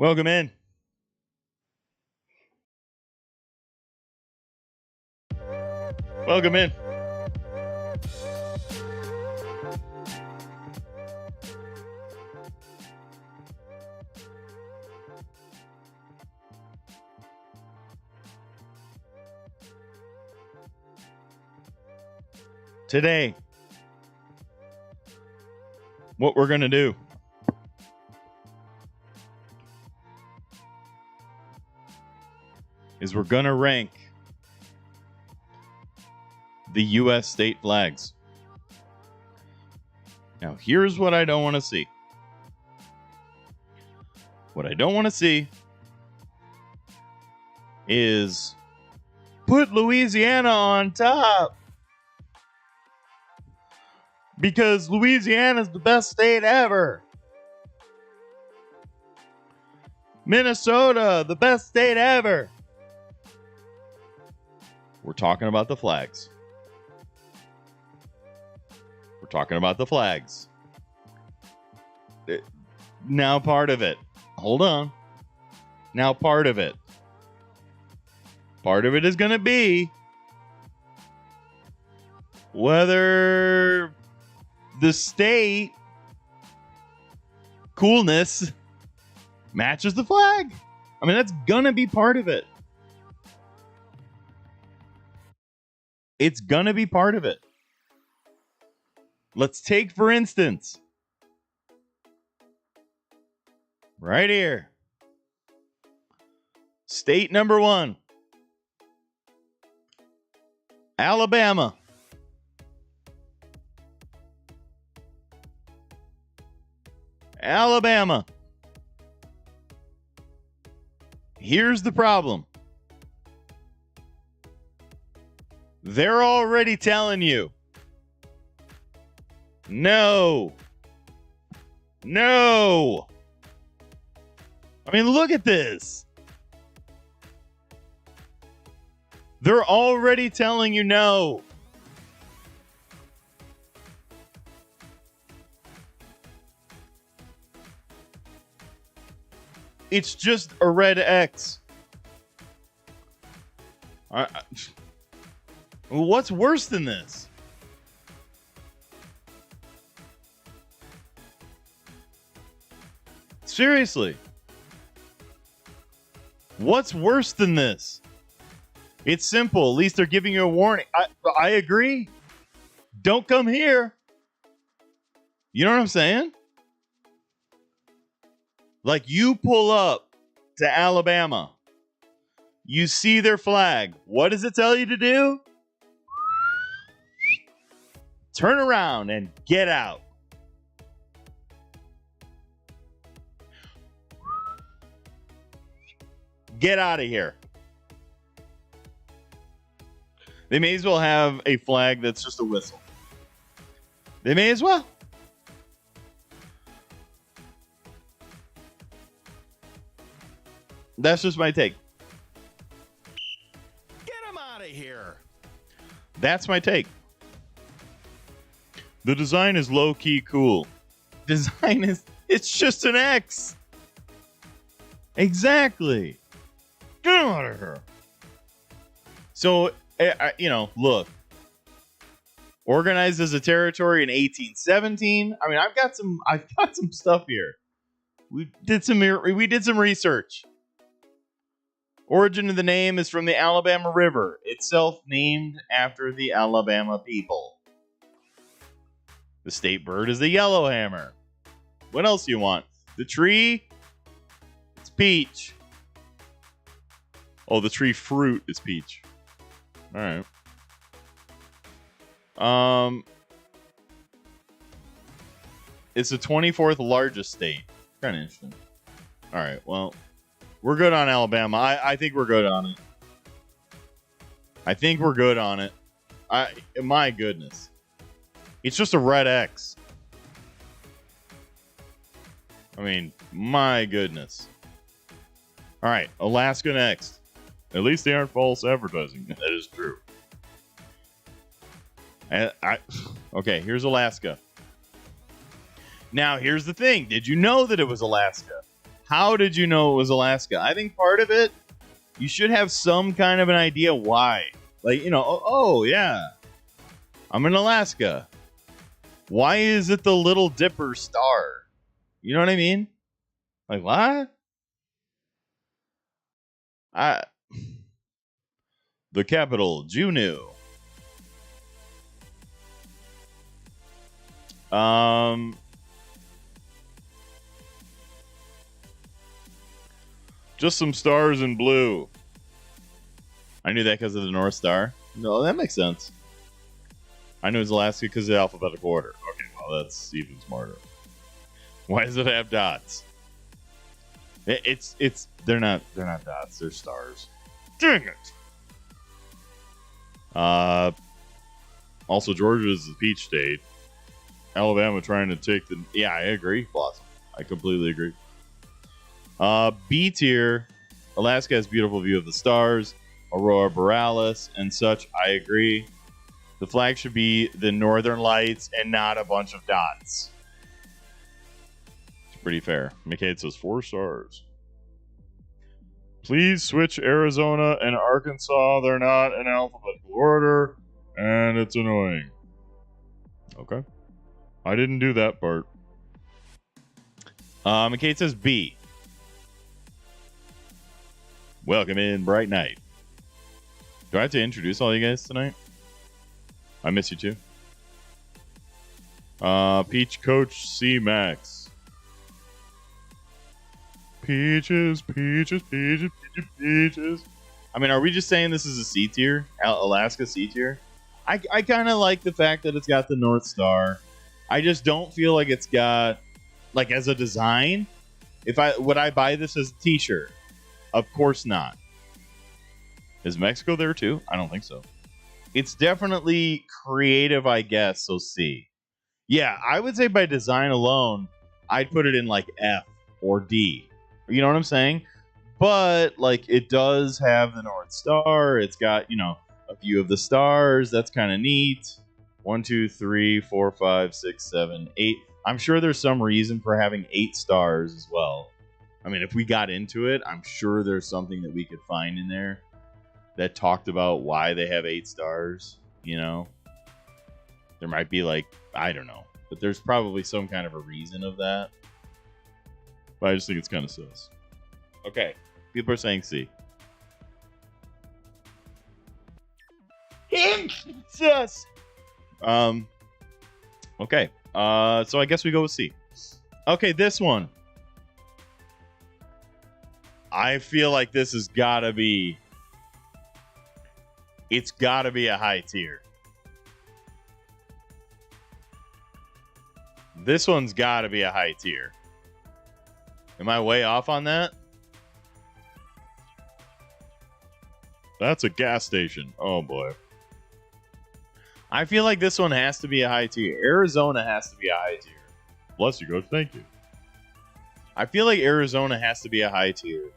Welcome in. Welcome in. Today, what we're going to do is we're going to rank the U.S. state flags. Now, here's what I don't want to see. What I don't want to see is put Louisiana on top. Because Louisiana's the best state ever. Minnesota, the best state ever. We're talking about the flags. We're talking about the flags. Now part of it. Hold on. Now part of it. Part of it is going to be whether the state coolness matches the flag. I mean, that's gonna be part of it. It's gonna be part of it. Let's take, for instance, right here, state number 1, Alabama. Alabama. Here's the problem. They're already telling you, no. No. I mean, look at this. They're already telling you no. It's just a red X. What's worse than this? Seriously. What's worse than this? It's simple. At least they're giving you a warning. I agree. Don't come here. You know what I'm saying? Like, you pull up to Alabama, you see their flag. What does it tell you to do? Turn around and get out. Get out of here. They may as well have a flag that's just a whistle. They may as well. That's just my take. Get him out of here. That's my take. The design is low-key cool. Design is, it's just an X. Exactly. Get him out of here. So, look. Organized as a territory in 1817. I mean, I've got some stuff here. We did some research. Origin of the name is from the Alabama River, itself named after the Alabama people. The state bird is the yellowhammer. What else do you want? The tree? It's peach. Oh, the tree fruit is peach. All right. It's the 24th largest state. Kind of interesting. All right, well, we're good on Alabama. I think we're good on it. I think we're good on it. My goodness. It's just a red X. I mean, my goodness. All right, Alaska next. At least they aren't false advertising. That is true. Okay, here's Alaska. Now, here's the thing. Did you know that it was Alaska? How did you know it was Alaska? I think part of it, you should have some kind of an idea why. Like, oh yeah, I'm in Alaska. Why is it the Little Dipper star? You know what I mean? Like, what? The capital, Juneau. Just some stars in blue. I knew that because of the North Star. No, that makes sense. I knew it was Alaska because of the alphabetical order. Okay, well, that's even smarter. Why does it have dots? They're not dots. They're stars. Dang it. Also, Georgia is the peach state. Alabama trying to take the... Yeah, I agree, Blossom. I completely agree. B tier. Alaska has beautiful view of the stars, Aurora Borealis, and such. I agree. The flag should be the Northern Lights and not a bunch of dots. It's pretty fair. McCade says 4 stars. Please switch Arizona and Arkansas. They're not in alphabetical order, and it's annoying. Okay. I didn't do that part. McCade says B. Welcome in, bright night. Do I have to introduce all you guys tonight? I miss you too. Peach Coach C Max. Peaches, peaches, peaches, peaches, peaches. I mean, are we just saying this is a C tier? Alaska C tier? I kind of like the fact that it's got the North Star. I just don't feel like it's got, like, as a design. Would I buy this as a t-shirt? Of course not. Is Mexico there too? I don't think so. It's definitely creative, I guess, so C. Yeah, I would say by design alone, I'd put it in like F or D. You know what I'm saying? But, like, it does have the North Star. It's got, a view of the stars. That's kind of neat. 1, 2, 3, 4, 5, 6, 7, 8. I'm sure there's some reason for having 8 stars as well. I mean, if we got into it, I'm sure there's something that we could find in there that talked about why they have 8 stars, There might be, like, I don't know. But there's probably some kind of a reason of that. But I just think it's kind of sus. Okay. People are saying C. Sus! Okay. So I guess we go with C. Okay, this one. I feel like this has gotta be... It's gotta be a high tier. This one's gotta be a high tier. Am I way off on that? That's a gas station. Oh, boy. I feel like this one has to be a high tier. Arizona has to be a high tier. Bless you, Coach. Thank you. I feel like Arizona has to be a high tier.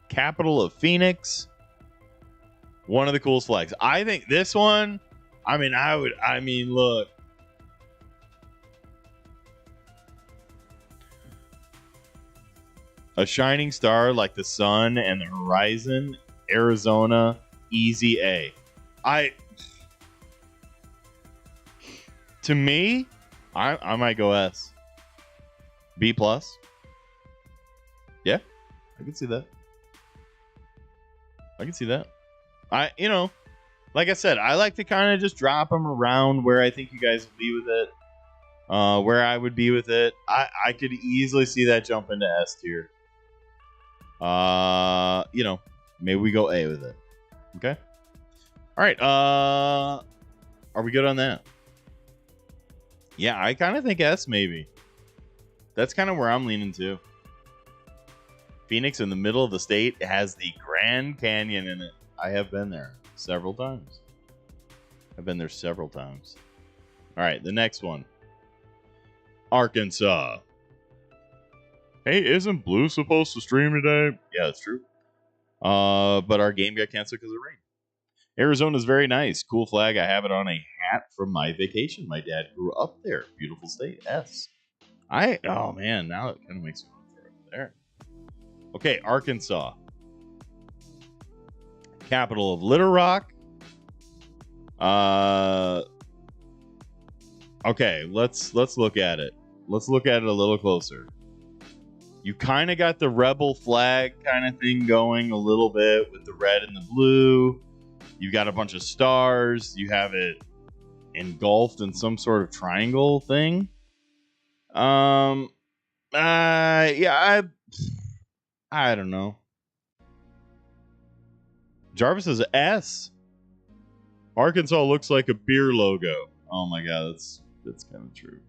Capital of Phoenix. One of the coolest flags. I think this one, look. A shining star like the sun and the horizon. Arizona, easy A. To me, I might go S. B plus. Yeah, I can see that. Like I said, I like to kind of just drop them around where I think you guys will be with it. Where I would be with it. I could easily see that jump into S tier. Maybe we go A with it. Okay. All right. Are we good on that? Yeah, I kind of think S maybe. That's kind of where I'm leaning to. Phoenix in the middle of the state has the Grand Canyon in it. I have been there several times. All right, the next one. Arkansas. Hey, isn't Blue supposed to stream today? Yeah, that's true. But our game got canceled because of rain. Arizona's very nice. Cool flag. I have it on a hat from my vacation. My dad grew up there. Beautiful state. S. Oh man, now it kind of makes me want to throw up. there. Okay, Arkansas. Capital of Little Rock. Okay, let's look at it. Let's look at it a little closer. You kind of got the rebel flag kind of thing going a little bit with the red and the blue. You got a bunch of stars. You have it engulfed in some sort of triangle thing. Yeah, I don't know. Jarvis says S. Arkansas looks like a beer logo. Oh my god, that's kind of true.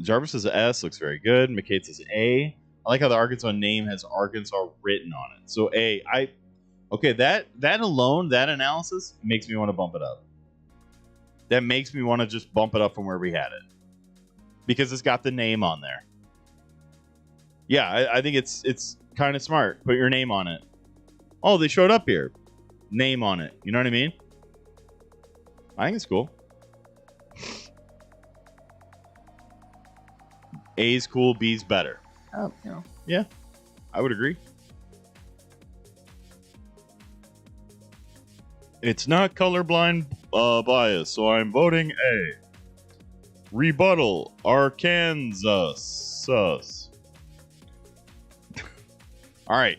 Jarvis says S, looks very good. McCade says A. I like how the Arkansas name has Arkansas written on it. So A, okay, that alone, that analysis makes me want to bump it up. That makes me want to just bump it up from where we had it. Because it's got the name on there. Yeah, I think it's kind of smart. Put your name on it. Oh, they showed up here. Name on it. You know what I mean? I think it's cool. A's cool, B's better. Oh, no. Yeah, I would agree. It's not colorblind bias, so I'm voting A. Rebuttal, Arkansas. All right,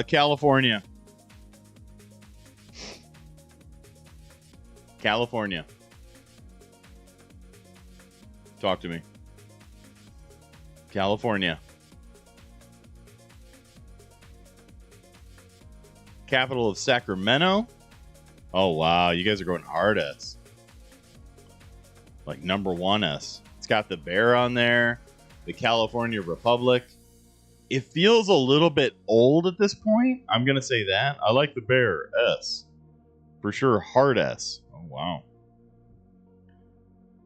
California. California. Talk to me. California. Capital of Sacramento. Oh, wow. You guys are going hard S. Like number 1 S. It's got the bear on there. The California Republic. It feels a little bit old at this point. I'm going to say that. I like the bear S. For sure, hard S. Oh, wow.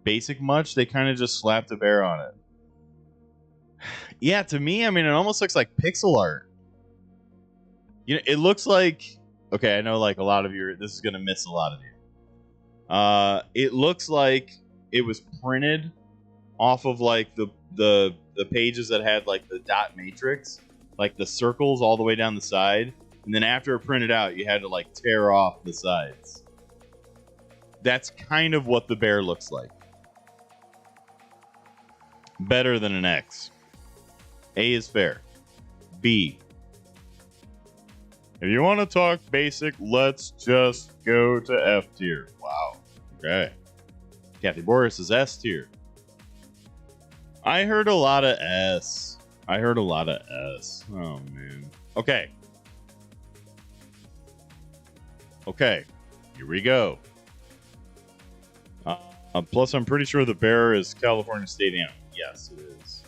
Basic much? They kind of just slapped the bear on it. Yeah, to me, I mean, it almost looks like pixel art. You know, it looks like... Okay, I know like a lot of you... This is going to miss a lot of you. It looks like it was printed off of like the pages that had like the dot matrix. Like the circles all the way down the side. And then after it printed out, you had to like tear off the sides. That's kind of what the bear looks like. Better than an X. A is fair. B. If you want to talk basic, let's just go to F tier. Wow. Okay. Kathy Boris is S tier. I heard a lot of S. I heard a lot of S. Oh, man. Okay. Okay. Here we go. Plus, I'm pretty sure the bear is California state animal. Yes, it is.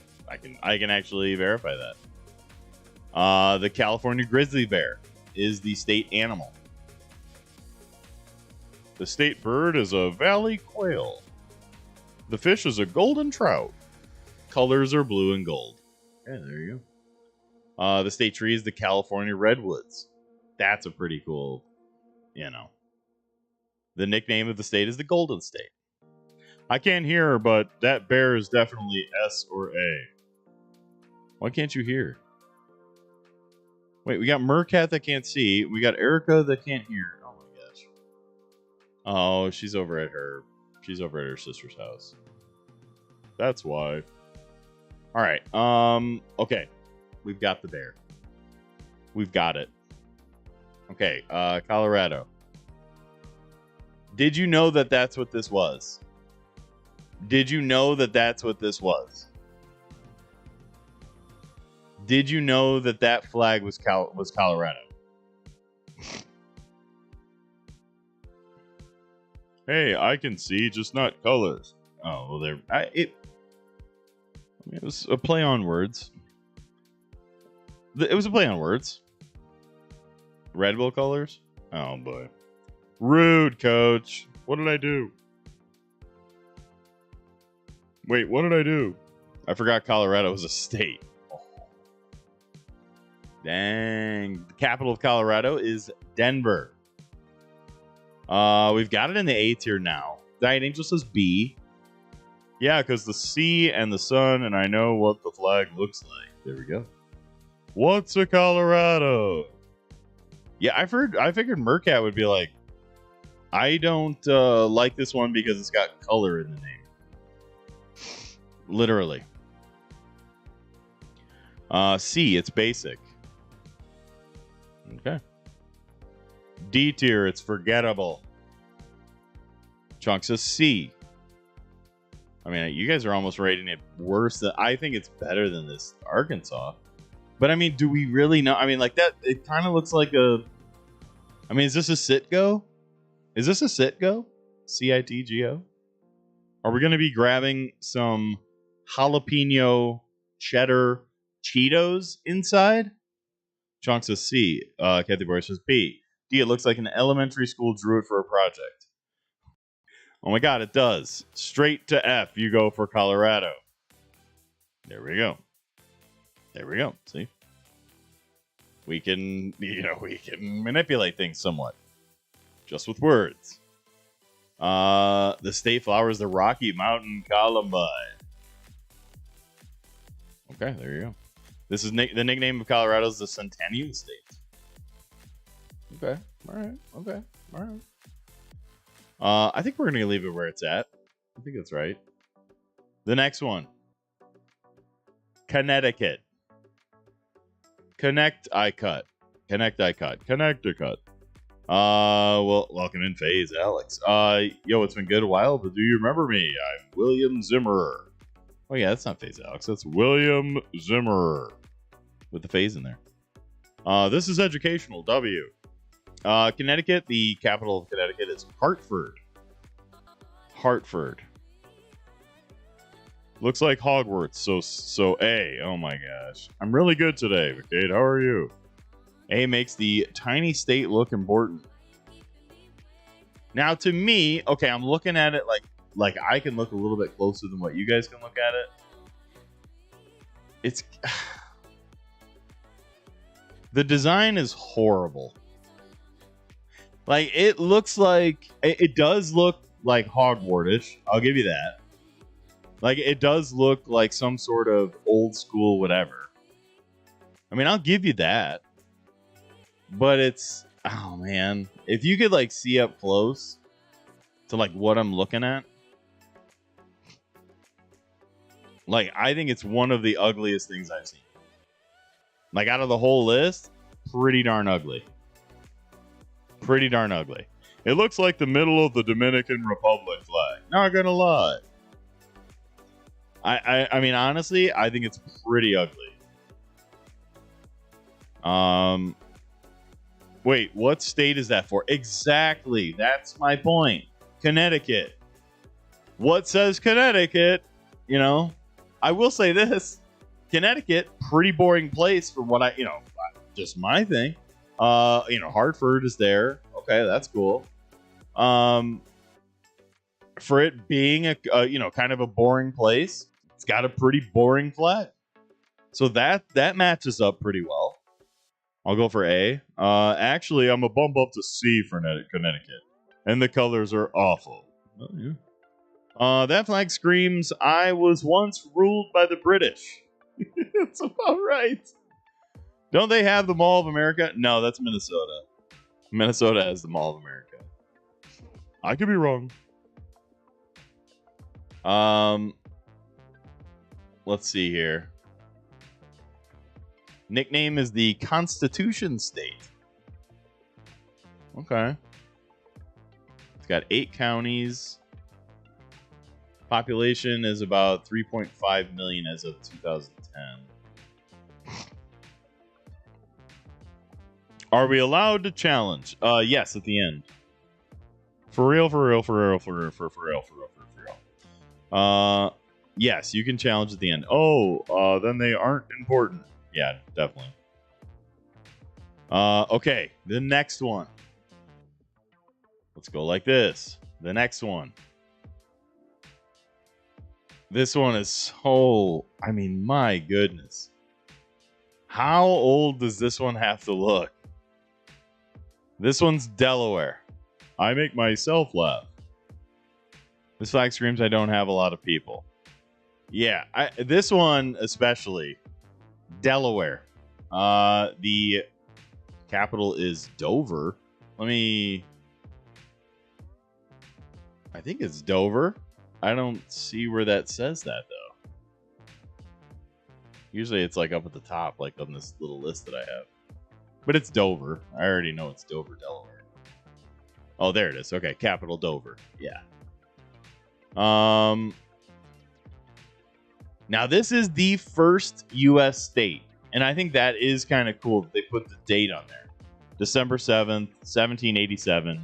I can actually verify that. The California grizzly bear is the state animal. The state bird is a valley quail. The fish is a golden trout. Colors are blue and gold. Yeah, there you go. The state tree is the California redwoods. That's a pretty cool, you know. The nickname of the state is the Golden State. I can't hear her, but that bear is definitely S or A. Why can't you hear? Wait, we got Mercat that can't see. We got Erica that can't hear. Oh my gosh. Oh, she's over at her sister's house. That's why. All right. Okay. We've got the bear. We've got it. Okay. Colorado. Did you know that that's what this was? Did you know that that's what this was? Did you know that that flag was Colorado? Hey, I can see, just not colors. Oh, well, it was a play on words. It was a play on words. Red Bull colors? Oh, boy. Rude, coach. What did I do? Wait, what did I do? I forgot Colorado was a state. Oh. Dang. The capital of Colorado is Denver. We've got it in the A tier now. Diet Angel says B. Yeah, because the sea and the sun, and I know what the flag looks like. There we go. What's a Colorado? Yeah, I figured Mercat would be like, I don't like this one because it's got color in the name. Literally. C, it's basic. Okay. D tier, it's forgettable. Chunks of C. I mean, you guys are almost rating it worse than... I think it's better than this Arkansas. But, I mean, do we really know? I mean, like, that... It kind of looks like a... I mean, is this a Citgo? Is this a Citgo? C-I-T-G-O? Are we going to be grabbing some jalapeno cheddar Cheetos inside? Chunks of C. Kathy Boy says B. D, it looks like an elementary school drew it for a project. Oh my god, it does. Straight to F, you go for Colorado. There we go. There we go. See? We can, we can manipulate things somewhat. Just with words. The state flower is the Rocky Mountain Columbine. Okay, there you go. This is the nickname of Colorado is the Centennial State. Okay. All right. Okay. All right. I think we're going to leave it where it's at. I think that's right. The next one. Connecticut. Connecticut. Connecticut. Well, welcome in, FaZe, Alex. Yo, it's been good a while, but do you remember me? I'm William Zimmerer. Oh, yeah, that's not FaZe, Alex. That's William Zimmerer. With the FaZe in there. This is educational. W. Connecticut, the capital of Connecticut is Hartford. Hartford. Looks like Hogwarts, so A. Oh my gosh. I'm really good today, McCade. How are you? A makes the tiny state look important. Now, to me, okay, I'm looking at it like I can look a little bit closer than what you guys can look at it. It's... The design is horrible. Like, it looks like... It does look like Hogwartish. I'll give you that. Like, it does look like some sort of old school whatever. I mean, I'll give you that. But it's... Oh, man. If you could, like, see up close to, like, what I'm looking at. Like, I think it's one of the ugliest things I've seen. Like, out of the whole list, pretty darn ugly. Pretty darn ugly. It looks like the middle of the Dominican Republic flag. Not gonna lie. I mean, honestly, I think it's pretty ugly. Wait, what state is that for? Exactly. That's my point. Connecticut. What says Connecticut? You know, I will say this. Connecticut, pretty boring place from what I, just my thing. Hartford is there. Okay, that's cool. For it being a kind of a boring place, it's got a pretty boring flag. So that matches up pretty well. I'll go for A. Actually, I'm a bump up to C for Connecticut. And the colors are awful. Oh, yeah. That flag screams, I was once ruled by the British. That's about right. Don't they have the Mall of America? No, that's Minnesota. Minnesota has the Mall of America. I could be wrong. Let's see here. Nickname is the Constitution State. Okay. It's got 8 counties. Population is about 3.5 million as of 2010. Are we allowed to challenge? Yes, at the end. For real. Yes, you can challenge at the end. Oh, then they aren't important. Yeah, definitely. Okay, the next one. Let's go like this. The next one. This one is so... I mean, my goodness. How old does this one have to look? This one's Delaware. I make myself laugh. This flag screams I don't have a lot of people. Yeah, this one especially. Delaware. The capital is Dover. I think it's Dover. I don't see where that says that, though. Usually it's like up at the top, like on this little list that I have. But it's Dover. I already know it's Dover, Delaware. Oh, there it is. Okay, capital Dover. Yeah. Now, this is the first U.S. state. And I think that is kind of cool that they put the date on there. December 7th, 1787.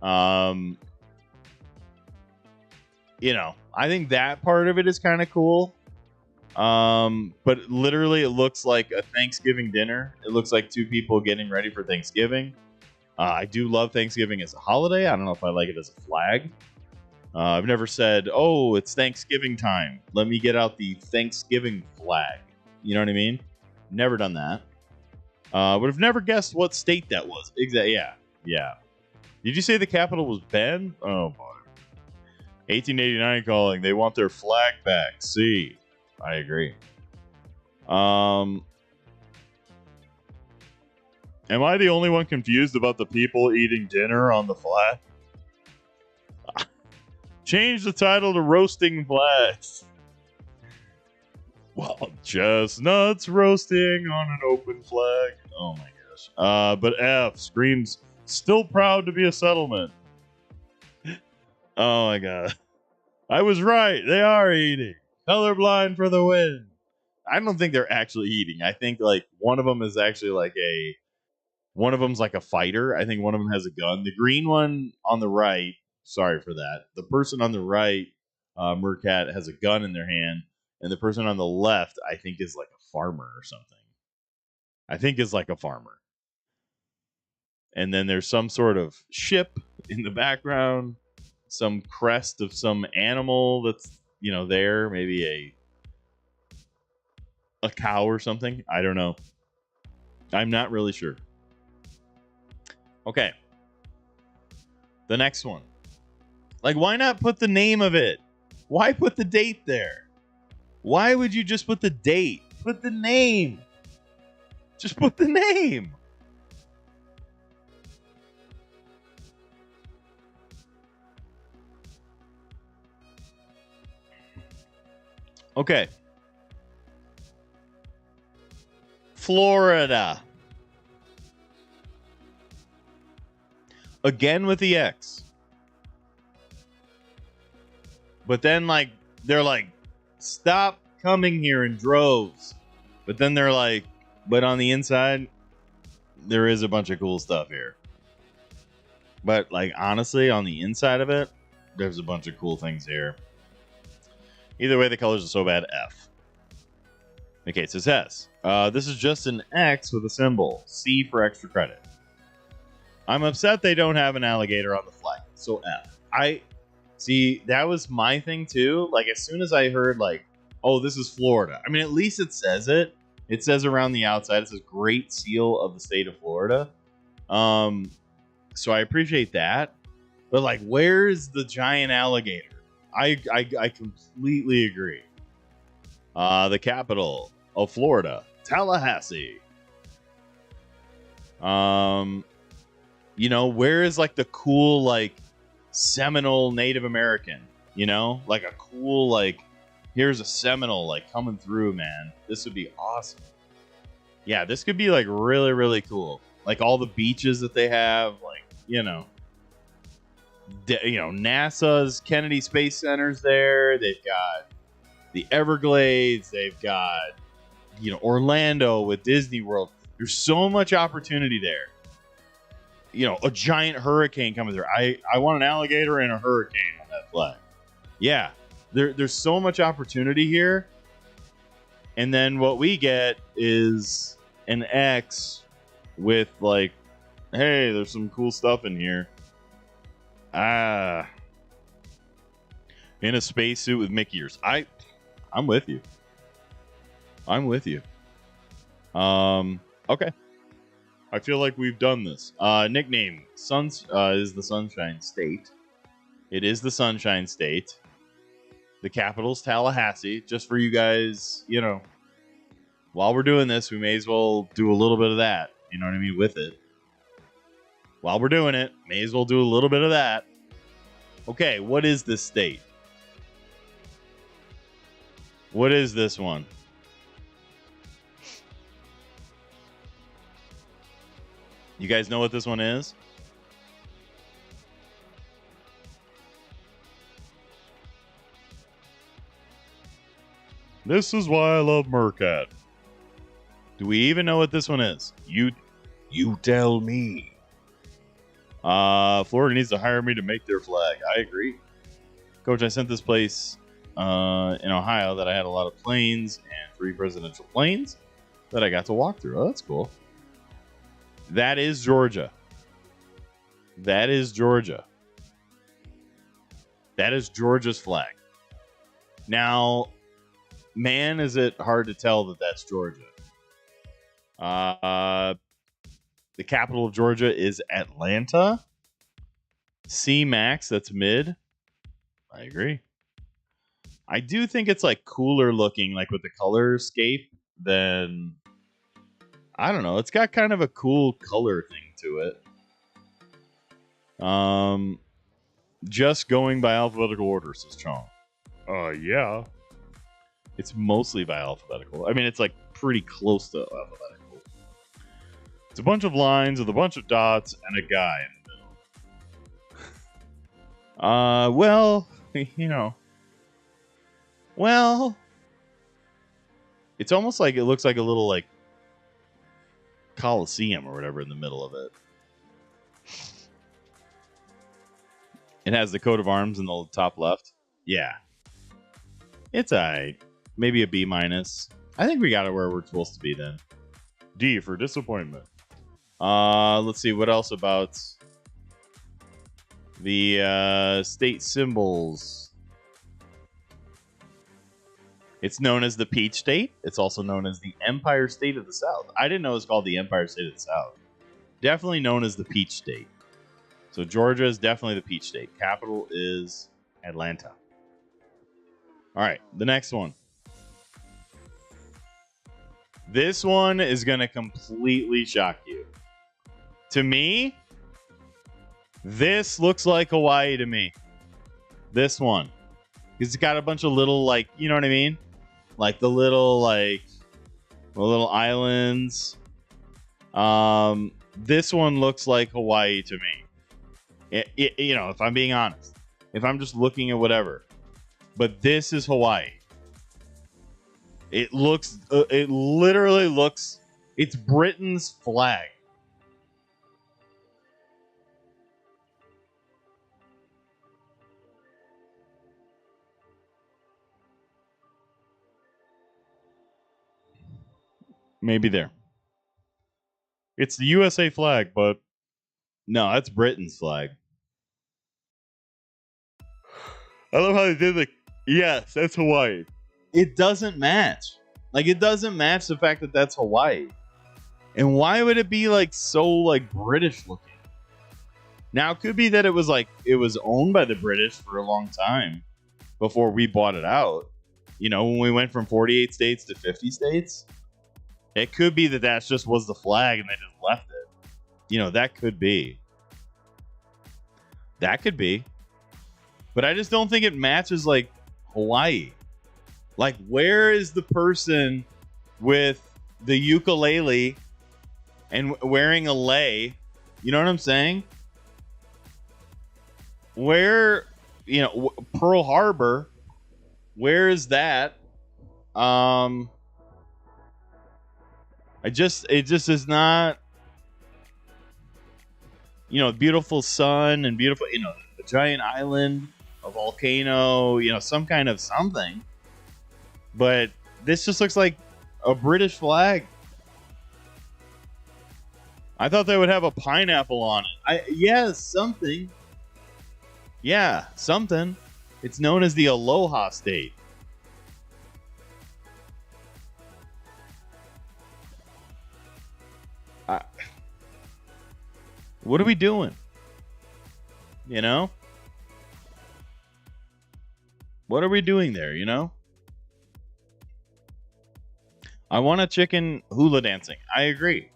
I think that part of it is kind of cool. But literally it looks like a Thanksgiving dinner. It looks like two people getting ready for Thanksgiving. I do love Thanksgiving as a holiday. I don't know if I like it as a flag. I've never said, oh, it's Thanksgiving time, let me get out the Thanksgiving flag. You know what I mean? Never done that. But I've never guessed what state that was. Exactly. Yeah. Did you say the capital was Bend? Oh, boy. 1889 calling. They want their flag back. See, I agree. Am I the only one confused about the people eating dinner on the flag? Change the title to Roasting Flags. Well, chestnuts roasting on an open flag. Oh my gosh. But F screams, still proud to be a settlement. Oh my god. I was right. They are eating. Colorblind for the win. I don't think they're actually eating. I think like one of them is actually like one of them's like a fighter. I think one of them has a gun. The green one on the right, sorry for that. The person on the right, Mercat, has a gun in their hand. And the person on the left, I think, is like a farmer or something. I think is like a farmer. And then there's some sort of ship in the background. Some crest of some animal that's, there. Maybe a cow or something. I don't know. I'm not really sure. Okay. The next one. Like, why not put the name of it? Why put the date there? Why would you just put the date? Put the name. Just put the name. Okay. Florida. Again with the X. But then, they're like, stop coming here in droves. But then they're like, but on the inside, there is a bunch of cool stuff here. But, honestly, on the inside of it, there's a bunch of cool things here. Either way, the colors are so bad, F. Okay, so it says, this is just an X with a symbol. C for extra credit. I'm upset they don't have an alligator on the flag. So F. See, that was my thing, too. As soon as I heard, oh, this is Florida. I mean, at least it says it. It says around the outside, it says Great Seal of the State of Florida. So I appreciate that. But, where's the giant alligator? I completely agree. The capital of Florida, Tallahassee. Where is, the cool, Seminole Native American, a cool, here's a Seminole, coming through, man. This would be awesome. Yeah, this could be, really, really cool. All the beaches that they have, NASA's Kennedy Space Center's there. They've got the Everglades. They've got, Orlando with Disney World. There's so much opportunity there. A giant hurricane coming through. I want an alligator and a hurricane on that flag. Yeah, there's so much opportunity here. And then what we get is an X with hey, there's some cool stuff in here. In a spacesuit with Mickey ears. I'm with you. Okay. I feel like we've done this. Nickname is the Sunshine State. It is the Sunshine State. The capital's Tallahassee. Just for you guys, you know, while we're doing this, we may as well do a little bit of that. You know what I mean? With it. While we're doing it, may as well do a little bit of that. Okay, what is this state? What is this one? You guys know what this one is? This is why I love Mercat. Do we even know what this one is? You tell me. Florida needs to hire me to make their flag. I agree. Coach, I sent this place in Ohio that I had a lot of planes and 3 presidential planes that I got to walk through. Oh, that's cool. That is Georgia. That is Georgia. That is Georgia's flag. Now, man, is it hard to tell that that's Georgia. The capital of Georgia is Atlanta. C max, that's mid. I agree. I do think it's like cooler looking, like with the color scape, than, I don't know. It's got kind of a cool color thing to it. Just going by alphabetical order, says Chong. Yeah. It's mostly by alphabetical. I mean, it's like pretty close to alphabetical. It's a bunch of lines with a bunch of dots and a guy in the middle. Well, you know. Well, it's almost like it looks like a little like Coliseum or whatever in the middle of it. It has the coat of arms in the top left. Yeah. It's alright. Maybe a B minus. I think we got it where we're supposed to be then. D for disappointment. Let's see what else about the state symbols. It's known as the Peach State. It's also known as the Empire State of the South. I didn't know it was called the Empire State of the South. Definitely known as the Peach State. So Georgia is definitely the Peach State. Capital is Atlanta. All right, the next one. This one is going to completely shock you. To me, this looks like Hawaii to me. This one. It's got a bunch of little, like, you know what I mean? Like the little islands. This one looks like Hawaii to me. You know, if I'm being honest. If I'm just looking at whatever. But this is Hawaii. It literally looks, it's Britain's flag. Maybe there. It's the USA flag, but no, that's Britain's flag. I love how they did the, yes, that's Hawaii. It doesn't match. Like, it doesn't match the fact that that's Hawaii. And why would it be like so like British looking? Now, it could be that it was owned by the British for a long time before we bought it out. You know, when we went from 48 states to 50 states. It could be that just was the flag and they just left it. You know, that could be. That could be. But I just don't think it matches like Hawaii. Like, where is the person with the ukulele and wearing a lei? You know what I'm saying? Where, you know, Pearl Harbor, where is that? It just is not, you know, beautiful sun and beautiful, you know, a giant island, a volcano, you know, some kind of something. But this just looks like a British flag. I thought they would have a pineapple on it. Yeah, something. Yeah, something. It's known as the Aloha State. What are we doing? You know? What are we doing there, you know? I want a chicken hula dancing. I agree.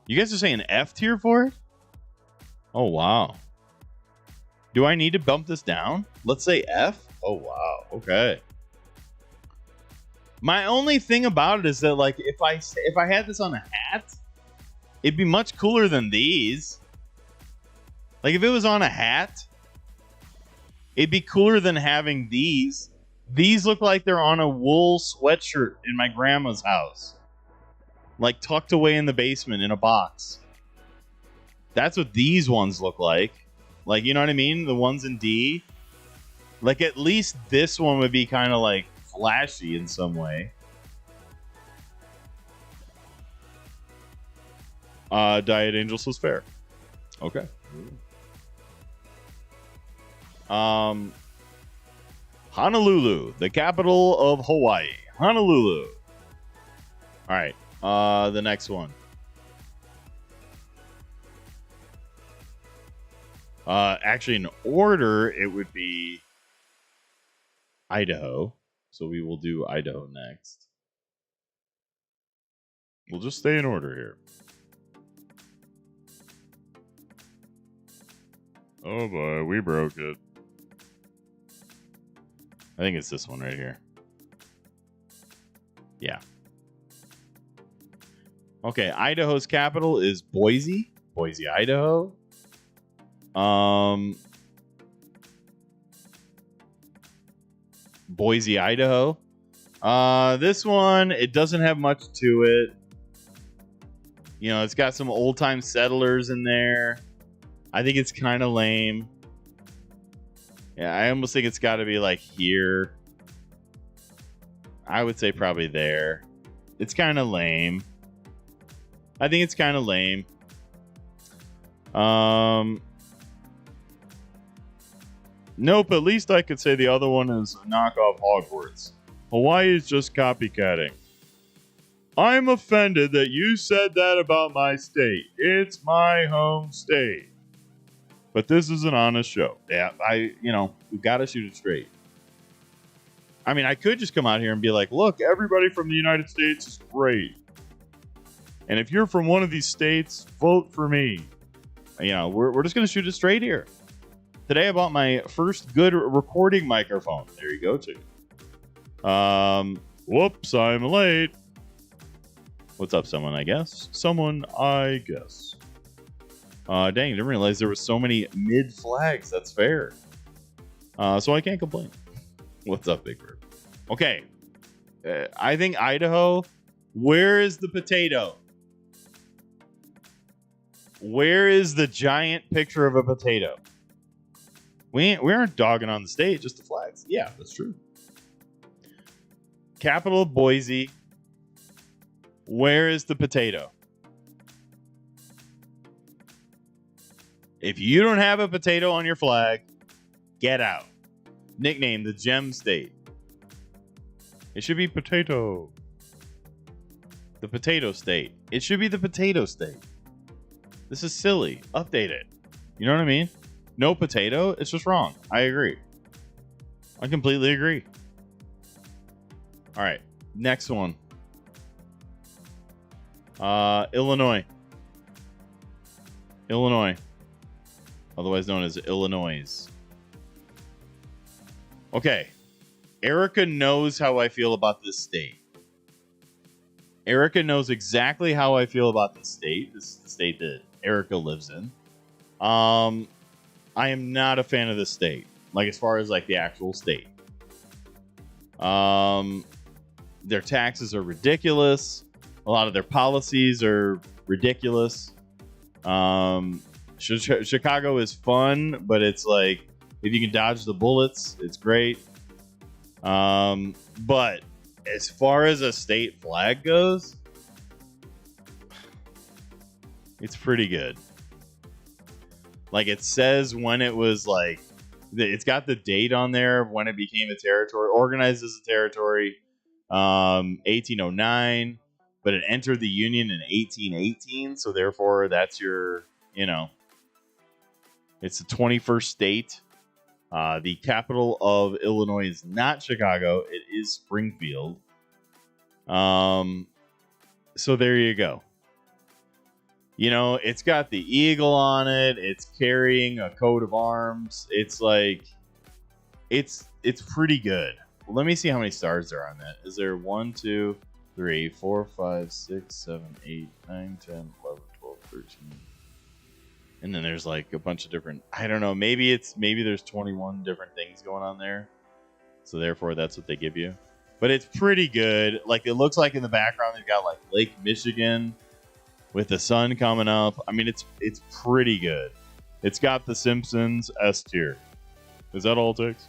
You guys are saying F tier for it? Oh, wow. Do I need to bump this down? Let's say F? Oh, wow. Okay. My only thing about it is that, like, if I had this on a hat, it'd be much cooler than these. Like, if it was on a hat, it'd be cooler than having these. These look like they're on a wool sweatshirt in my grandma's house. Like, tucked away in the basement in a box. That's what these ones look like. Like, you know what I mean? The ones in D. Like, at least this one would be kind of, like, flashy in some way. Diet Angel says fair. Okay. Honolulu, the capital of Hawaii. Honolulu. All right. The next one. Actually, in order, it would be Idaho. So we will do Idaho next. We'll just stay in order here. Oh boy, we broke it. I think it's this one right here. Yeah. Okay, Idaho's capital is Boise. Boise, Idaho. Boise, Idaho. This one, it doesn't have much to it. You know, it's got some old-time settlers in there. I think it's kind of lame. Yeah, I almost think it's got to be like here. I would say probably there. It's kind of lame. I think it's kind of lame. Nope, at least I could say the other one is a knockoff Hogwarts. Hawaii is just copycatting. I'm offended that you said that about my state. It's my home state. But this is an honest show. Yeah, we've got to shoot it straight. I mean, I could just come out here and be like, look, everybody from the United States is great. And if you're from one of these states, vote for me. You know, we're just going to shoot it straight here. Today I bought my first good recording microphone. There you go, too. Whoops, I'm late. What's up, someone, I guess? Someone, I guess. Dang, I didn't realize there were so many mid flags. That's fair. So I can't complain. What's up, Big Bird? Okay. I think Idaho. Where is the potato? Where is the giant picture of a potato? We aren't dogging on the state, just the flags. Yeah, that's true. Capital Boise. Where is the potato? If you don't have a potato on your flag, get out. Nickname the Gem State. It should be potato. The potato state. It should be the potato state. This is silly. Update it. You know what I mean? No potato. It's just wrong. I agree. I completely agree. All right. Next one. Illinois. Illinois. Otherwise known as Illinois. Okay. Erica knows how I feel about this state. Erica knows exactly how I feel about this state. This is the state that Erica lives in. I am not a fan of this state. Like, as far as, like, the actual state. Their taxes are ridiculous. A lot of their policies are ridiculous. Chicago is fun, but it's like, if you can dodge the bullets, it's great. But as far as a state flag goes, it's pretty good. Like, it says when it was like, it's got the date on there of when it became a territory, organized as a territory, 1809, but it entered the Union in 1818. So therefore, that's your, it's the 21st state. The capital of Illinois is not Chicago. It is Springfield. So there you go. You know, it's got the eagle on it. It's carrying a coat of arms. It's like, it's pretty good. Let me see how many stars there are on that. Is there 1, 2, 3, 4, 5, 6, 7, 8, 9, 10, 11, 12, 13. And then there's like a bunch of different, I don't know, maybe there's 21 different things going on there. So therefore that's what they give you. But it's pretty good. Like, it looks like in the background they've got like Lake Michigan with the sun coming up. I mean, it's pretty good. It's got the Simpsons S tier. Is that all it takes?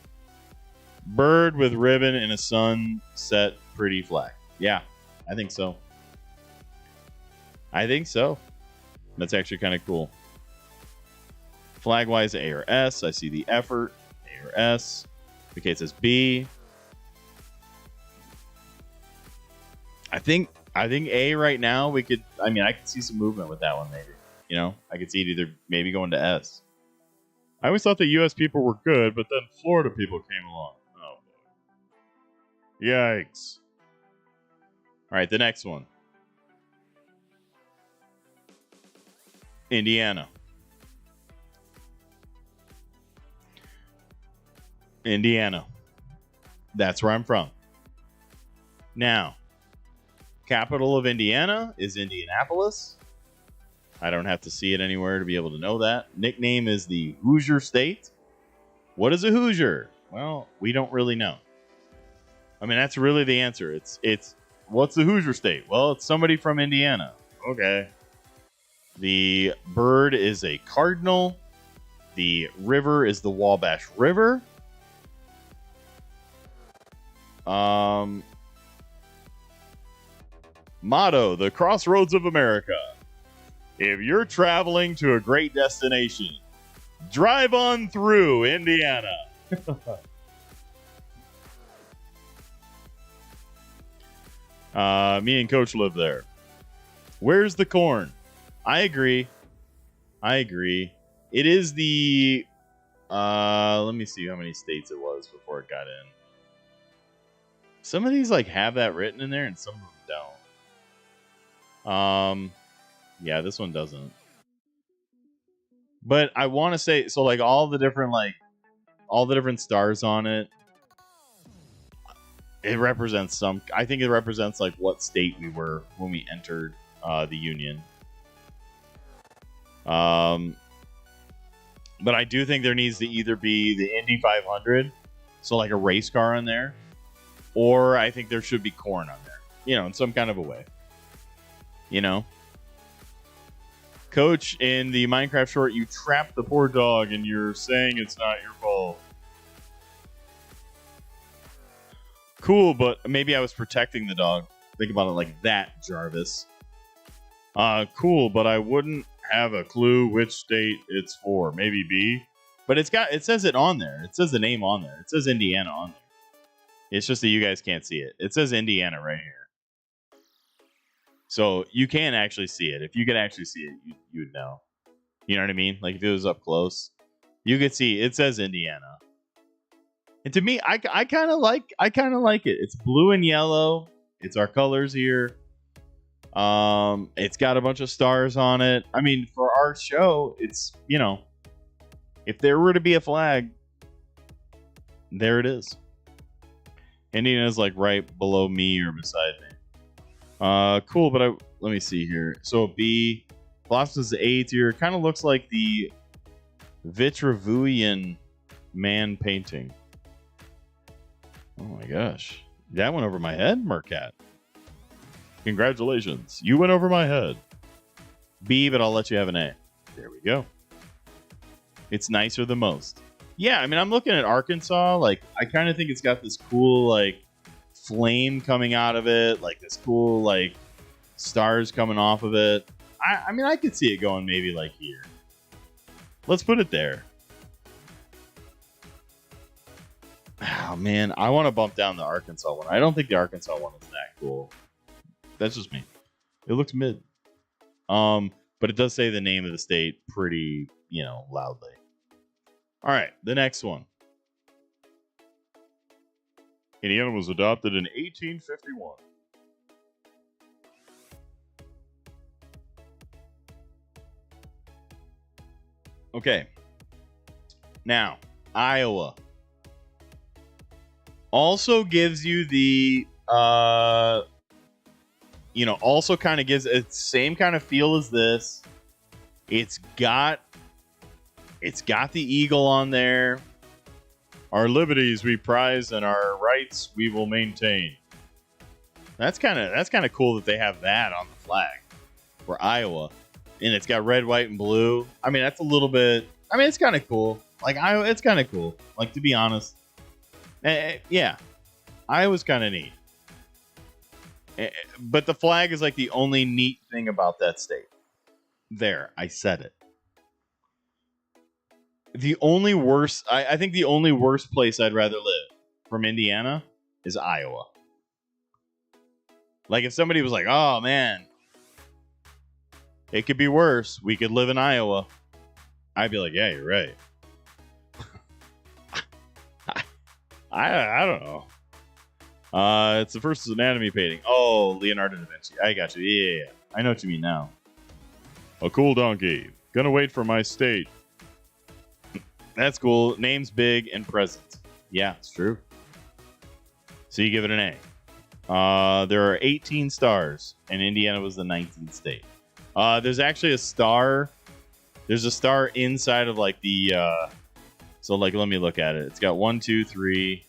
Bird with ribbon and a sunset pretty flag. Yeah, I think so. That's actually kind of cool. Flag-wise, A or S. I see the effort. A or S. Okay, it says B. I think A right now, I could see some movement with that one maybe. You know, I could see it either maybe going to S. I always thought the U.S. people were good, but then Florida people came along. Oh, boy. Yikes. All right, the next one. Indiana. That's where I'm from. Now, capital of Indiana is Indianapolis. I don't have to see it anywhere to be able to know that. Nickname is the Hoosier State. What is a Hoosier? Well, we don't really know. I mean, that's really the answer. It's what's the Hoosier State? Well, it's somebody from Indiana. Okay. The bird is a cardinal. The river is the Wabash River. Motto, the Crossroads of America. If you're traveling to a great destination, drive on through Indiana. Me and Coach live there. Where's the corn? I agree. It is the... let me see how many states it was before it got in. Some of these like have that written in there and some of them don't. Yeah, this one doesn't. But I want to say, so like all the different stars on it, it represents some, I think it represents like what state we were when we entered the Union. But I do think there needs to either be the Indy 500, so like a race car on there, or I think there should be corn on there, you know, in some kind of a way. You know? Coach, in the Minecraft short, you trapped the poor dog and you're saying it's not your fault. Cool, but maybe I was protecting the dog. Think about it like that, Jarvis. Cool, but I wouldn't have a clue which state it's for. Maybe B. But it says it on there. It says the name on there. It says Indiana on there. It's just that you guys can't see it. It says Indiana right here. So you can actually see it. If you could actually see it, you'd know. You know what I mean? Like if it was up close, you could see it says Indiana. And to me, I kind of like it. It's blue and yellow. It's our colors here. It's got a bunch of stars on it. I mean, for our show, it's, you know, if there were to be a flag, there it is. Indiana's like right below me or beside me. Cool, but let me see here. So B, Blossoms is A tier. Kind of looks like the Vitruvian man painting. Oh my gosh. That went over my head, Mercat. Congratulations. You went over my head. B, but I'll let you have an A. There we go. It's nicer than most. Yeah, I mean, I'm looking at Arkansas. Like, I kind of think it's got this cool, like, flame coming out of it. Like, this cool, like, stars coming off of it. I mean, I could see it going maybe, like, here. Let's put it there. Oh, man. I want to bump down the Arkansas one. I don't think the Arkansas one is that cool. That's just me. It looks mid. But it does say the name of the state pretty, you know, loudly. All right, the next one. Indiana was adopted in 1851. Okay. Now, Iowa also gives you the also kind of gives it same kind of feel as this. It's got the eagle on there. Our liberties we prize and our rights we will maintain. That's kind of cool that they have that on the flag for Iowa. And it's got red, white, and blue. I mean, that's a little bit. I mean, it's kind of cool. Like Iowa, it's kind of cool. Like, to be honest, yeah, Iowa's kind of neat. But the flag is like the only neat thing about that state. There, I said it. The only worst, I think the only worst place I'd rather live from Indiana is Iowa. Like, if somebody was like, "Oh man, it could be worse. We could live in Iowa," I'd be like, "Yeah, you're right." I don't know. It's the first anatomy painting. Oh, Leonardo da Vinci. I got you. Yeah. I know what you mean now. A cool donkey. Gonna wait for my state. That's cool. Name's big and present. Yeah, it's true. So you give it an A. There are 18 stars, and Indiana was the 19th state. There's actually a star. There's a star inside of like the. So like, let me look at it. It's got 1, 2, 3,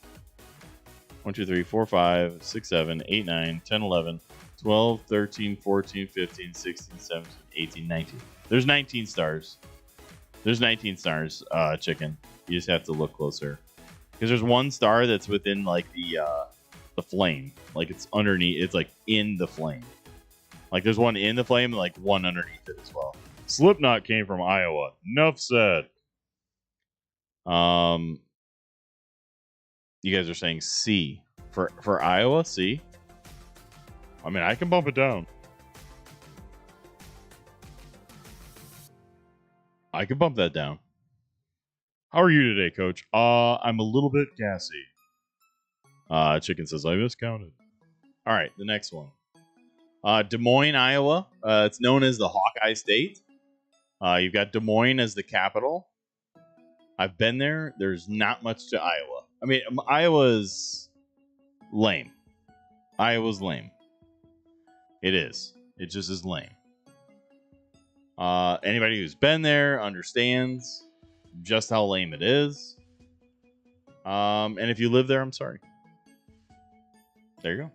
4, 5, 6, 7, 8, 9, 10, 11, 12, 13, 14, 15, 16, 17, 18, 19. There's 19 stars. There's 19 stars, chicken. You just have to look closer. Because there's one star that's within like the flame. Like it's underneath, it's like in the flame. Like there's one in the flame and like one underneath it as well. Slipknot came from Iowa. Enough said. You guys are saying C. For Iowa, C? I mean, I can bump it down. I can bump that down. How are you today, Coach? I'm a little bit gassy. Chicken says, I miscounted. All right, the next one. Des Moines, Iowa. It's known as the Hawkeye State. You've got Des Moines as the capital. I've been there. There's not much to Iowa. I mean, Iowa's lame. Iowa's lame. It is. It just is lame. Anybody who's been there understands just how lame it is. And if you live there, I'm sorry. There you go.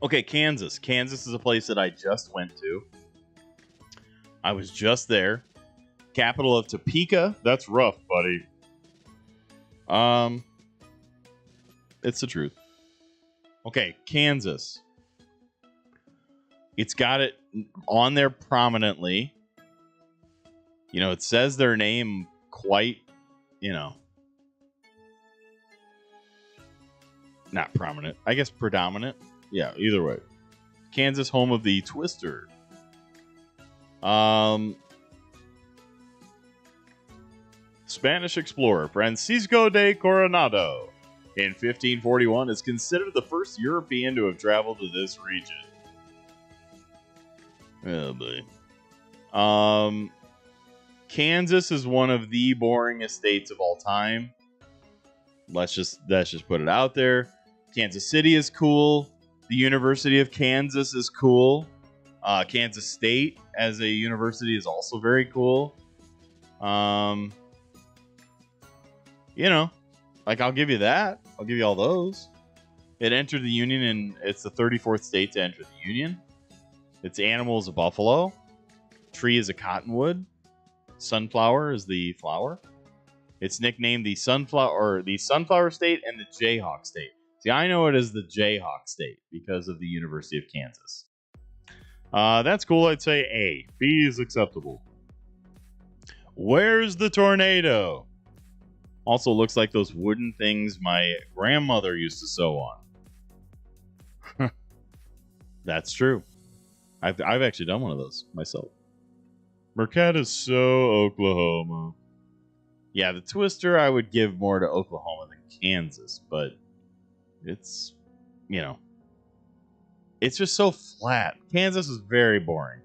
Okay, Kansas. Kansas is a place that I just went to. I was just there. Capital of Topeka. That's rough, buddy. It's the truth. Okay, Kansas. It's got it on there prominently. You know, it says their name quite, not prominent. I guess predominant. Yeah, either way. Kansas, home of the Twister. Spanish explorer Francisco de Coronado in 1541 is considered the first European to have traveled to this region. Oh boy. Kansas is one of the boringest states of all time. Let's just put it out there. Kansas City is cool. The University of Kansas is cool. Kansas State as a university is also very cool. Like I'll give you that. I'll give you all those. It entered the Union and it's the 34th state to enter the Union. Its animal is a buffalo. Tree is a cottonwood. Sunflower is the flower. It's nicknamed the Sunflower State and the Jayhawk State. See, I know it as the Jayhawk State because of the University of Kansas. That's cool. I'd say A. B is acceptable. Where's the tornado? Also looks like those wooden things my grandmother used to sew on. That's true. I've actually done one of those myself. Merced is so Oklahoma. Yeah, the Twister I would give more to Oklahoma than Kansas, but it's, you know, it's just so flat. Kansas is very boring.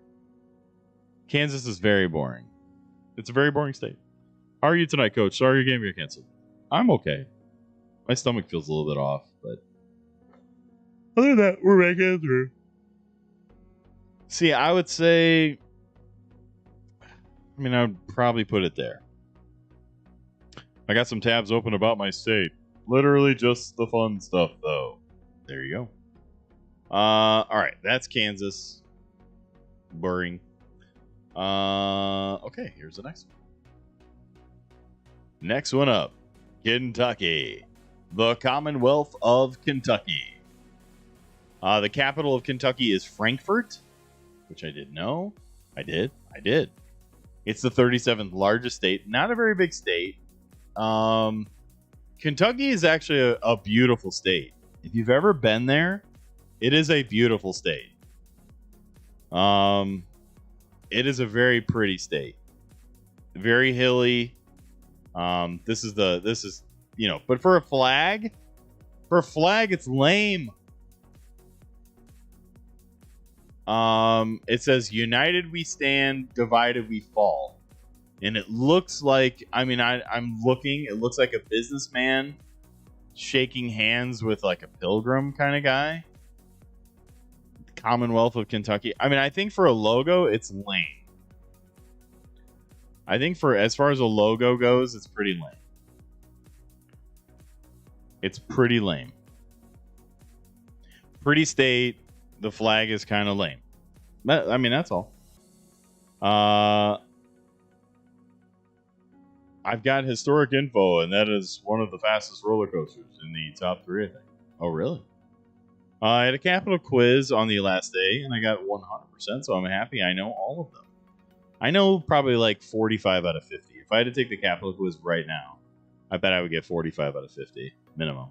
Kansas is very boring. It's a very boring state. How are you tonight, Coach? Sorry your game got canceled. I'm okay. My stomach feels a little bit off, but other than that, we're making it through. See, I would say, I mean, I would probably put it there. I got some tabs open about my state. Literally just the fun stuff, though. There you go. All right, that's Kansas. Boring. Okay, here's the next one. Next one up, Kentucky. The Commonwealth of Kentucky. The capital of Kentucky is Frankfort, which I didn't know. I did. It's the 37th largest state. Not a very big state. Kentucky is actually a beautiful state. If you've ever been there, it is a beautiful state. It is a very pretty state. Very hilly. This is you know, but for a flag, it's lame. It says united we stand, divided we fall. And it looks like, I mean, I'm looking, it looks like a businessman shaking hands with like a pilgrim kind of guy. Commonwealth of Kentucky. I mean, I think for a logo, it's lame. I think for as far as a logo goes, it's pretty lame. It's pretty lame. Pretty state. The flag is kind of lame. I mean, that's all. I've got historic info, and that is one of the fastest roller coasters in the top 3, I think. Oh, really? I had a capital quiz on the last day, and I got 100%, so I'm happy I know all of them. I know probably like 45 out of 50. If I had to take the capital quiz right now, I bet I would get 45 out of 50, minimum.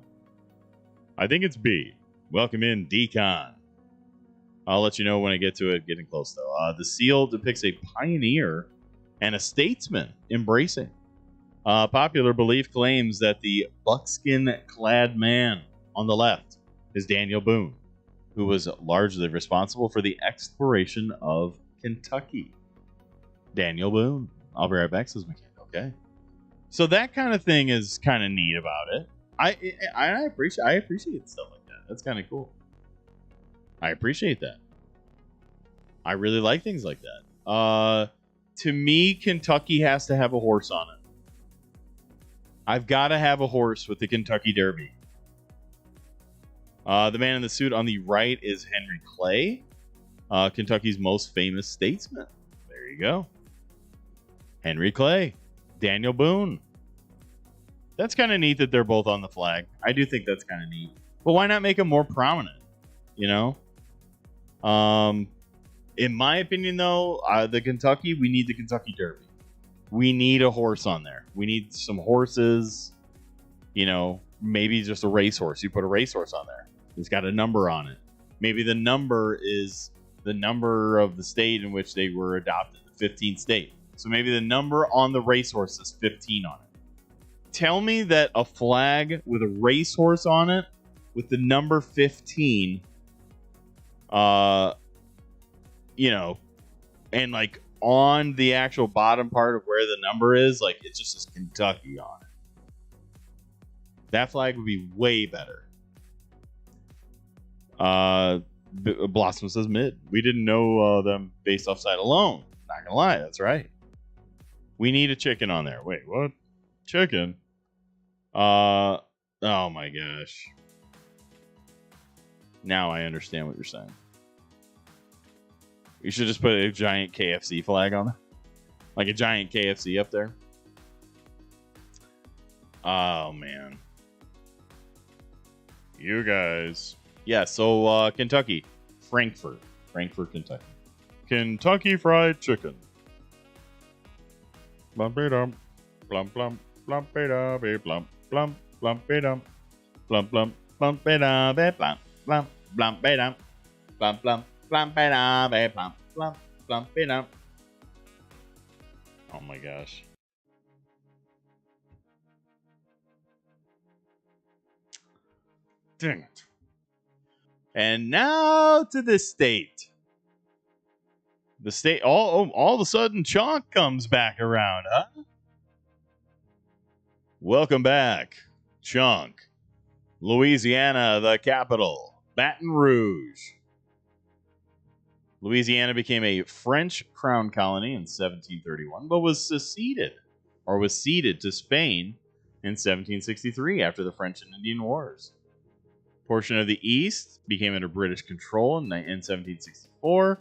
I think it's B. Welcome in, Decon. I'll let you know when I get to it, getting close, though. The seal depicts a pioneer and a statesman embracing. Popular belief claims that the buckskin-clad man on the left is Daniel Boone, who was largely responsible for the exploration of Kentucky. Daniel Boone. I'll be right back, says McKenna. Okay. So that kind of thing is kind of neat about it. I appreciate stuff like that. That's kind of cool. I appreciate that. I really like things like that. To me, Kentucky has to have a horse on it. I've got to have a horse with the Kentucky Derby. The man in the suit on the right is Henry Clay, Kentucky's most famous statesman. There you go. Henry Clay, Daniel Boone. That's kind of neat that they're both on the flag. I do think that's kind of neat. But why not make them more prominent? You know? In my opinion, though, the Kentucky, we need the Kentucky Derby. We need a horse on there. We need some horses. You know, maybe just a racehorse. You put a racehorse on there. It's got a number on it. Maybe the number is the number of the state in which they were adopted, the 15th state. So maybe the number on the racehorse is 15 on it. Tell me that a flag with a racehorse on it with the number 15, you know, and like on the actual bottom part of where the number is, like it just says Kentucky on it. That flag would be way better. Blossom says mid. We didn't know them based off sight alone. Not gonna lie, that's right. We need a chicken on there. Wait, what? Chicken? Oh my gosh. Now I understand what you're saying. You should just put a giant KFC flag on it. Like a giant KFC up there. Oh, man. You guys. Yeah, so Kentucky. Frankfort, Kentucky. Kentucky Fried Chicken. Blum-be-dum. Blum-blum. Blum-be-dum. Blum. Blum-be-dum. Blum, blum. Blum-be-dum. Blum. Blum-be-dum. Blum, blum. Oh my gosh. Dang it. And now to the state. The state, all of a sudden, Chonk comes back around, huh? Welcome back, Chonk. Louisiana, the capital. Baton Rouge. Louisiana became a French crown colony in 1731, but was ceded to Spain in 1763 after the French and Indian Wars. Portion of the East became under British control in 1764.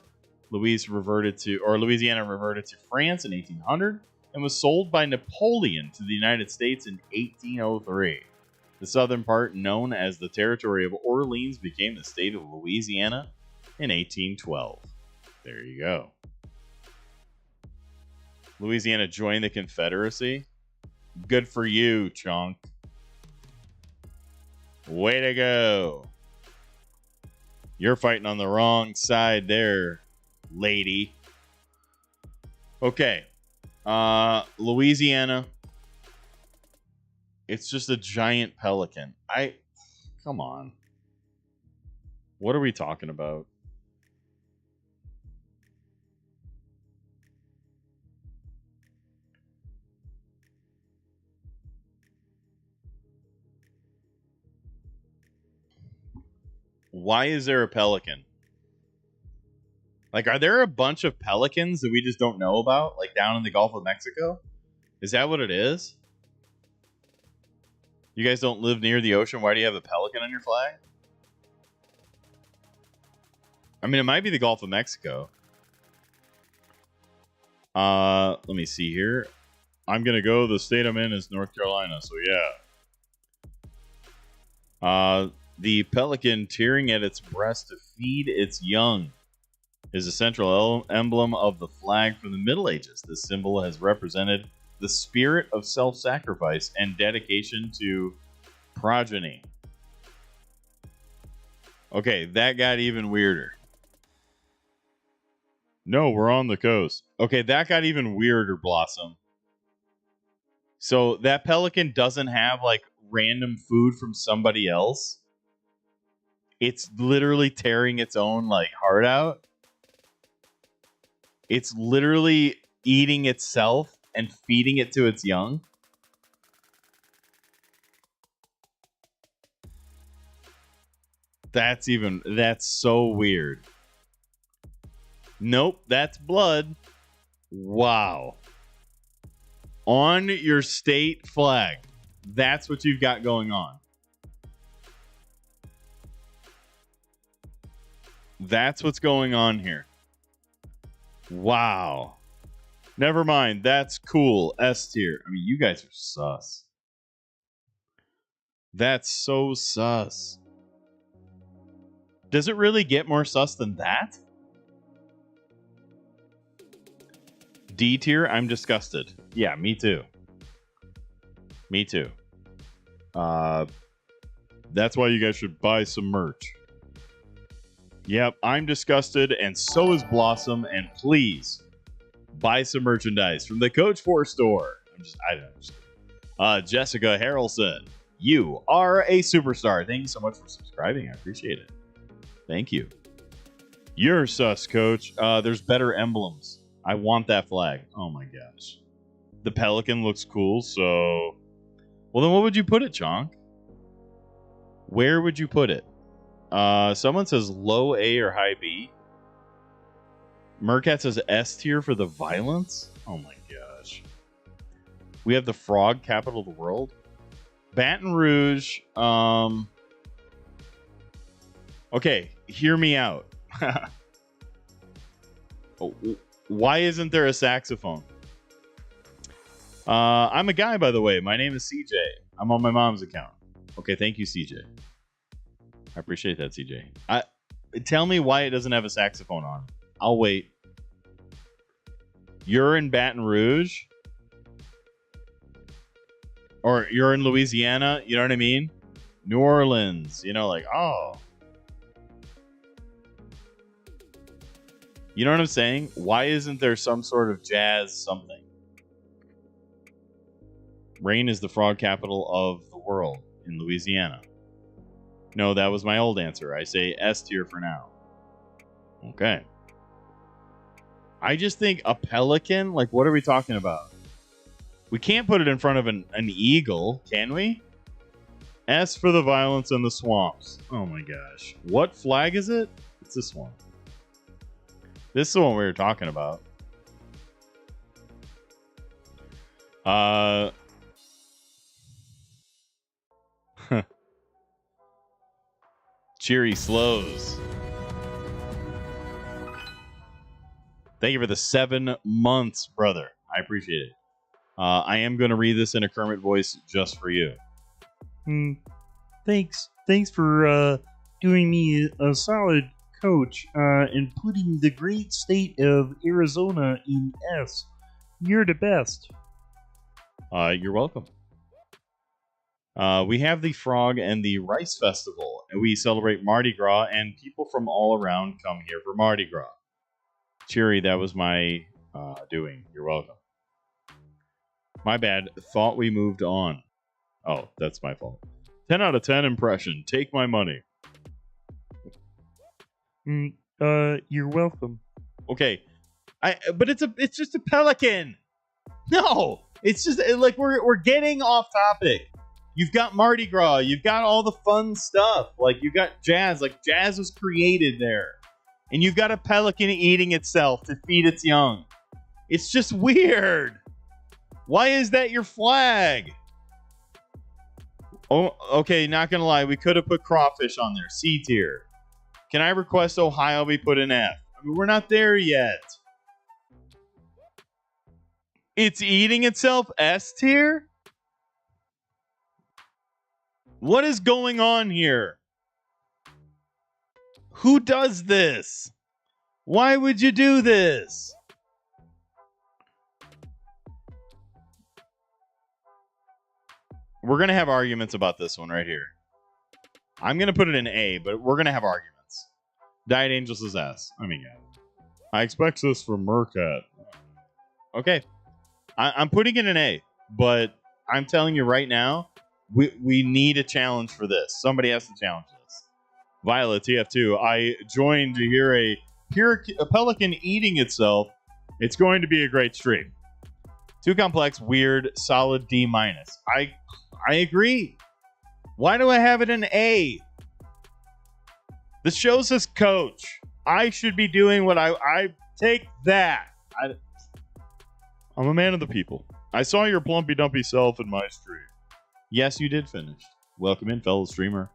Louisiana reverted to France in 1800 and was sold by Napoleon to the United States in 1803. The southern part, known as the Territory of Orleans, became the state of Louisiana in 1812. There you go. Louisiana joined the Confederacy. Good for you, Chonk. Way to go. You're fighting on the wrong side there, lady. Okay. Louisiana. It's just a giant pelican. Come on. What are we talking about? Why is there a pelican? Like, are there a bunch of pelicans that we just don't know about? Like, down in the Gulf of Mexico? Is that what it is? You guys don't live near the ocean. Why do you have a pelican on your flag? I mean, it might be the Gulf of Mexico. Let me see here. I'm going to go. The state I'm in is North Carolina, so yeah. The pelican tearing at its breast to feed its young is a central emblem of the flag from the Middle Ages. This symbol has represented the spirit of self-sacrifice and dedication to progeny. Okay, that got even weirder. No, we're on the coast. Okay, that got even weirder, Blossom. So that pelican doesn't have, like, random food from somebody else. It's literally tearing its own, like, heart out. It's literally eating itself and feeding it to its young. That's so weird. Nope, that's blood. Wow. On your state flag. That's what you've got going on. That's what's going on here. Wow. Never mind. That's cool. S tier. I mean, you guys are sus. That's so sus. Does it really get more sus than that? D tier, I'm disgusted. Yeah, me too. Me too. That's why you guys should buy some merch. Yep, I'm disgusted, and so is Blossom, and please buy some merchandise from the Coach 4 store. I don't know. Jessica Harrelson, you are a superstar. Thank you so much for subscribing. I appreciate it. Thank you. You're sus, Coach. There's better emblems. I want that flag. Oh my gosh. The pelican looks cool, so... Well, then what would you put it, Chonk? Where would you put it? Someone says low A or high B. Mercat says S tier for the violence. Oh my gosh. We have the frog capital of the world. Baton Rouge. Okay, hear me out. Why isn't there a saxophone? I'm a guy, by the way. My name is CJ. I'm on my mom's account. Okay, thank you, CJ. I appreciate that, CJ. Tell me why it doesn't have a saxophone on. I'll wait. You're in Baton Rouge? Or you're in Louisiana? You know what I mean? New Orleans. You know, like, oh. You know what I'm saying? Why isn't there some sort of jazz something? Rain is the frog capital of the world in Louisiana. No, that was my old answer. I say S tier for now. Okay. I just think a pelican, like, what are we talking about? We can't put it in front of an eagle, can we? S for the violence in the swamps. Oh my gosh. What flag is it? It's this one. This is the one we were talking about. Cheery slows. Thank you for the 7 months, brother. I appreciate it. I am going to read this in a Kermit voice just for you. Thanks for doing me a solid coach and putting the great state of Arizona in S. You're the best. You're welcome. We have the Frog and the Rice Festival, and we celebrate Mardi Gras, and people from all around come here for Mardi Gras. Cheery, that was my doing. You're welcome. My bad. Thought we moved on. Oh, that's my fault. 10 out of 10 impression. Take my money. You're welcome. Okay. But it's just a pelican. No, it's just like we're getting off topic. You've got Mardi Gras. You've got all the fun stuff. Like, you got jazz. Like, jazz was created there. And you've got a pelican eating itself to feed its young. It's just weird. Why is that your flag? Oh, okay, not gonna lie. We could have put crawfish on there. C tier. Can I request Ohio be put in F? I mean, we're not there yet. It's eating itself S tier? What is going on here? Who does this? Why would you do this? We're going to have arguments about this one right here. I'm going to put it in A, but we're going to have arguments. Diet Angel says S. I mean, yeah. I expect this from Mercat. Okay. I'm putting it in A, but I'm telling you right now, we need a challenge for this. Somebody has to challenge this. Violet, TF2. I joined to hear a pelican eating itself. It's going to be a great stream. Too complex, weird, solid D-. I agree. Why do I have it in A? The show says coach. I should be doing what I take that. I'm a man of the people. I saw your plumpy dumpy self in my stream. Yes, you did finish. Welcome in, fellow streamer.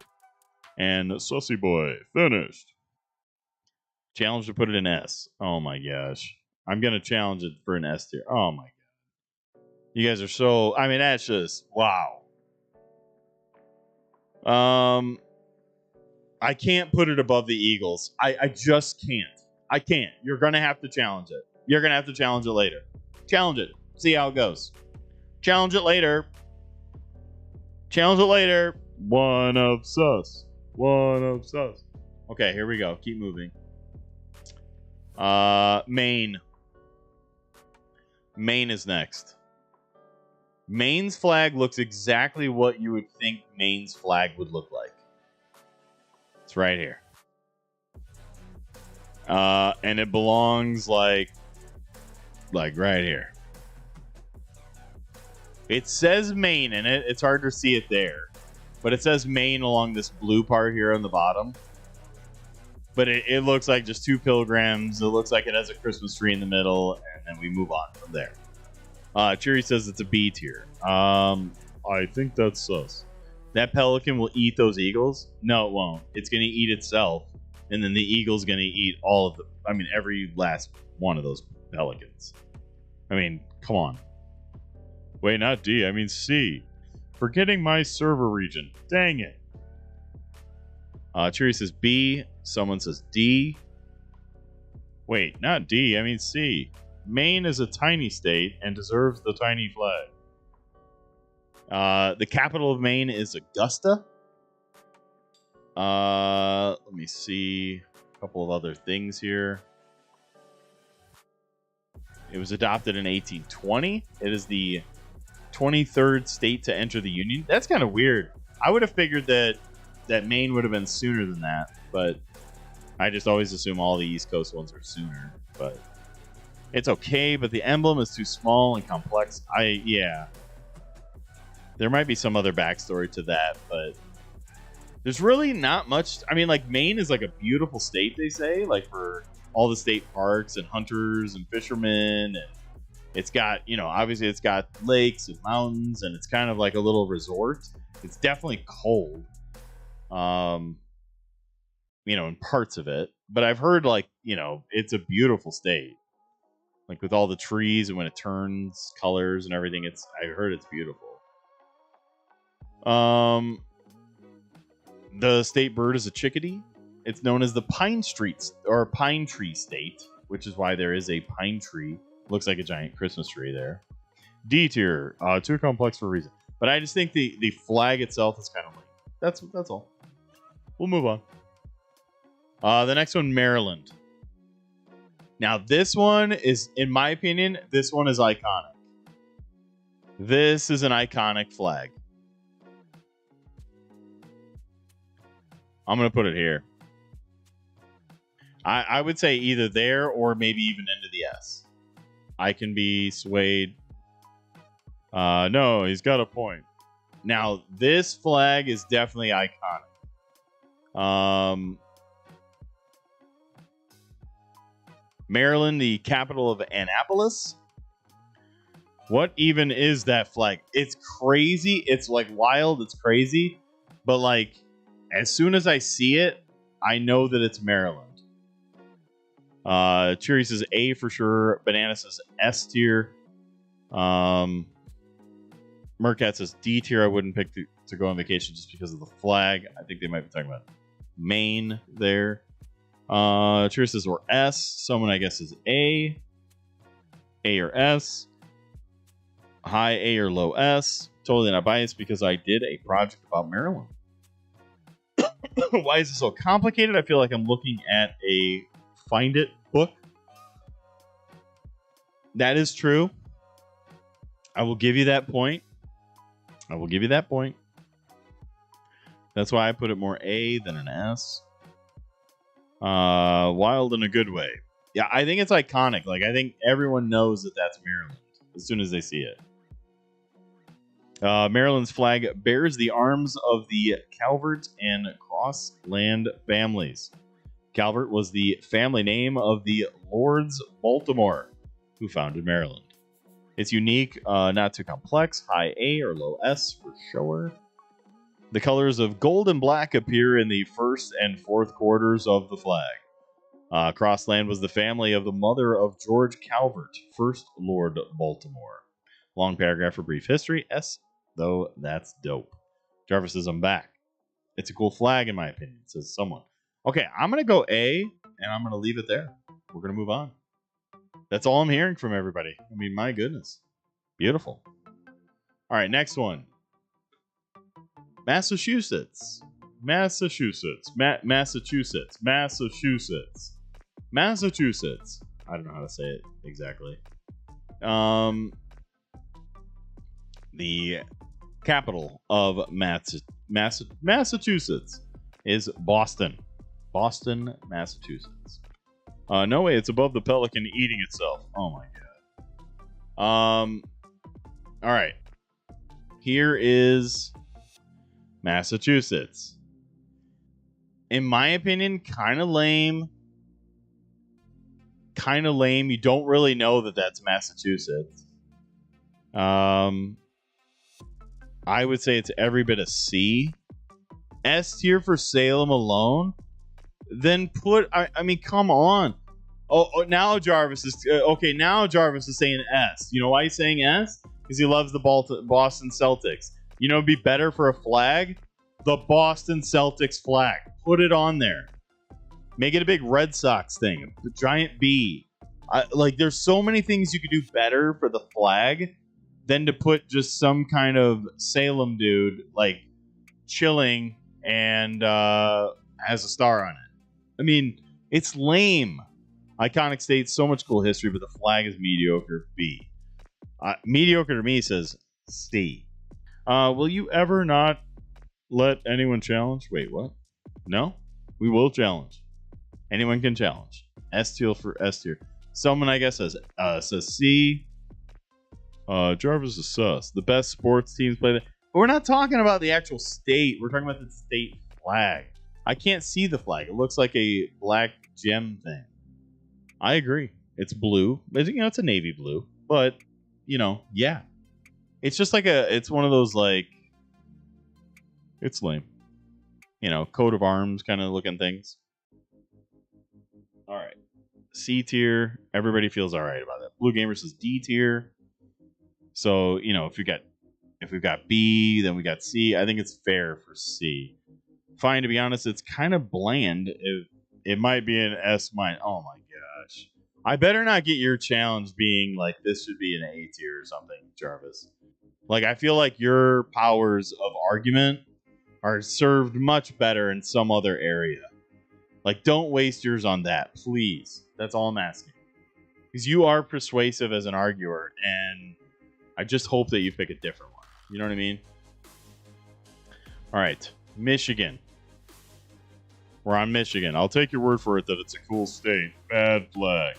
And Sussy Boy finished. Challenge to put it in S. Oh my gosh. I'm going to challenge it for an S tier. Oh my god. You guys are so... I mean, that's just... Wow. I can't put it above the Eagles. I just can't. I can't. You're going to have to challenge it. You're going to have to challenge it later. Challenge it. See how it goes. Challenge it later. Challenge it later. One of sus. One of sus. Okay, here we go. Keep moving. Maine. Maine is next. Maine's flag looks exactly what you would think Maine's flag would look like. It's right here. And it belongs like right here. It says Maine in it. It's hard to see it there. But it says Maine along this blue part here on the bottom. But it looks like just two pilgrims. It looks like it has a Christmas tree in the middle. And then we move on from there. Cheery says it's a B tier. I think that's sus. That pelican will eat those eagles? No, it won't. It's going to eat itself. And then the eagle's going to eat all of the... I mean, every last one of those pelicans. I mean, come on. Wait, not D. I mean C. Forgetting my server region. Dang it. Cheery says B. Someone says D. Wait, not D. I mean C. Maine is a tiny state and deserves the tiny flag. The capital of Maine is Augusta. Let me see a couple of other things here. It was adopted in 1820. It is the 23rd state to enter the Union. That's kind of weird. I would have figured that that Maine would have been sooner than that, but I just always assume all the East Coast ones are sooner. But it's okay. But the emblem is too small and complex. Yeah. There might be some other backstory to that, but there's really not much. I mean, like, Maine is like a beautiful state, they say, like for all the state parks and hunters and fishermen, and it's got, obviously it's got lakes and mountains, and it's kind of like a little resort. It's definitely cold, in parts of it, but I've heard like, it's a beautiful state, like with all the trees, and when it turns colors and everything, I heard it's beautiful. The state bird is a chickadee. It's known as the Pine Tree State, which is why there is a pine tree. Looks like a giant Christmas tree there. D tier, too complex for a reason. But I just think the flag itself is kind of lame. That's all. We'll move on. The next one, Maryland. Now this one is, in my opinion, this one is iconic. This is an iconic flag. I'm going to put it here. I would say either there or maybe even into the S. I can be swayed. No, he's got a point. Now, this flag is definitely iconic. Maryland, the capital of Annapolis. What even is that flag? It's crazy. It's like wild. It's crazy. But like, as soon as I see it, I know that it's Maryland. Cheery says A for sure. Banana says S tier. Mercat says D tier. I wouldn't pick to go on vacation just because of the flag. I think they might be talking about Maine there. Cheery says or S. Someone I guess is A or S. High A or low S. Totally not biased because I did a project about Maryland. Why is it so complicated? I feel like I'm looking at a Find It book. That is true. I will give you that point. That's why I put it more A than an S. Wild in a good way. Yeah, I think it's iconic. Like, I think everyone knows that that's Maryland as soon as they see it. Maryland's flag bears the arms of the Calvert and Crossland families. Calvert was the family name of the Lords Baltimore, who founded Maryland. It's unique, not too complex, high A or low S for sure. The colors of gold and black appear in the first and fourth quarters of the flag. Crossland was the family of the mother of George Calvert, first Lord Baltimore. Long paragraph for brief history. S, though, that's dope. Jarvis says, I'm back. It's a cool flag, in my opinion, says someone. Okay, I'm going to go A, and I'm going to leave it there. We're going to move on. That's all I'm hearing from everybody. I mean, my goodness. Beautiful. All right, next one. Massachusetts. Massachusetts. Massachusetts. I don't know how to say it exactly. The capital of Massachusetts is Boston. Boston, Massachusetts. No way, it's above the pelican eating itself. Oh my god. All right. Here is Massachusetts. In my opinion, kind of lame. You don't really know that that's Massachusetts. I would say it's every bit a C. S tier for Salem alone. Then put, I mean, come on. Oh, now Jarvis is okay. Now Jarvis is saying S. You know why he's saying S? Because he loves the Boston Celtics. You know, it'd be better for a flag, the Boston Celtics flag. Put it on there. Make it a big Red Sox thing. The giant B. Like, there's so many things you could do better for the flag than to put just some kind of Salem dude like chilling and has a star on it. I mean, it's lame. Iconic state, so much cool history, but the flag is mediocre. B. Mediocre to me says C. Will you ever not let anyone challenge. Wait, what? No, we will challenge. Anyone can challenge. S tier for S tier. Someone I guess says C. Jarvis is sus. The best sports teams play that. But we're not talking about the actual state. We're talking about the state flag. I can't see the flag. It looks like a black gem thing. I agree. It's blue. It's a navy blue. But, yeah. It's just like it's one of those, like, it's lame. Coat of arms kind of looking things. All right. C tier. Everybody feels all right about that. Blue Gamer says D tier. So, if we've got B, then we got C. I think it's fair for C. Fine, to be honest, it's kind of bland. It might be an S minus. Oh my gosh. I better not get your challenge being like this should be an A tier or something, Jarvis. Like, I feel like your powers of argument are served much better in some other area. Like, don't waste yours on that, please. That's all I'm asking. Because you are persuasive as an arguer, and I just hope that you pick a different one. You know what I mean? All right. Michigan. We're on Michigan. I'll take your word for it that it's a cool state. Bad flag.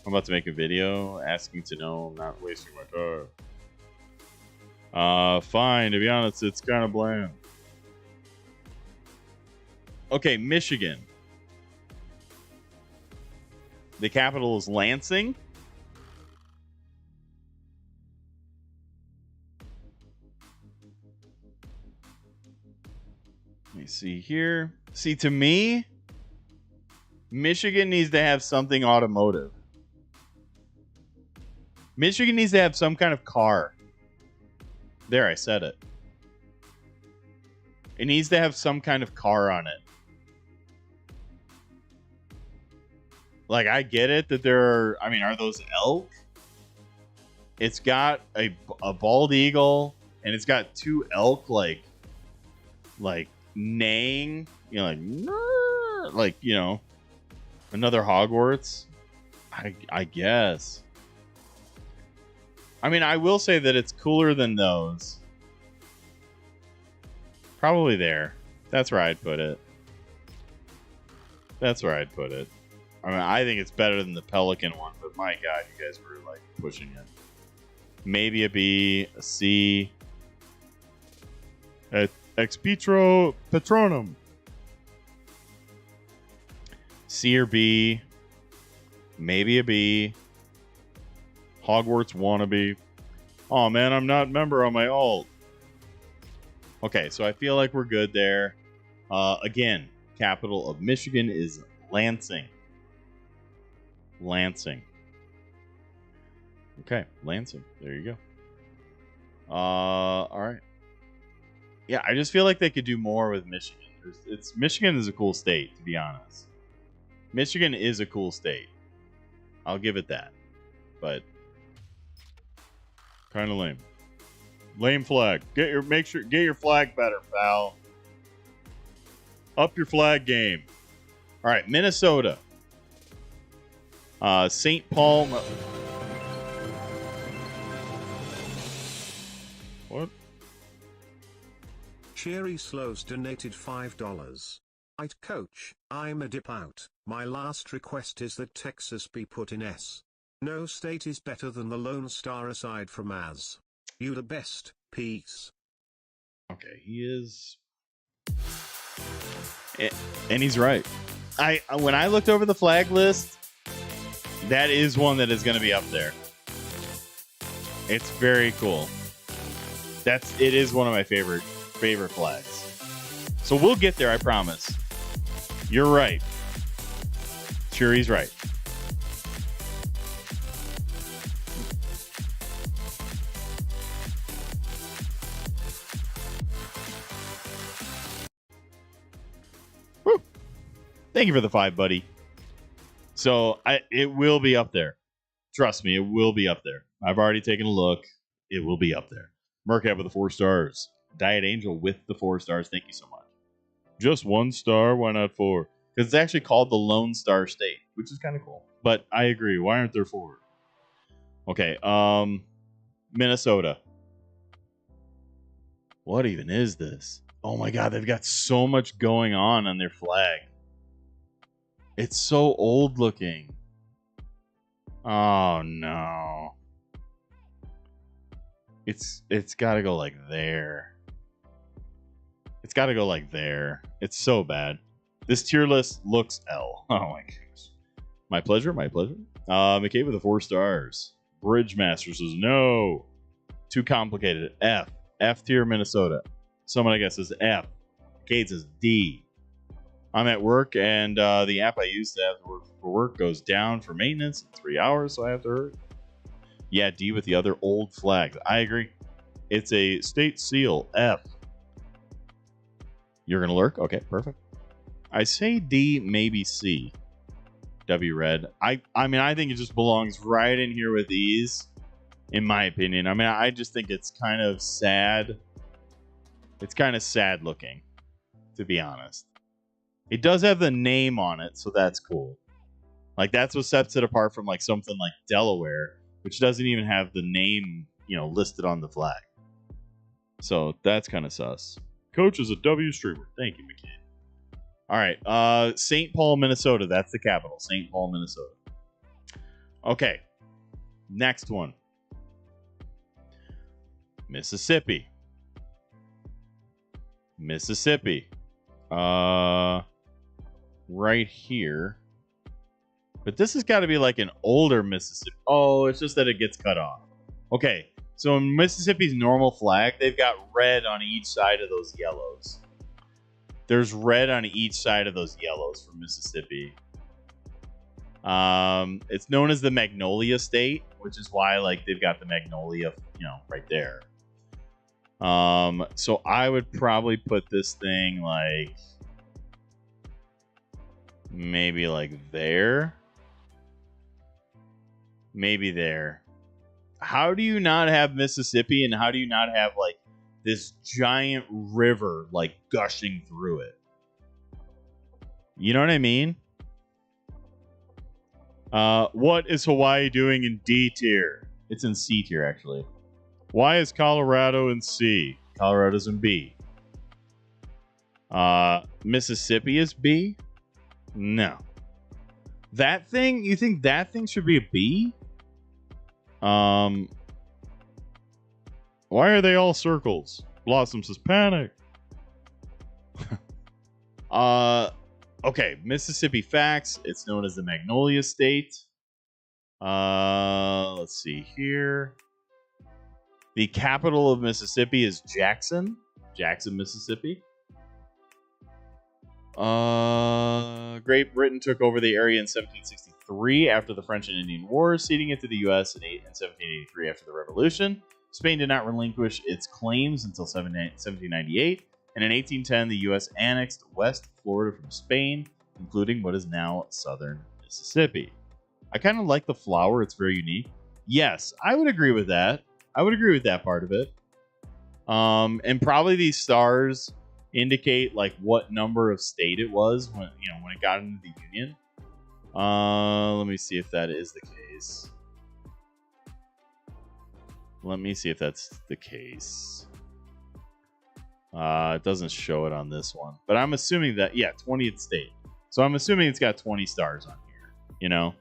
I'm about to make a video asking to know I'm not wasting my time. Fine. To be honest, it's kind of bland. Okay, Michigan. The capital is Lansing. Let me see here. See, to me, Michigan needs to have something automotive. Michigan needs to have some kind of car. There, I said it. It needs to have some kind of car on it. Like, I get it that are those elk? It's got a bald eagle, and it's got two elk, like neighing, another Hogwarts. I guess. I will say that it's cooler than those. Probably there. That's where I'd put it. I think it's better than the Pelican one, but my God, you guys were like pushing it. Maybe a B, a C. Expetro Patronum. C or B. Maybe a B. Hogwarts wannabe. Oh man, I'm not a member on my alt. Okay, so I feel like we're good there. Again, capital of Michigan is Lansing. Okay, Lansing. There you go. All right. Yeah, I just feel like they could do more with Michigan. Michigan is a cool state, to be honest. Michigan is a cool state. I'll give it that. But kind of lame. Lame flag. Get your flag better, pal. Up your flag game. All right, Minnesota. St. Paul. What? Cherry Slows donated $5. I'd coach, I'm a dip out. My last request is that Texas be put in S. No state is better than the Lone Star aside from Az. You the best, peace. Okay, he is. And he's right. When I looked over the flag list, that is one that is going to be up there. It's very cool. It is one of my favorite flags. So we'll get there, I promise. You're right. Sure, he's right. Woo. Thank you for the 5, buddy. So it will be up there. Trust me, it will be up there. I've already taken a look. It will be up there. Mercat with the 4 stars. Diet Angel with the 4 stars. Thank you so much. Just 1 star? Why not 4? Because it's actually called the Lone Star State, which is kind of cool. But I agree. Why aren't there 4? Okay. Minnesota. What even is this? Oh my god, they've got so much going on their flag. It's so old looking. Oh no. It's got to go like there. It's got to go like there. It's so bad. This tier list looks L. Oh my gosh. My pleasure, my pleasure. McCabe with the 4 stars. Bridgemaster says no. Too complicated. F. F tier Minnesota. Someone I guess says F. Cade says D. I'm at work and the app I use to have to work for work goes down for maintenance in 3 hours, so I have to hurry. Yeah, D with the other old flags. I agree. It's a state seal. F. You're gonna lurk? Okay, perfect. I say D, maybe C. W red. I mean, I think it just belongs right in here with these, in my opinion. I mean, I just think it's kind of sad. It's kind of sad looking, to be honest. It does have the name on it, so that's cool. Like, that's what sets it apart from like something like Delaware, which doesn't even have the name, you know, listed on the flag. So that's kind of sus. Coach is a W streamer. Thank you, McCain. All right, St. Paul, Minnesota. That's the capital. St. Paul, Minnesota. Okay, next one. Mississippi. Mississippi. Right here. But this has got to be like an older Mississippi. Oh, it's just that it gets cut off. Okay, so in Mississippi's normal flag, they've got red on each side of those yellows. There's red on each side of those yellows for Mississippi. It's known as the Magnolia State, which is why like they've got the Magnolia, you know, right there. So I would probably put this thing like maybe like there. Maybe there. How do you not have Mississippi and how do you not have like this giant river like gushing through it? You know what I mean? What is Hawaii doing in D tier? It's in C tier, actually. Why is Colorado in C? Colorado's in B. Mississippi is B? No. That thing? You think that thing should be a B? Why are they all circles? Blossom says panic. Okay, Mississippi facts. It's known as the Magnolia State. Let's see here. The capital of Mississippi is Jackson, Mississippi. Great Britain took over the area in 1763 after the French and Indian Wars, ceding it to the U.S. in 1783 after the Revolution. Spain did not relinquish its claims until 1798, and in 1810 the U.S. annexed West Florida from Spain, including what is now southern Mississippi. I kind of like the flower. It's very unique. Yes, I would agree with that. I would agree with that part of it. And probably these stars indicate like what number of state it was when it got into the Union. Let me see if that is the case. Let me see if that's the case. It doesn't show it on this one, but I'm assuming that 20th state. So I'm assuming it's got 20 stars on here. You know,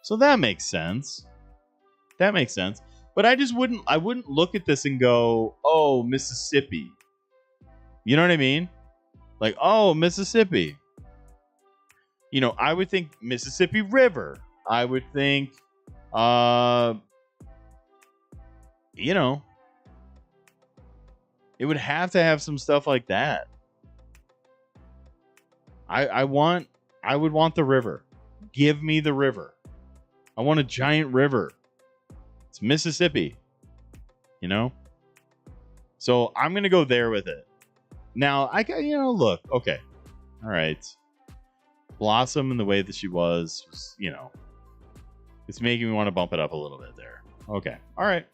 so that makes sense. That makes sense. But I wouldn't look at this and go, oh, Mississippi. You know what I mean? Like, oh, Mississippi. You know, I would think Mississippi River. I would think, you know, it would have to have some stuff like that. I would want the river. Give me the river. I want a giant river. It's Mississippi, you know? So I'm going to go there with it. Now, look, okay. All right. Blossom and the way that she was, it's making me want to bump it up a little bit there. Okay. All right.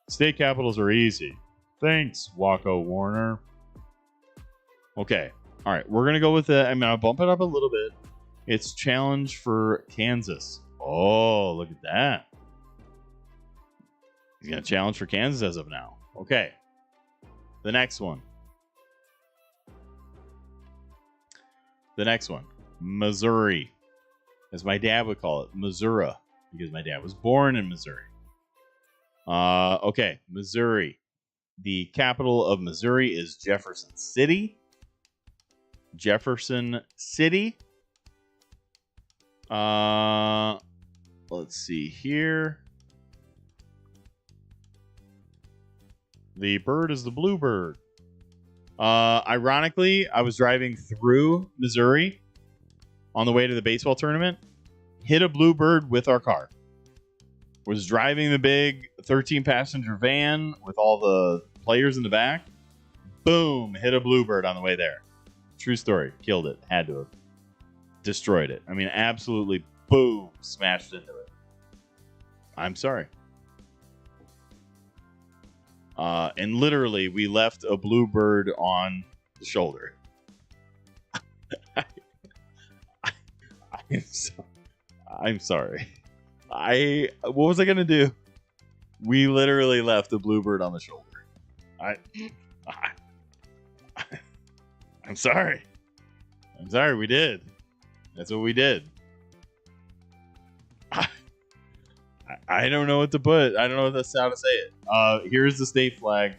State capitals are easy. Thanks, Waco Warner. Okay. All right. We're going to go with it. I'll bump it up a little bit. It's challenge for Kansas. Oh, look at that. He's going to challenge for Kansas as of now. Okay. The next one. The next one, Missouri. As my dad would call it, Missouri, because my dad was born in Missouri. Okay, Missouri. The capital of Missouri is Jefferson City. Jefferson City. Let's see here. The bird is the bluebird. Ironically, I was driving through Missouri on the way to the baseball tournament. Hit a bluebird with our car. Was driving the big 13-passenger van with all the players in the back. Boom! Hit a bluebird on the way there. True story. Killed it. Had to have. Destroyed it. I mean, absolutely boom! Smashed into it. I'm sorry. And literally, we left a bluebird on the shoulder. I'm sorry. What was I gonna do? We literally left a bluebird on the shoulder. I'm sorry. I'm sorry. We did. That's what we did. I don't know what to put. I don't know how to say it. Here's the state flag.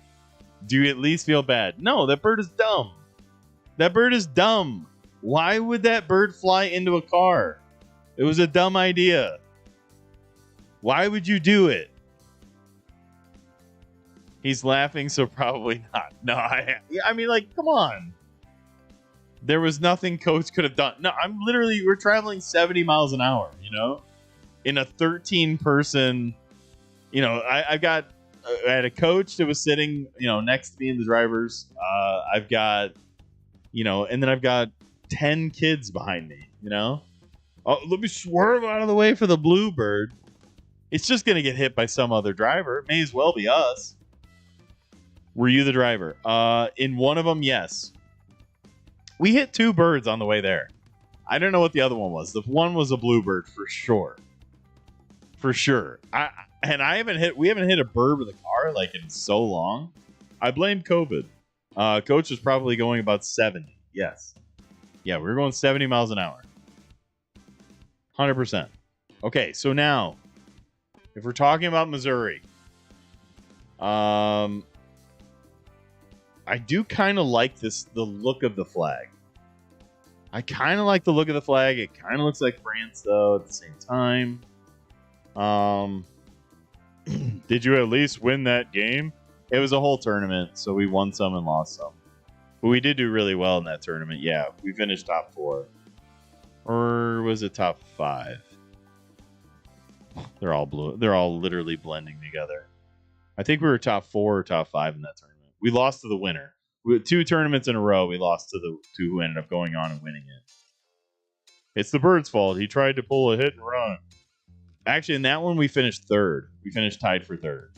Do you at least feel bad? No, that bird is dumb. That bird is dumb. Why would that bird fly into a car? It was a dumb idea. Why would you do it? He's laughing, so probably not. No, I mean, like, come on. There was nothing Coach could have done. No, we're traveling 70 miles an hour, you know? In a 13-person, you know, I had a coach that was sitting, you know, next to me in the drivers. I've got, you know, and then I've got 10 kids behind me, you know? Oh, let me swerve out of the way for the bluebird. It's just going to get hit by some other driver. It may as well be us. Were you the driver? In one of them, yes. We hit 2 birds on the way there. I don't know what the other one was. The one was a bluebird for sure. For sure. We haven't hit a bird with a car like in so long. I blame COVID. Coach was probably going about 70. Yes. Yeah, we were going 70 miles an hour. 100%. Okay, so now, if we're talking about Missouri, I do kind of like the look of the flag. I kind of like the look of the flag. It kind of looks like France, though, at the same time. Did you at least win that game? It was a whole tournament, so we won some and lost some. But we did do really well in that tournament. Yeah, we finished top 4. Or was it top 5? They're all blue. They're all literally blending together. I think we were top 4 or top 5 in that tournament. We lost to the winner. We had 2 tournaments in a row. We lost to the 2 who ended up going on and winning it. It's the bird's fault. He tried to pull a hit and run. Actually, in that one, we finished 3rd. We finished tied for 3rd.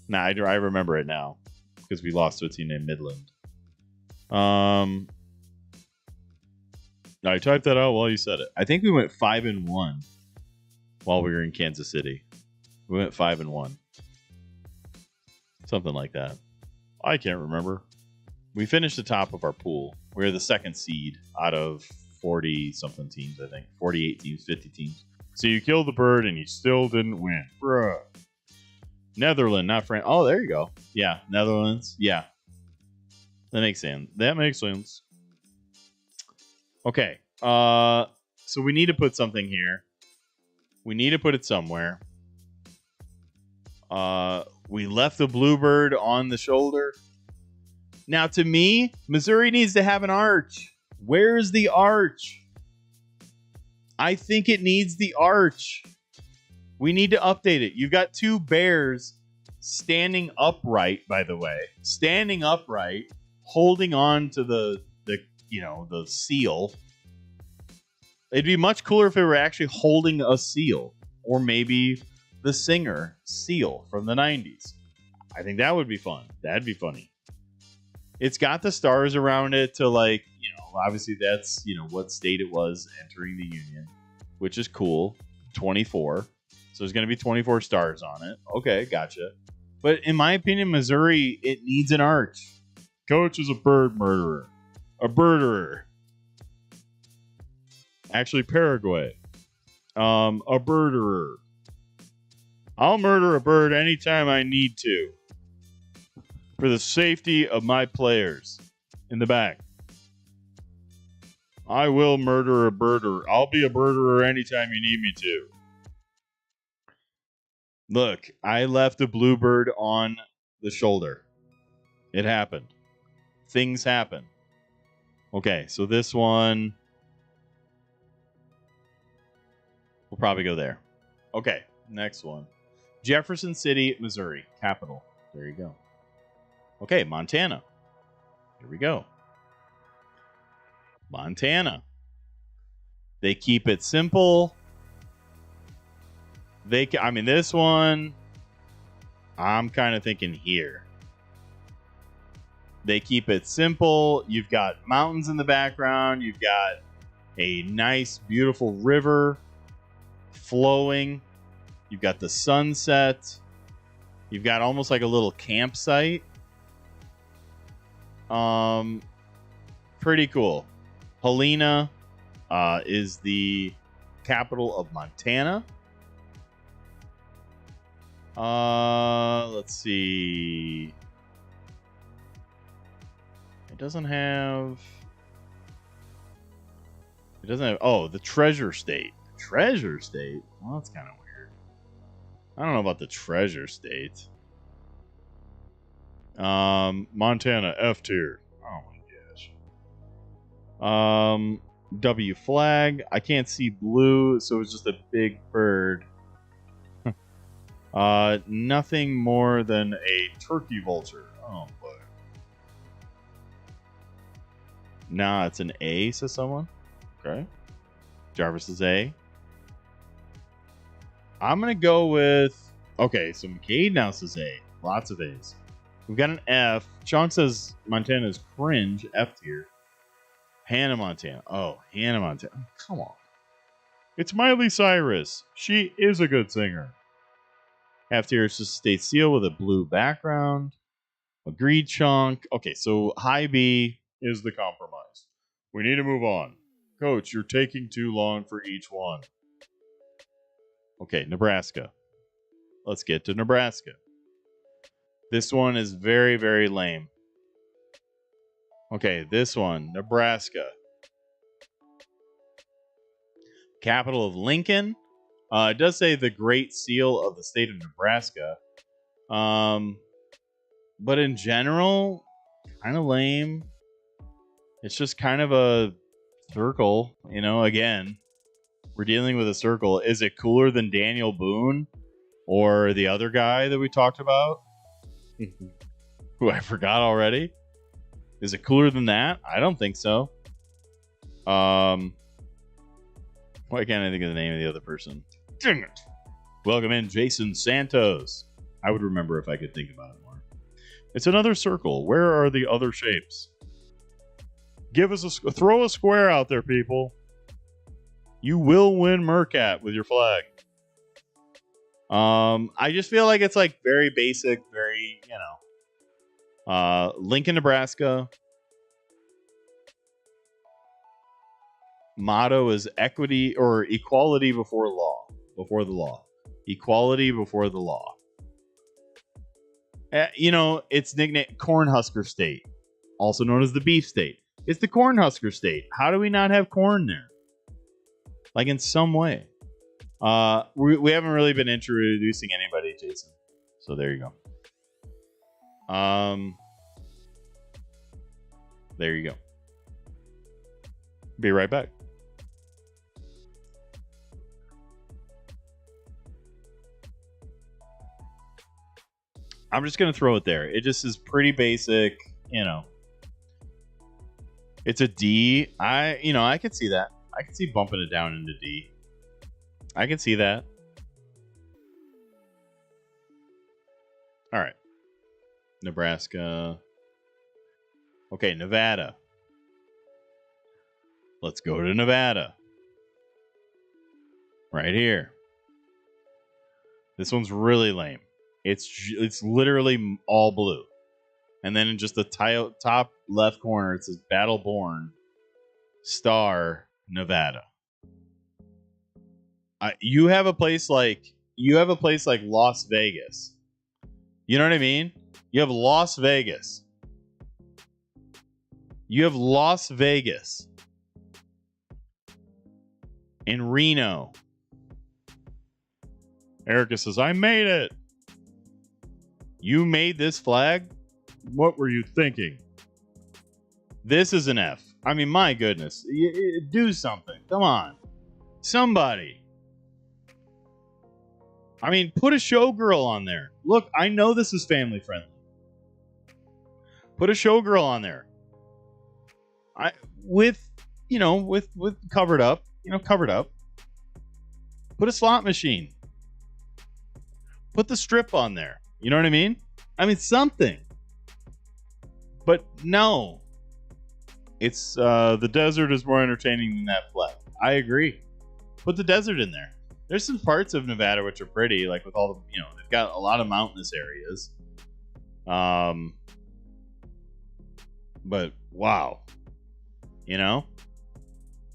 Nah, I remember it now because we lost to a team named Midland. I typed that out while you said it. I think we went 5-1 while we were in Kansas City. We went 5-1. Something like that. I can't remember. We finished the top of our pool. We were the 2nd seed out of 40-something teams, I think. 48 teams, 50 teams. So you killed the bird and you still didn't win. Bruh. Netherlands, not France. Oh, there you go. Yeah, Netherlands. Yeah. That makes sense. Okay. So we need to put something here. We need to put it somewhere. We left the bluebird on the shoulder. Now, to me, Missouri needs to have an arch. Where's the arch? I think it needs the arch. We need to update it. You've got 2 bears standing upright, by the way. Standing upright, holding on to the seal. It'd be much cooler if they were actually holding a seal. Or maybe the singer seal from the 90s. I think that would be fun. That'd be funny. It's got the stars around it to, like, you know, obviously that's, you know, what state it was entering the Union, which is cool. 24. So there's going to be 24 stars on it. Okay, gotcha. But in my opinion, Missouri, it needs an arch. Coach is a bird murderer. A birderer. Actually, Paraguay. A birderer. I'll murder a bird anytime I need to. For the safety of my players. In the back. I will murder a birder. I'll be a birderer anytime you need me to. Look, I left a bluebird on the shoulder. It happened. Things happen. Okay, so this one... we'll probably go there. Okay, next one. Jefferson City, Missouri, capital. There you go. Okay, Montana. Here we go. Montana. They keep it simple. This one, I'm kind of thinking here. They keep it simple. You've got mountains in the background. You've got a nice, beautiful river flowing. You've got the sunset. You've got almost like a little campsite. Pretty cool. Helena is the capital of Montana. Let's see. It doesn't have. Oh, the Treasure State. Treasure State? Well, that's kind of weird. I don't know about the Treasure State. Montana, F tier. Oh my gosh. W flag. I can't see blue, so it's just a big bird. Nothing more than a turkey vulture. Oh boy. Nah, it's an A, says someone. Okay. Jarvis is A. I'm gonna go with... okay, so McCade now says A. Lots of A's. We've got an F. Chong says Montana's cringe. F tier. Hannah Montana. Oh, Hannah Montana. Come on. It's Miley Cyrus. She is a good singer. F tier is just state seal with a blue background. Agreed, Chunk. Okay, so high B is the compromise. We need to move on. Coach, you're taking too long for each one. Okay, Nebraska. Let's get to Nebraska. This one is very, very lame. Okay, this one, Nebraska. Capital of Lincoln. It does say the Great Seal of the state of Nebraska. But in general, kind of lame. It's just kind of a circle, you know, again. We're dealing with a circle. Is it cooler than Daniel Boone or the other guy that we talked about? Who I forgot already. Is it cooler than that? I don't think so. Why can't I think of the name of the other person? Dang it. Welcome in, Jason Santos. I would remember if I could think about it more. It's another circle. Where are the other shapes? Give us throw a square out there, people. You will win Mercat with your flag. I just feel like it's like very basic, very, you know. Lincoln, Nebraska. Motto is equity or equality before law. Before the law. Equality before the law. You know, it's nicknamed Cornhusker State, also known as the Beef State. It's the Cornhusker State. How do we not have corn there? Like in some way. We haven't really been introducing anybody, Jason. So there you go. There you go. Be right back. I'm just going to throw it there. It just is pretty basic, you know. It's a D. I could see that. I could see bumping it down into D. I can see that. All right. Nebraska. Okay, Nevada. Let's go to Nevada. Right here. This one's really lame. It's literally all blue. And then in just the top left corner, it says Battleborn Star, Nevada. You have a place like Las Vegas. You know what I mean? You have Las Vegas. You have Las Vegas. In Reno. Erica says, I made it. You made this flag? What were you thinking? This is an F. I mean, my goodness. Do something. Come on. Somebody. I mean, put a showgirl on there. Look, I know this is family friendly. Put a showgirl on there. With covered up. Covered up. Put a slot machine. Put the strip on there. You know what I mean? I mean, something. But no. It's the desert is more entertaining than that flag. I agree. Put the desert in there. There's some parts of Nevada which are pretty, like with all the, they've got a lot of mountainous areas. But wow.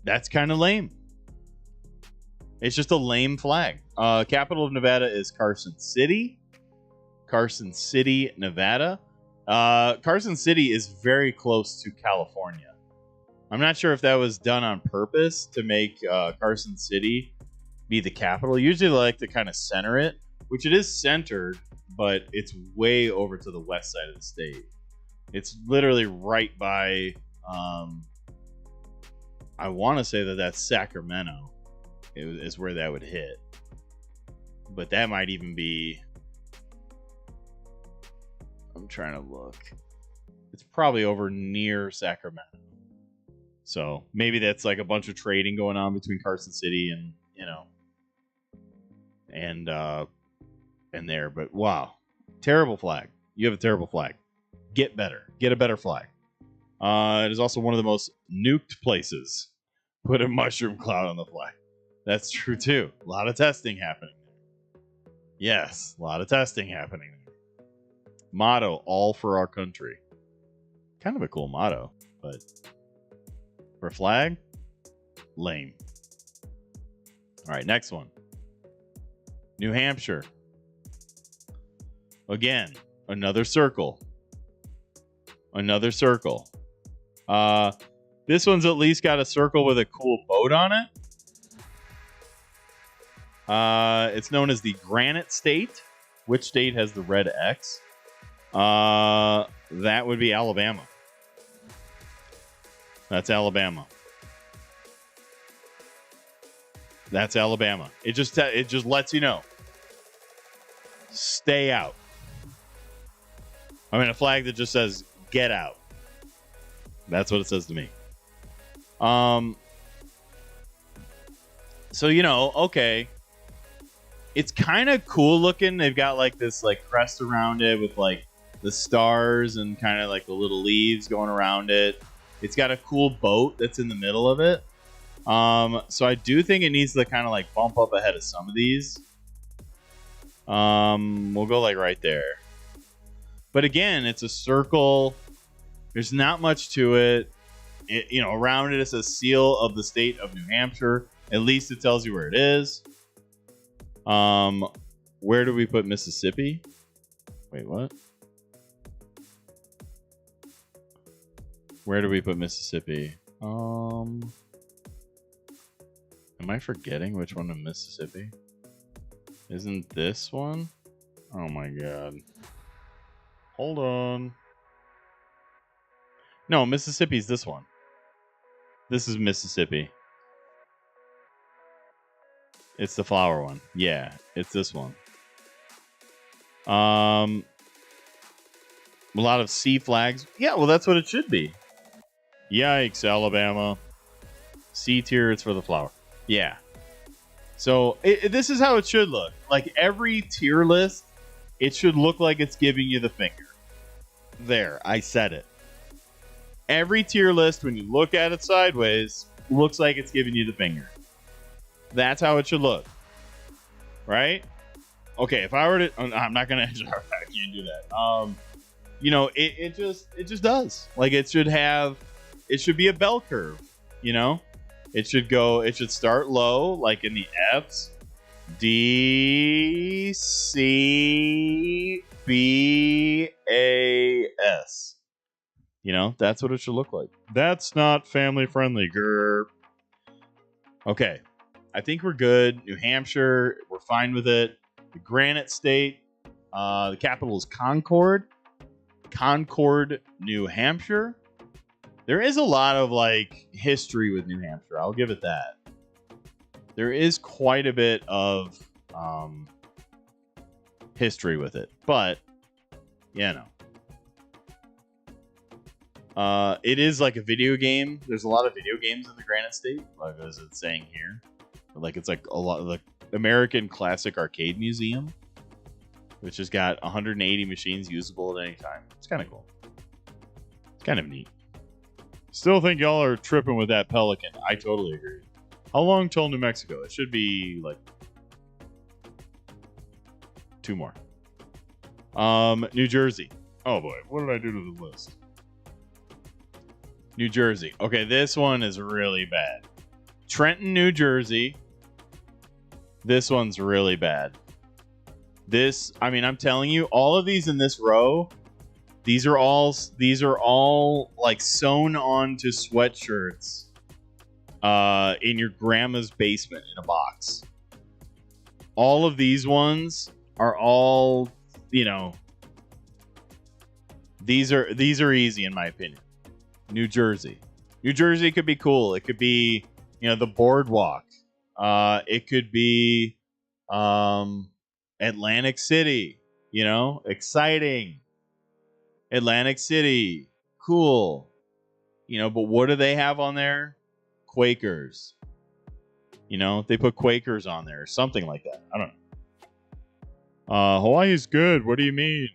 That's kind of lame. It's just a lame flag. Capital of Nevada is Carson City. Carson City, Nevada. Carson City is very close to California. I'm not sure if that was done on purpose to make Carson City be the capital. Usually they like to kind of center it, which it is centered, but it's way over to the west side of the state. It's literally right by, I want to say that's Sacramento is where that would hit. But that might even be, I'm trying to look. It's probably over near Sacramento. So maybe that's like a bunch of trading going on between Carson City and, and there. But wow, terrible flag. You have a terrible flag. Get better. Get a better flag. It is also one of the most nuked places. Put a mushroom cloud on the flag. That's true too. A lot of testing happening there. Yes, a lot of testing happening there. Motto, all for our country. Kind of a cool motto, but for a flag, lame. All right, next one. New Hampshire. Again, another circle. Another circle. This one's at least got a circle with a cool boat on it. It's known as the Granite State. Which state has the red X? That would be Alabama. That's Alabama. That's Alabama. It just lets you know. Stay out. I mean, a flag that just says "Get out." That's what it says to me. So okay. It's kind of cool looking. They've got like this like crest around it with like the stars and kind of like the little leaves going around it. It's got a cool boat that's in the middle of it. So I do think it needs to kind of like bump up ahead of some of these. We'll go like right there. But again, it's a circle. There's not much to it. Around it says seal of the state of New Hampshire. At least it tells you where it is. Where do we put Mississippi? Wait, what? Where do we put Mississippi? Am I forgetting which one in Mississippi? Isn't this one? Oh my god. Hold on. No, Mississippi's this one. This is Mississippi. It's the flower one. Yeah, it's this one. A lot of C flags. Yeah, well, that's what it should be. Yikes, Alabama. C tier, it's for the flower. Yeah. So this is how it should look. Like every tier list, it should look like it's giving you the finger. There, I said it. Every tier list, when you look at it sideways, looks like it's giving you the finger. That's how it should look. Right? Okay, if I were to... I'm not going to... I can't do that. It just does. Like, it should have... It should be a bell curve, It should start low, like in the Fs, DCBAS. You know, that's what it should look like. That's not family friendly. Grr. Okay. I think we're good. New Hampshire, we're fine with it. The Granite State, the capital is Concord. Concord, New Hampshire. There is a lot of like history with New Hampshire. I'll give it that. There is quite a bit of history with it, but you know, it is like a video game. There's a lot of video games in the Granite State, like as it's saying here. Like it's like a lot of the American Classic Arcade Museum, which has got 180 machines usable at any time. It's kind of cool. It's kind of neat. Still think y'all are tripping with that Pelican. I totally agree. How long till New Mexico? It should be like 2 more. New Jersey. Oh boy, what did I do to the list? New Jersey. Okay, this one is really bad. Trenton, New Jersey. This one's really bad. This, I mean, I'm telling you, all of these in this row, these are all like sewn onto sweatshirts in your grandma's basement in a box. All of these ones are all, you know, these are easy in my opinion. New Jersey. New Jersey could be cool. It could be, you know, the boardwalk. It could be Atlantic City, you know, exciting. Atlantic City, cool. You know, but what do they have on there? Quakers. You know, they put Quakers on there or something like that. I don't know. Hawaii's good. What do you mean?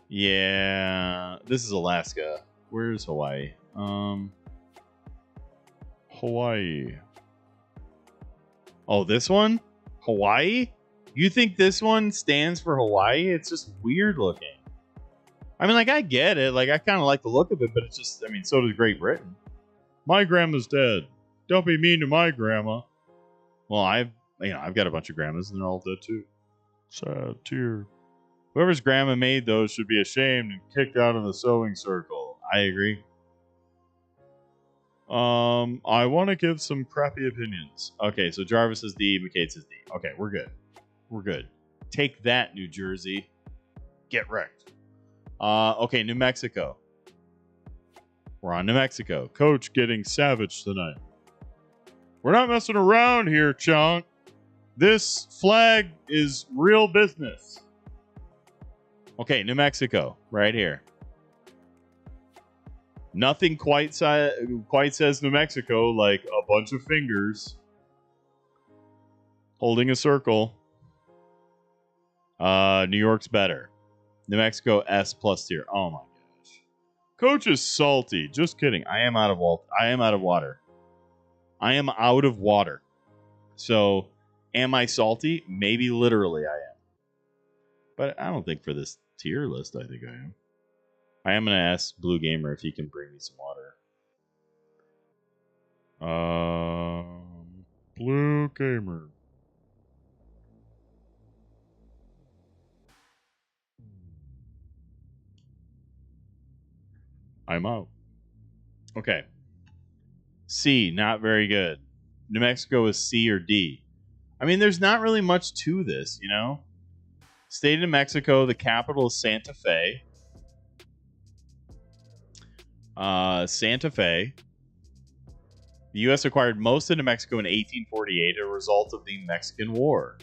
Yeah, this is Alaska. Where's Hawaii? Hawaii. Oh, this one? Hawaii? You think this one stands for Hawaii? It's just weird looking. I mean, like, I get it. Like, I kind of like the look of it, but it's just, I mean, so does Great Britain. My grandma's dead. Don't be mean to my grandma. Well, I've got a bunch of grandmas, and they're all dead, too. Sad tear. Whoever's grandma made those should be ashamed and kicked out of the sewing circle. I agree. I want to give some crappy opinions. Okay, so Jarvis says D, McCade says D. Okay, we're good. We're good. Take that, New Jersey. Get wrecked. Okay, New Mexico. We're on New Mexico. Coach getting savage tonight. We're not messing around here, chunk. This flag is real business. Okay, New Mexico, right here. Nothing quite says New Mexico like a bunch of fingers holding a circle. New York's better. New Mexico S plus tier. Oh my gosh. Coach is salty. Just kidding. I am out of water. I am out of water. So, am I salty? Maybe literally I am. But I don't think for this tier list I think I am. I am going to ask Blue Gamer if he can bring me some water. Blue Gamer. I'm out. Okay. C, not very good. New Mexico is C or D. I mean, there's not really much to this, you know? State of New Mexico, the capital is Santa Fe. Santa Fe. The U.S. acquired most of New Mexico in 1848 as a result of the Mexican War.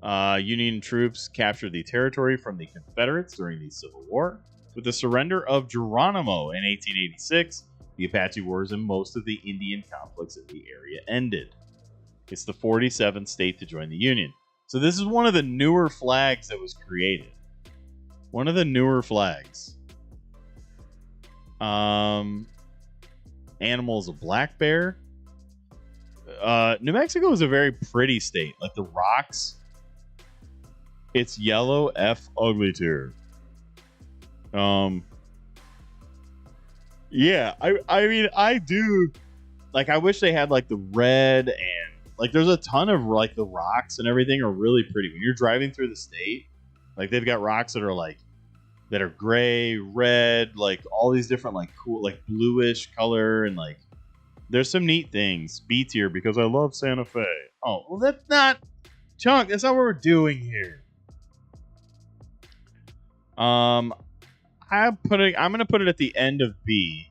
Union troops captured the territory from the Confederates during the Civil War. With the surrender of Geronimo in 1886, the Apache Wars and most of the Indian conflicts in the area ended. It's the 47th state to join the Union. So this is one of the newer flags that was created. One of the newer flags. Animal is a black bear. New Mexico is a very pretty state. Like the rocks. It's yellow F ugly tier. Yeah, I mean, I do. Like, I wish they had, like, the red and Like, there's a ton of, like, the rocks and everything are really pretty. When you're driving through the state, like, they've got rocks that are, like, that are gray, red, like, all these different, like, cool, like, bluish color, and, like, there's some neat things. B tier, because I love Santa Fe. Oh, well, that's not... Chunk, that's not what we're doing here. I'm gonna put it at the end of B.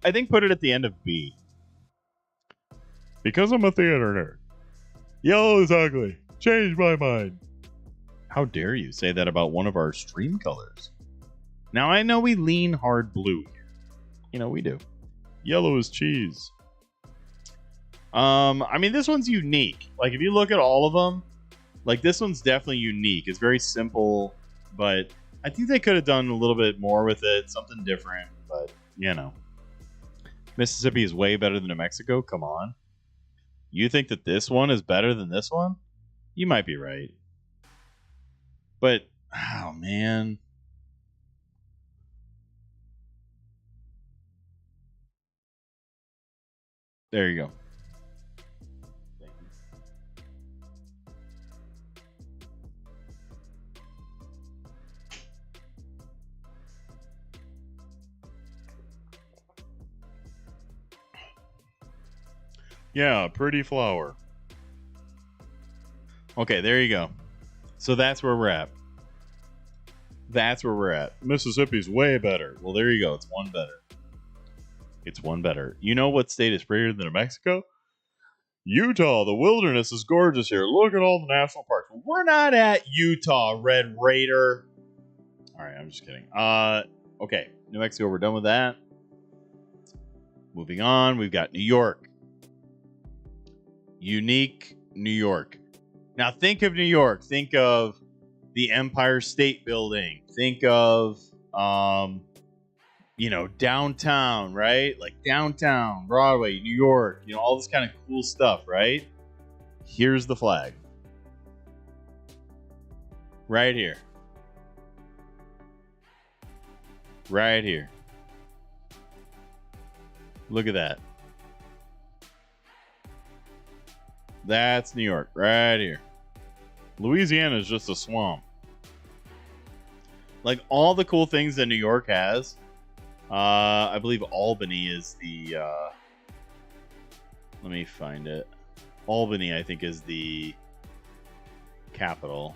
I think put it at the end of B. Because I'm a theater nerd. Yellow is ugly. Change my mind. How dare you say that about one of our stream colors? Now, I know we lean hard blue here. You know, we do. Yellow is cheese. I mean, this one's unique. Like, if you look at all of them, like, this one's definitely unique. It's very simple, but I think they could have done a little bit more with it, something different, but, you know. Mississippi is way better than New Mexico? Come on. You think that this one is better than this one? You might be right. But, oh, man. There you go. Thank you. Yeah, pretty flower. Okay, there you go. So that's where we're at. That's where we're at. Mississippi's way better. Well, there you go. It's one better. It's one better. You know what state is prettier than New Mexico? Utah. The wilderness is gorgeous here. Look at all the national parks. We're not at Utah, Red Raider. All right, I'm just kidding. Okay, New Mexico, we're done with that. Moving on, we've got New York. Unique New York. Now think of New York. Think of the Empire State Building. Think of, you know, downtown, right? Like downtown, Broadway, New York, you know, all this kind of cool stuff, right? Here's the flag. Right here. Right here. Look at that. That's New York, right here. Louisiana is just a swamp. Like, all the cool things that New York has, I believe Albany is the, let me find it. Albany, I think, is the capital.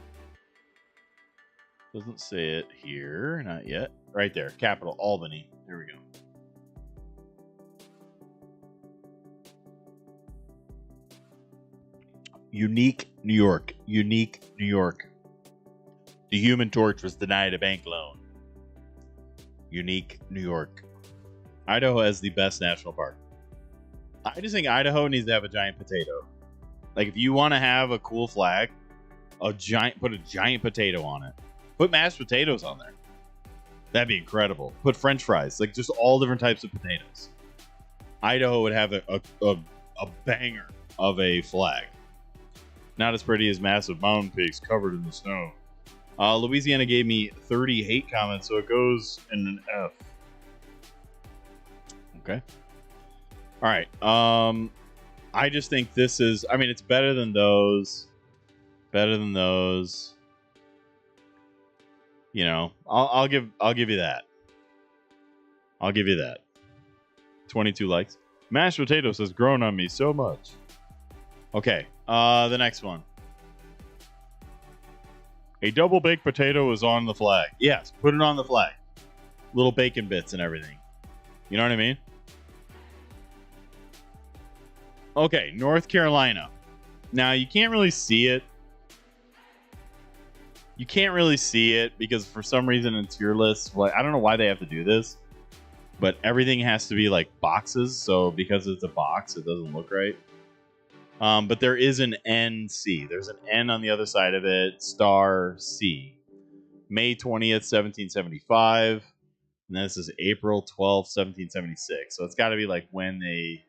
Doesn't say it here, not yet. Right there, capital, Albany. There we go. Unique New York. Unique New York. The Human Torch was denied a bank loan. Unique New York. Idaho has the best national park. I just think Idaho needs to have a giant potato. Like, if you want to have a cool flag, put a giant potato on it. Put mashed potatoes on there. That'd be incredible. Put French fries, like just all different types of potatoes. Idaho would have a banger of a flag. Not as pretty as massive mountain peaks covered in the snow. Louisiana gave me 30 hate comments, so it goes in an F. Okay. All right. I just think this is, I mean, it's better than those. Better than those. You know, I'll give you that. I'll give you that. 22 likes. Mashed potatoes has grown on me so much. Okay, the next one. A double baked potato is on the flag. Yes, put it on the flag. Little bacon bits and everything. You know what I mean? Okay, North Carolina. Now, you can't really see it. You can't really see it because for some reason in tier lists, well, I don't know why they have to do this, but everything has to be like boxes. So because it's a box, it doesn't look right. But there is an NC. There's an N on the other side of it. Star C. May 20th, 1775. And this is April 12th, 1776. So it's got to be like when they...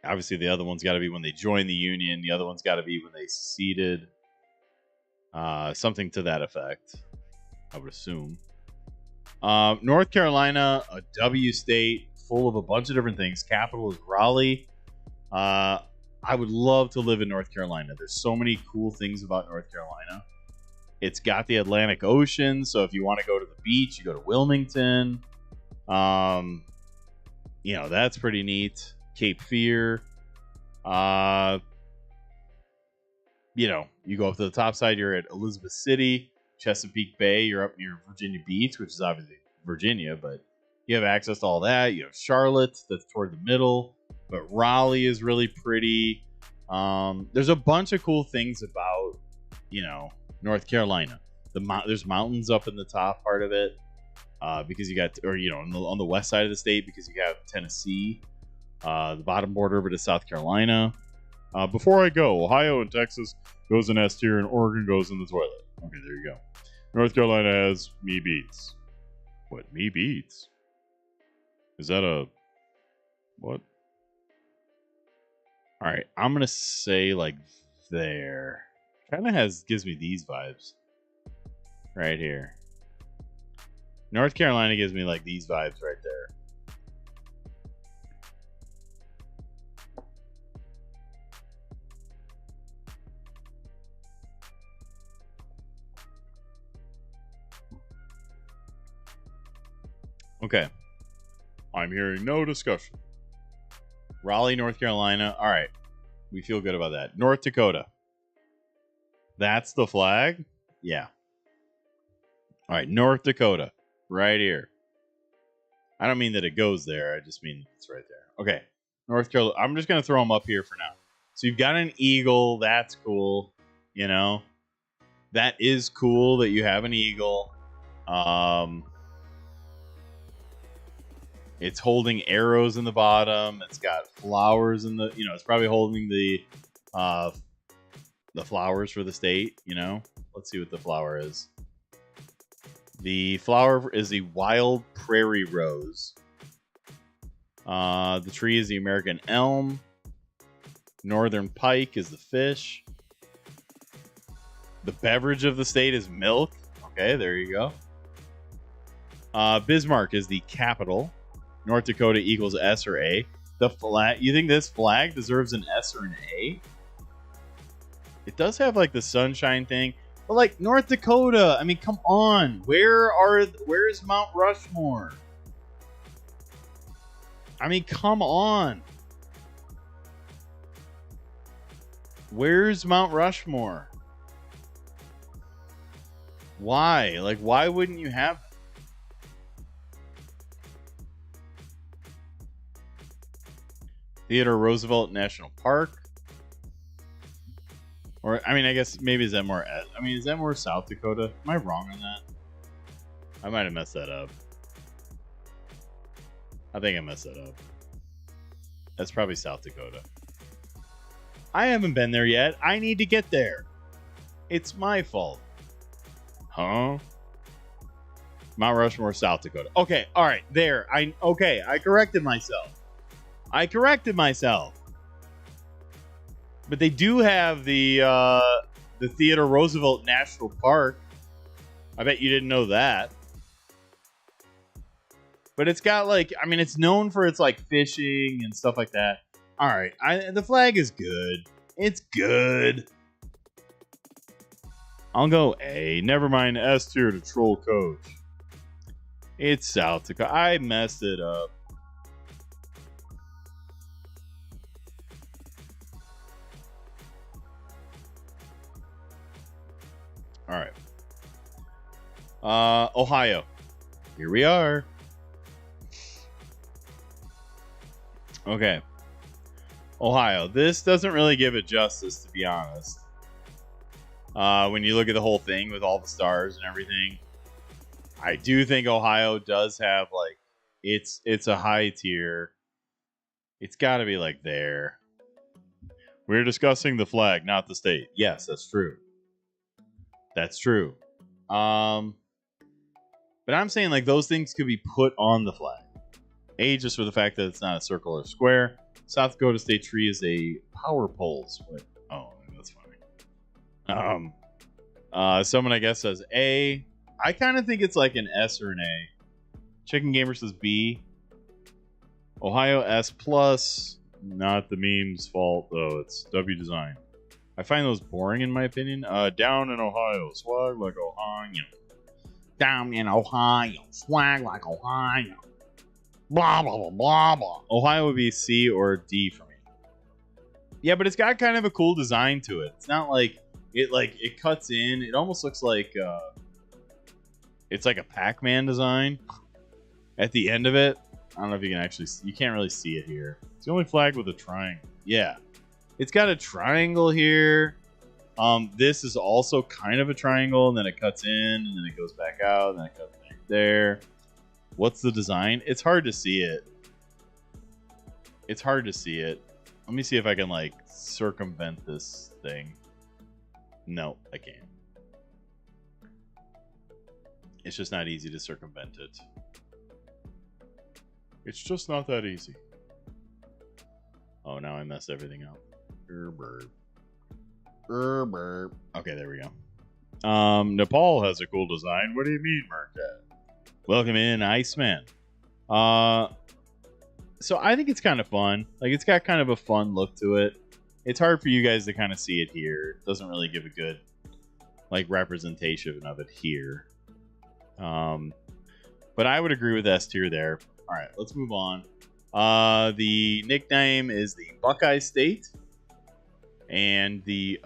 obviously, the other one's got to be when they joined the Union. The other one's got to be when they seceded. Something to that effect, I would assume. North Carolina, a W state, full of a bunch of different things. Capital is Raleigh. I would love to live in North Carolina. There's so many cool things about North Carolina. It's got the Atlantic Ocean, so if you want to go to the beach, you go to Wilmington. You know, that's pretty neat. Cape Fear. You know, you go up to the top side, you're at Elizabeth City, Chesapeake Bay, you're up near Virginia Beach, which is obviously Virginia, but you have access to all that. You have Charlotte, that's toward the middle, but Raleigh is really pretty. There's a bunch of cool things about, you know, North Carolina. There's mountains up in the top part of it, because you got, or you know, on the west side of the state, because you have Tennessee. The bottom border of it is South Carolina. Before I go, Ohio and Texas goes in S tier, and Oregon goes in the toilet. Okay, there you go. North Carolina has me beats. What, me beats? Is that a what? All right, I'm gonna say like there. Kind of gives me these vibes right here. North Carolina gives me like these vibes right there. Okay. I'm hearing no discussion. Raleigh, North Carolina. All right. We feel good about that. North Dakota. That's the flag? Yeah. All right. North Dakota. Right here. I don't mean that it goes there. I just mean it's right there. Okay. North Carolina. I'm just going to throw them up here for now. So you've got an eagle. That's cool. You know? That is cool that you have an eagle. It's holding arrows in the bottom. It's got flowers in the, you know, it's probably holding the flowers for the state, you know. Let's see what the flower is. The flower is the wild prairie rose. The tree is the American elm. Northern pike is the fish. The beverage of the state is milk. Okay, there you go. Bismarck is the capital. North Dakota equals S or A. The flag. You think this flag deserves an S or an A? It does have like the sunshine thing, but like North Dakota. I mean, come on. Where's Mount Rushmore? I mean, come on. Where's Mount Rushmore? Why? Like, why wouldn't you have it? Theodore Roosevelt National Park. Or, I mean, I guess maybe is that more South Dakota? Am I wrong on that? I might have messed that up. I think I messed that up. That's probably South Dakota. I haven't been there yet. I need to get there. It's my fault. Huh? Mount Rushmore, South Dakota. Okay, all right, there. I corrected myself. But they do have the Theodore Roosevelt National Park. I bet you didn't know that. But it's got like, I mean, it's known for its like fishing and stuff like that. All right, the flag is good. It's good. I'll go A. Never mind S tier to troll coach. It's South Dakota. I messed it up. All right. Ohio. Here we are. Okay. Ohio. This doesn't really give it justice, to be honest. When you look at the whole thing with all the stars and everything, I do think Ohio does have like it's a high tier. It's got to be like there. We're discussing the flag, not the state. Yes, that's true. That's true. But I'm saying like those things could be put on the flag. A, just for the fact that it's not a circle or square. South Dakota state tree is a power pole split. Oh, that's funny. Someone I guess says A. I kind of think it's like an S or an A. Chicken Gamer says B. Ohio S plus. Not the meme's fault though. It's W design. I find those boring in my opinion. Down in Ohio, swag like Ohio. Down in Ohio, swag like Ohio. Blah blah blah blah blah. Ohio would be C or D for me. Yeah, but it's got kind of a cool design to it. It's not like it cuts in. It almost looks like it's like a Pac-Man design at the end of it. I don't know if you can actually you can't really see it here. It's the only flag with a triangle. Yeah. It's got a triangle here. This is also kind of a triangle, and then it cuts in, and then it goes back out, and then it cuts back there. What's the design? It's hard to see it. It's hard to see it. Let me see if I can, like, circumvent this thing. No, I can't. It's just not easy to circumvent it. It's just not that easy. Oh, now I messed everything up. Okay, there we go. Nepal has a cool design. What do you mean, Mercat? Welcome in, Iceman. So I think it's kind of fun. Like, it's got kind of a fun look to it. It's hard for you guys to kind of see it here. It doesn't really give a good, like, representation of it here. But I would agree with S tier there. All right, let's move on. The nickname is the Buckeye State. And the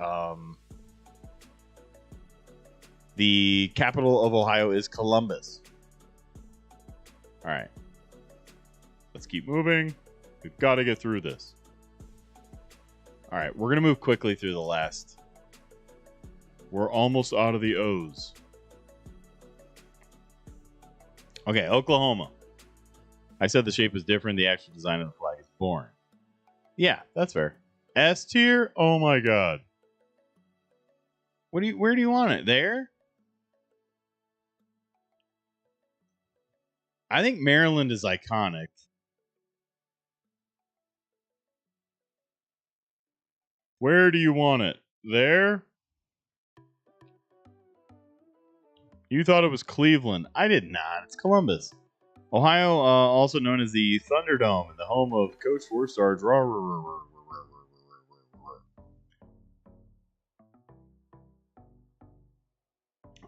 capital of Ohio is Columbus. All right. Let's keep moving. We've got to get through this. All right, we're going to move quickly through the last. We're almost out of the O's. Okay, Oklahoma. I said the shape was different. The actual design of the flag is boring. Yeah, that's fair. S tier? Oh my god. Where do you want it? There? I think Maryland is iconic. Where do you want it? There? You thought it was Cleveland. I did not. It's Columbus. Ohio, also known as the Thunderdome, and the home of Coach 4-Stars.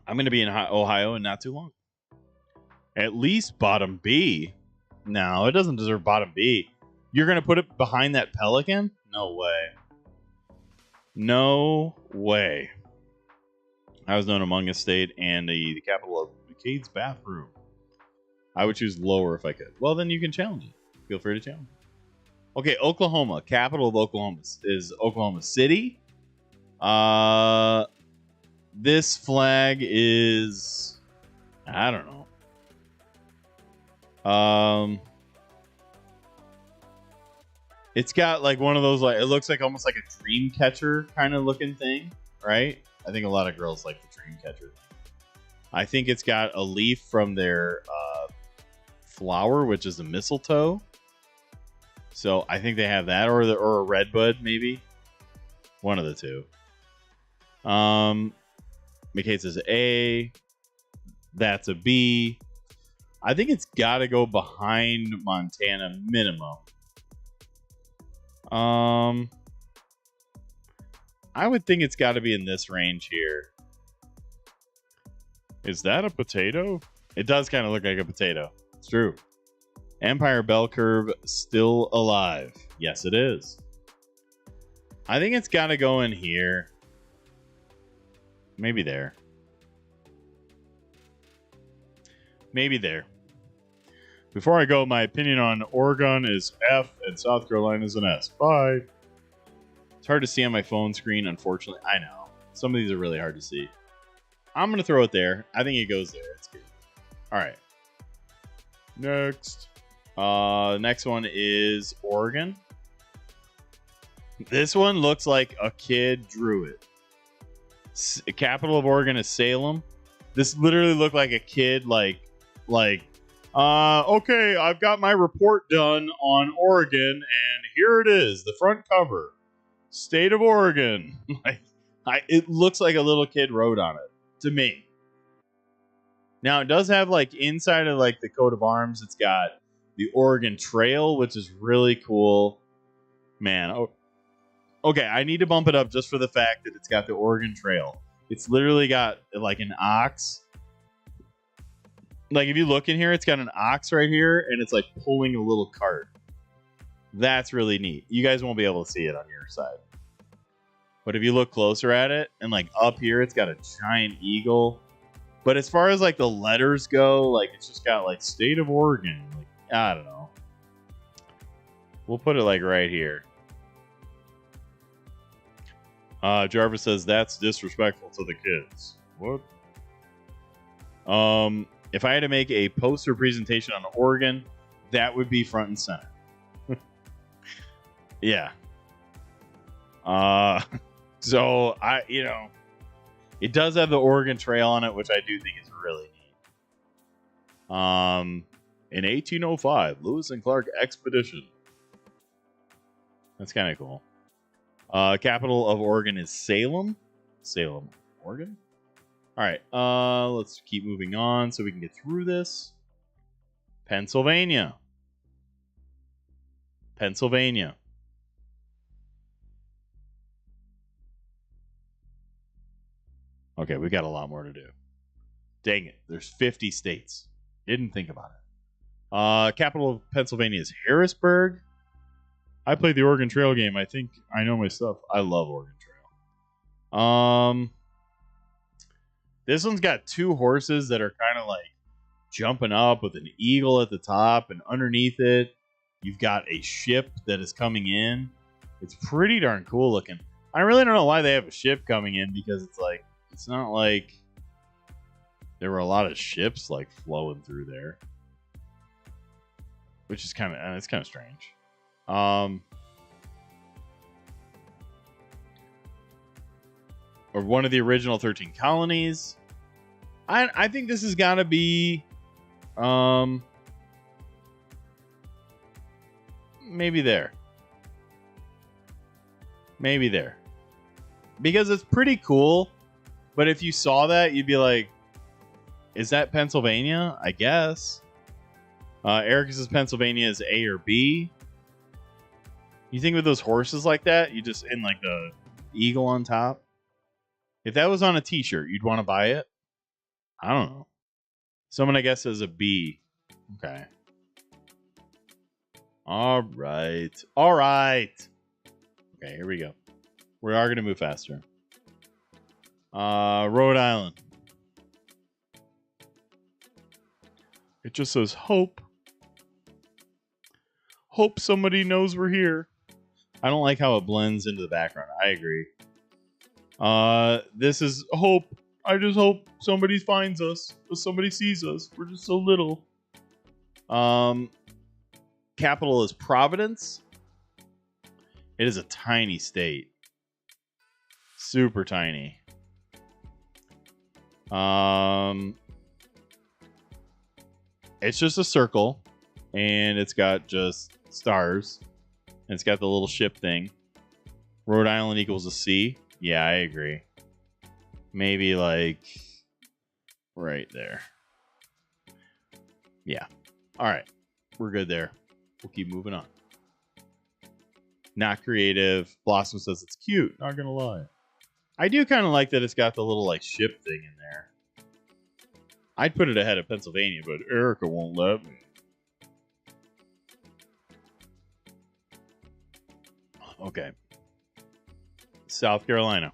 I'm going to be in Ohio in not too long. At least bottom B. No, it doesn't deserve bottom B. You're going to put it behind that Pelican? No way. No way. I was known among a state and the capital of McCade's bathroom. I would choose lower if I could. Well, then you can challenge it. Feel free to challenge it. Okay, Oklahoma. Capital of Oklahoma is Oklahoma City. This flag is... I don't know. It's got like one of those, like, it looks like almost like a dream catcher kind of looking thing, right? I think a lot of girls like the dream catcher. I think it's got a leaf from their flower, which is a mistletoe. So I think they have that, or a redbud, maybe. One of the two. McKay says A. That's a B. I think it's got to go behind Montana minimum. I would think it's got to be in this range here. Is that a potato? It does kind of look like a potato. It's true. Empire Bell Curve still alive. Yes, it is. I think it's got to go in here. Maybe there. Maybe there. Before I go, my opinion on Oregon is F and South Carolina is an S. Bye. It's hard to see on my phone screen, unfortunately. I know. Some of these are really hard to see. I'm going to throw it there. I think it goes there. It's good. All right. Next. Next one is Oregon. This one looks like a kid drew it. Capital of Oregon is Salem. This literally looked like a kid, okay, I've got my report done on Oregon, and here it is, the front cover. State of Oregon. It looks like a little kid wrote on it, to me. Now, it does have, inside of, the coat of arms, it's got the Oregon Trail, which is really cool. Man, oh, okay, I need to bump it up just for the fact that it's got the Oregon Trail. It's literally got like an ox. Like if you look in here, it's got an ox right here, and it's like pulling a little cart. That's really neat. You guys won't be able to see it on your side. But if you look closer at it, and like up here, it's got a giant eagle. But as far as like the letters go, like it's just got like State of Oregon. Like, I don't know. We'll put it like right here. Jarvis says that's disrespectful to the kids. What? If I had to make a poster presentation on Oregon, that would be front and center. Yeah. So it does have the Oregon Trail on it, which I do think is really neat. In 1805, Lewis and Clark Expedition. That's kind of cool. Capital of Oregon is Salem. Salem, Oregon. All right. Let's keep moving on so we can get through this. Pennsylvania. Pennsylvania. Okay, we got a lot more to do. Dang it. There's 50 states. Didn't think about it. Capital of Pennsylvania is Harrisburg. I played the Oregon Trail game. I think I know my stuff. I love Oregon Trail. This one's got two horses that are kind of like jumping up with an eagle at the top, and underneath it, you've got a ship that is coming in. It's pretty darn cool looking. I really don't know why they have a ship coming in, because it's like, it's not like there were a lot of ships like flowing through there, which is kind of, it's kind of strange. Or one of the original 13 colonies. I think this has got to be maybe there. Maybe there. Because it's pretty cool, but if you saw that, you'd be like, is that Pennsylvania? I guess. Eric says Pennsylvania is A or B. You think with those horses like that, you just, in like the eagle on top. If that was on a t-shirt, you'd want to buy it? I don't know. Someone, I guess, says a B. Okay. All right. All right. Okay, here we go. We are going to move faster. Rhode Island. It just says hope. Hope somebody knows we're here. I don't like how it blends into the background. I agree. This is hope. I just hope somebody finds us, or somebody sees us. We're just so little. Capital is Providence. It is a tiny state. Super tiny. It's just a circle, and it's got just stars, and it's got the little ship thing. Rhode Island equals a C. Yeah, I agree. Maybe like right there. Yeah. All right. We're good there. We'll keep moving on. Not creative. Blossom says it's cute. Not gonna lie. I do kind of like that it's got the little like ship thing in there. I'd put it ahead of Pennsylvania, but Erica won't let me. Okay. South Carolina.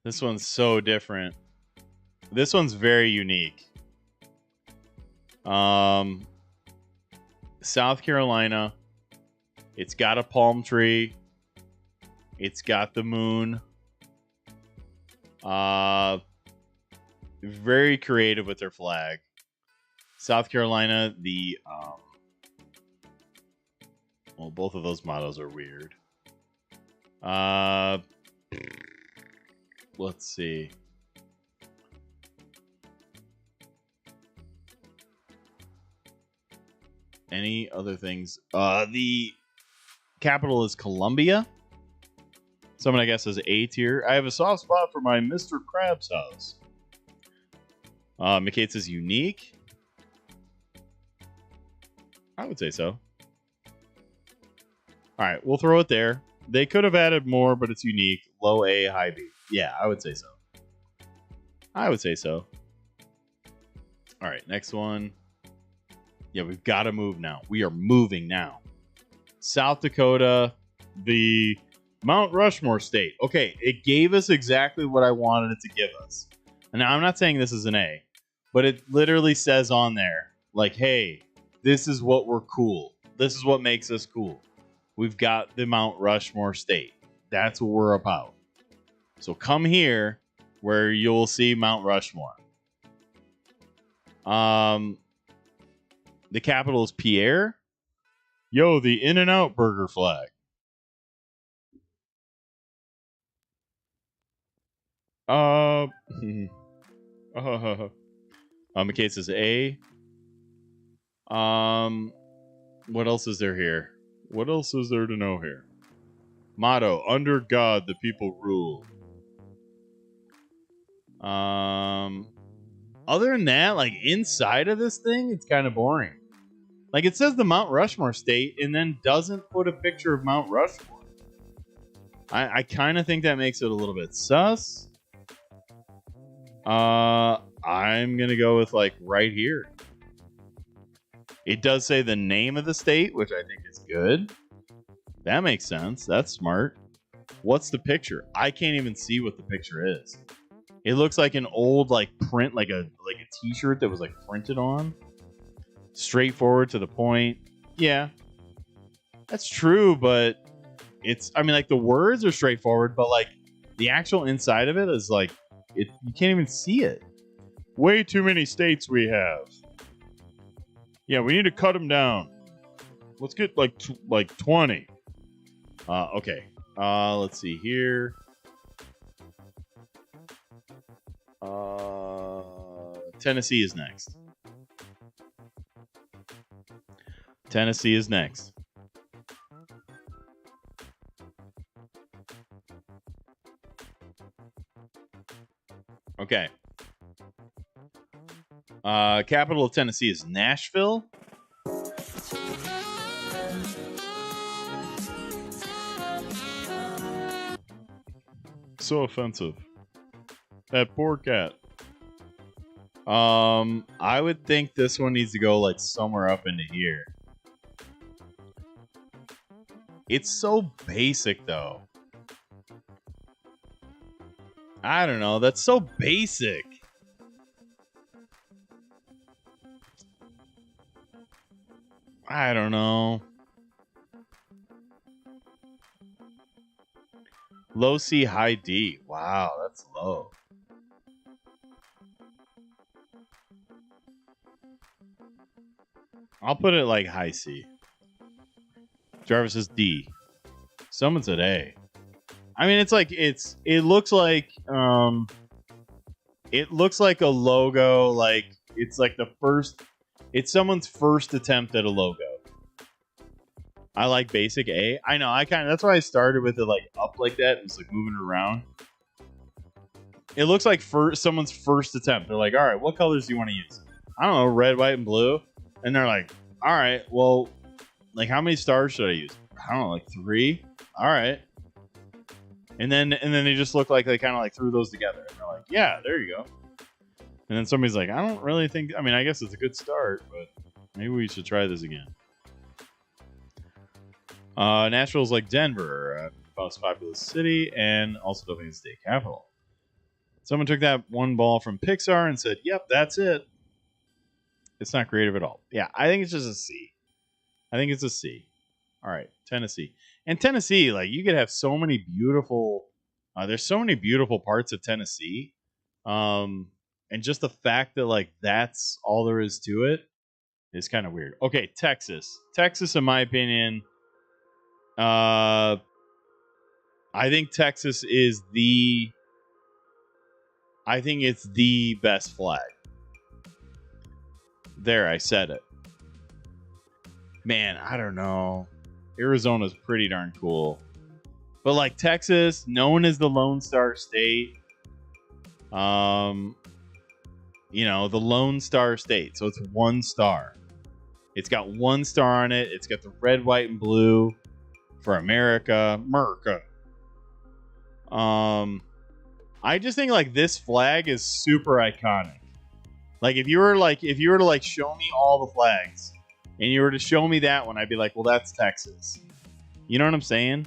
This one's so different. This one's very unique. South Carolina. It's got a palm tree. It's got the moon. Very creative with their flag. South Carolina, the well, both of those mottos are weird. Let's see. Any other things? The capital is Columbia. Someone, I guess, says A tier. I have a soft spot for my Mr. Krabs house. McKay says unique. I would say so. All right, we'll throw it there. They could have added more, but it's unique. Low A, high B. Yeah, I would say so. I would say so. All right, next one. Yeah, we've got to move now. We are moving now. South Dakota, the Mount Rushmore state. Okay, it gave us exactly what I wanted it to give us. And now I'm not saying this is an A, but it literally says on there, like, hey, this is what we're cool. This is what makes us cool. We've got the Mount Rushmore state. That's what we're about. So come here where you'll see Mount Rushmore. The capital is Pierre. Yo, the In-N-Out burger flag. McKay says A. What else is there here? What else is there to know here? Motto: under God, the people rule. Other than that, like inside of this thing, it's kind of boring. Like it says the Mount Rushmore state and then doesn't put a picture of Mount Rushmore. I kind of think that makes it a little bit sus. I'm gonna go with like right here. It does say the name of the state, which I think is good. That makes sense. That's smart. What's the picture? I can't even see what the picture is. It looks like an old like print, like a t-shirt that was like printed on. Straightforward to the point. Yeah. That's true, but it's I mean like the words are straightforward, but like the actual inside of it is like you can't even see it. Way too many states we have. Yeah, we need to cut them down. Let's get like 20. Okay. Let's see here. Tennessee is next. Tennessee is next. Okay. Capital of Tennessee is Nashville. So offensive. That poor cat. I would think this one needs to go like somewhere up into here. It's so basic though. I don't know. That's so basic. I don't know. Low C, high D. Wow, that's low. I'll put it like high C. Jarvis says D. Someone said A. I mean, it's like it looks like a logo. Like it's like it's someone's first attempt at a logo. I like basic A. I know. That's why I started with it like up like that and just like moving it around. It looks like someone's first attempt. They're like, all right, what colors do you want to use? I don't know, red, white, and blue. And they're like, all right, well, like how many stars should I use? I don't know, like 3. All right. And then they just look like they kind of like threw those together. And they're like, yeah, there you go. And then somebody's like, I don't really think. I mean, I guess it's a good start, but maybe we should try this again. Nashville's like Denver, most populous city, and also definitely the state capital. Someone took that one ball from Pixar and said, yep, that's it. It's not creative at all. Yeah, I think it's just a C. I think it's a C. All right, Tennessee. And Tennessee, like, you could have so many beautiful... there's so many beautiful parts of Tennessee. And just the fact that, like, that's all there is to it is kind of weird. Okay, Texas. Texas, in my opinion... I think Texas is I think it's the best flag. There, I said it. Man, I don't know. Arizona's pretty darn cool. But like Texas, known as the Lone Star State. The Lone Star State. So it's 1 star. It's got 1 star on it. It's got the red, white, and blue for America. America. I just think like this flag is super iconic. Like if you were to like show me all the flags and you were to show me that one, I'd be like, well, that's Texas. You know what I'm saying?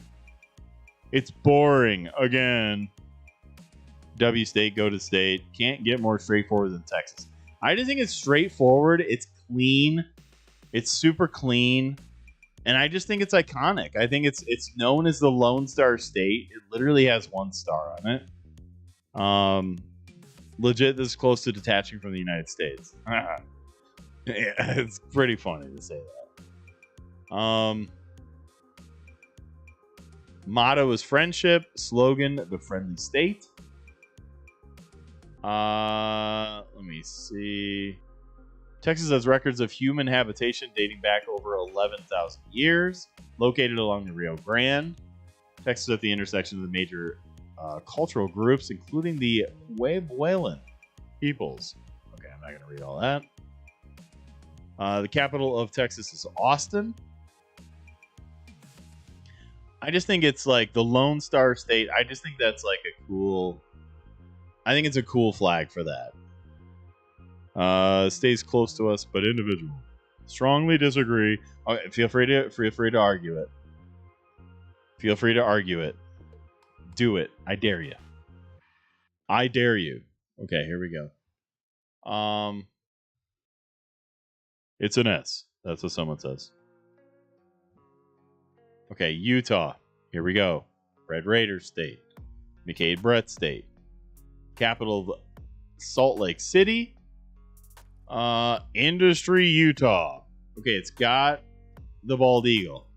It's boring again. W state, go to state. Can't get more straightforward than Texas. I just think it's straightforward. It's clean. It's super clean. And I just think it's iconic. I think it's known as the Lone Star State. It literally has 1 star on it. Legit, this is close to detaching from the United States. Yeah, it's pretty funny to say that. Motto is friendship. Slogan, the friendly state. Let me see. Texas has records of human habitation dating back over 11,000 years. Located along the Rio Grande. Texas is at the intersection of the major cultural groups, including the Puebloan peoples. Okay, I'm not going to read all that. The capital of Texas is Austin. I just think it's like the Lone Star State. I just think that's like a cool... I think it's a cool flag for that. Stays close to us, but individual. Strongly disagree. Okay, feel free to argue it. Feel free to argue it. Do it. I dare you. I dare you. Okay, here we go. It's an S. That's what someone says. Okay, Utah. Here we go. Red Raider State. McCade Brett State. Capital of Salt Lake City. Industry, Utah. Okay, it's got the bald eagle.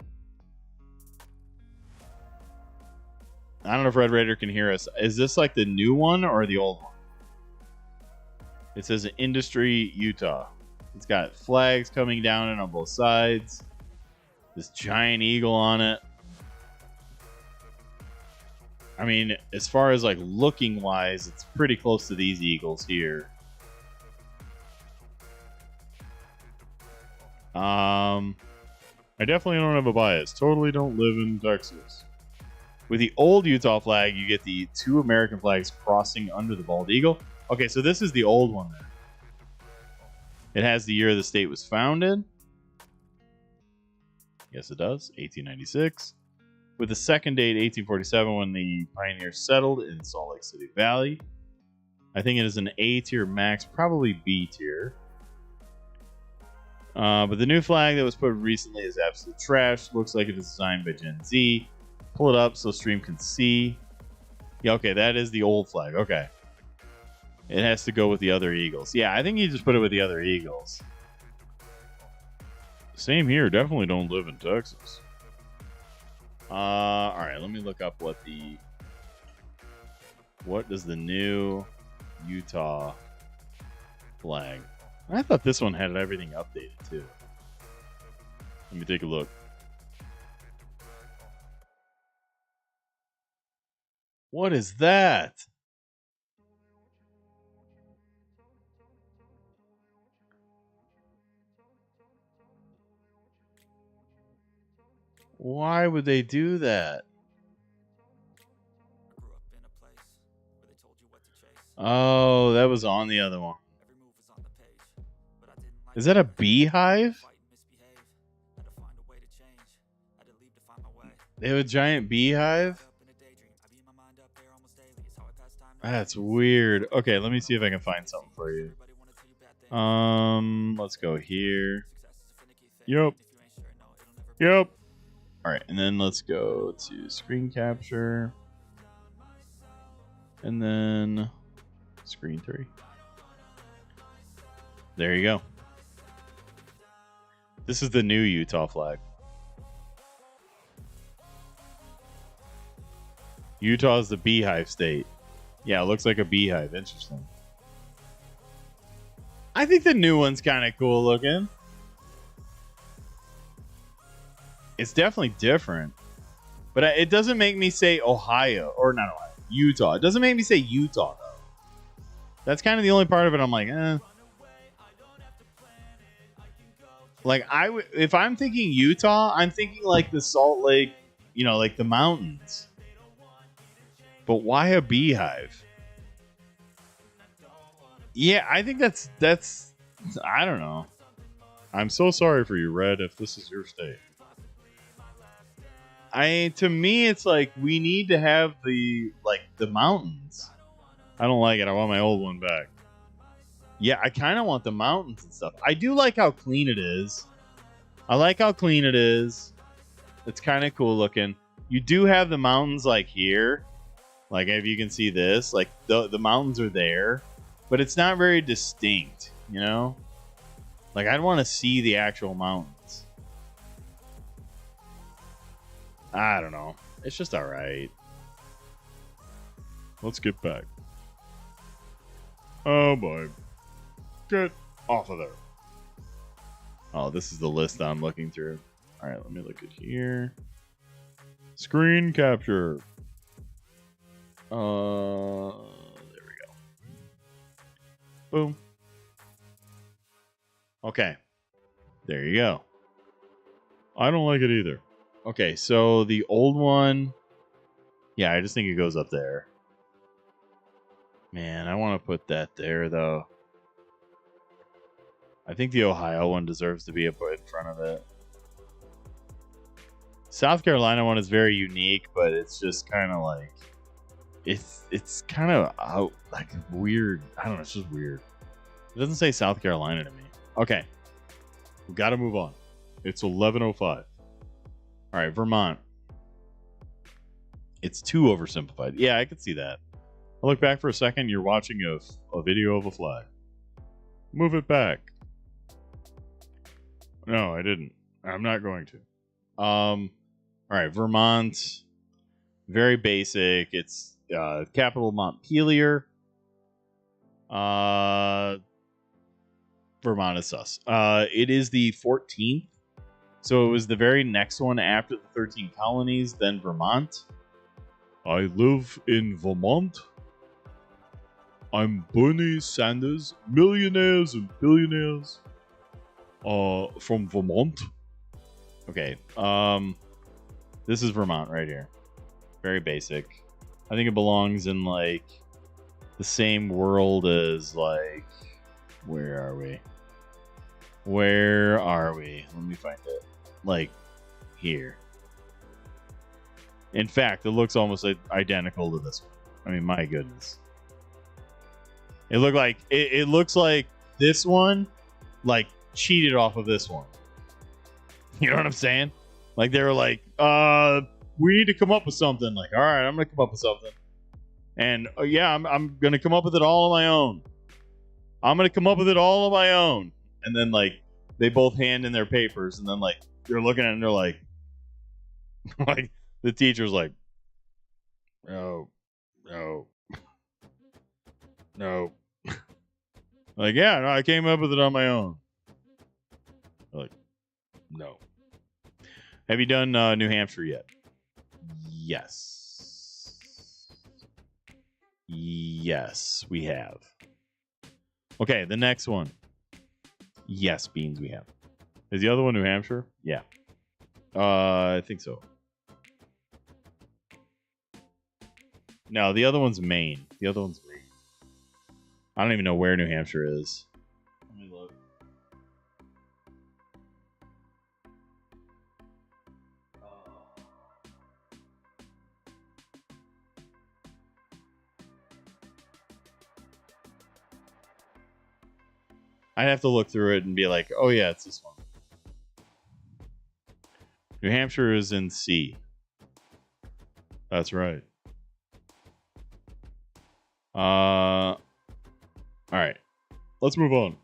I don't know if Red Raider can hear us. Is this like the new one or the old one? It says Industry, Utah. It's got flags coming down it on both sides. This giant eagle on it. I mean, as far as like looking wise, it's pretty close to these eagles here. I definitely don't have a bias. Totally don't live in Texas. With the old Utah flag, you get the 2 American flags crossing under the bald eagle. Okay, so this is the old one then. It has the year the state was founded. Yes, it does. 1896. With the second date, 1847, when the pioneers settled in Salt Lake City Valley. I think it is an A tier max, probably B tier. But the new flag that was put recently is absolute trash. Looks like it is designed by Gen Z. Pull it up so stream can see. Yeah, okay, that is the old flag. Okay. It has to go with the other Eagles. Yeah, I think you just put it with the other Eagles. Same here. Definitely don't live in Texas. All right, let me look up what does the new Utah flag. I thought this one had everything updated too. Let me take a look. What is that? Why would they do that? Oh, that was on the other one. Is that a beehive? They have a giant beehive? That's weird. Okay, let me see if I can find something for you. Let's go here. Yep. All right, and then let's go to screen capture. And then screen 3. There you go. This is the new Utah flag. Utah is the beehive state. Yeah, it looks like a beehive. Interesting. I think the new one's kind of cool looking. It's definitely different. But it doesn't make me say Ohio. Or not Ohio. Utah. It doesn't make me say Utah, though. That's kind of the only part of it I'm like, eh. Like if I'm thinking Utah, I'm thinking like the Salt Lake, like the mountains. But why a beehive? Yeah, I think that's I don't know. I'm so sorry for you, Red, if this is your state. To me it's like we need to have the mountains. I don't like it. I want my old one back. Yeah, I kind of want the mountains and stuff. I do like how clean it is. I like how clean it is. It's kind of cool looking. You do have the mountains like here. Like if you can see this, like the mountains are there, but it's not very distinct, Like I'd want to see the actual mountains. I don't know. It's just all right. Let's get back. Oh boy. Get off of there. Oh, this is the list I'm looking through. All right, let me look at here. Screen capture. There we go. Boom. Okay. There you go. I don't like it either. Okay, so the old one. Yeah, I just think it goes up there. Man, I want to put that there, though. I think the Ohio one deserves to be up in front of it. South Carolina one is very unique, but it's just kind of like it's kind of out like weird. I don't know. It's just weird. It doesn't say South Carolina to me. Okay, we got to move on. It's 11:05. All right, Vermont. It's too oversimplified. Yeah, I could see that. I look back for a second. You're watching a video of a flag. Move it back. No, I didn't. I'm not going to. All right, Vermont. Very basic. It's capital Montpelier. Vermont is sus. It is the 14th. So it was the very next one after the 13 colonies, then Vermont. I live in Vermont. I'm Bernie Sanders, millionaires and billionaires. From Vermont. Okay. This is Vermont right here. Very basic. I think it belongs in like the same world as like where are we? Where are we? Let me find it. Like here. In fact, it looks almost identical to this one. I mean, my goodness. It looks like this one like cheated off of this one. You know what I'm saying? Like they were like, we need to come up with something. Like, all right, I'm gonna come up with something. And yeah, I'm gonna come up with it all on my own. I'm gonna come up with it all on my own. And then like they both hand in their papers, and then like they're looking at it and they're like, like the teacher's like, no. Like, yeah, no, I came up with it on my own. Like, no. Have you done New Hampshire yet? Yes. Yes, we have. Okay, the next one. Yes, Beans, we have. Is the other one New Hampshire? Yeah. I think so. No, the other one's Maine. The other one's Maine. I don't even know where New Hampshire is. Let me look. I'd have to look through it and be like, oh yeah, it's this one. New Hampshire is in C. That's right. All right. Let's move on.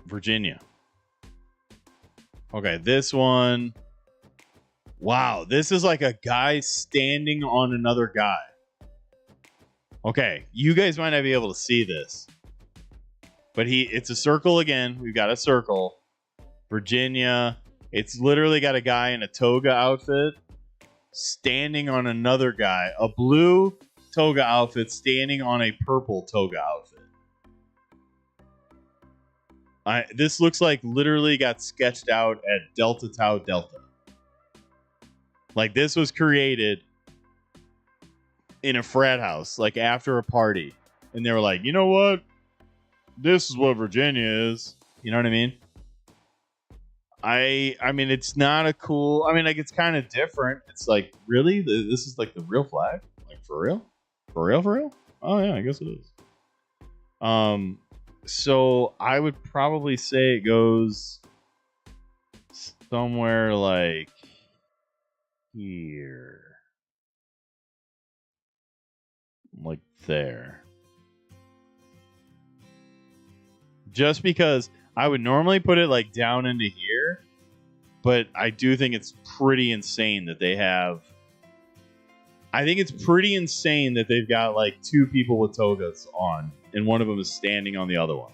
Virginia. Okay, this one. Wow, this is like a guy standing on another guy. Okay, you guys might not be able to see this. But it's a circle again. We've got a circle. Virginia. It's literally got a guy in a toga outfit standing on another guy. A blue toga outfit standing on a purple toga outfit. This looks like literally got sketched out at Delta Tau Delta. Like this was created in a frat house, like after a party. And they were like, you know what? This is what Virginia is. You know what I mean? I mean, it's not a cool... I mean, like, it's kind of different. It's like, really? This is like the real flag? Like, for real? For real, for real? Oh, yeah, I guess it is. So I would probably say it goes somewhere like here. Like there. Just because I would normally put it like down into here, but I do think it's pretty insane that they have... I think it's pretty insane that they've got like two people with togas on, and one of them is standing on the other one.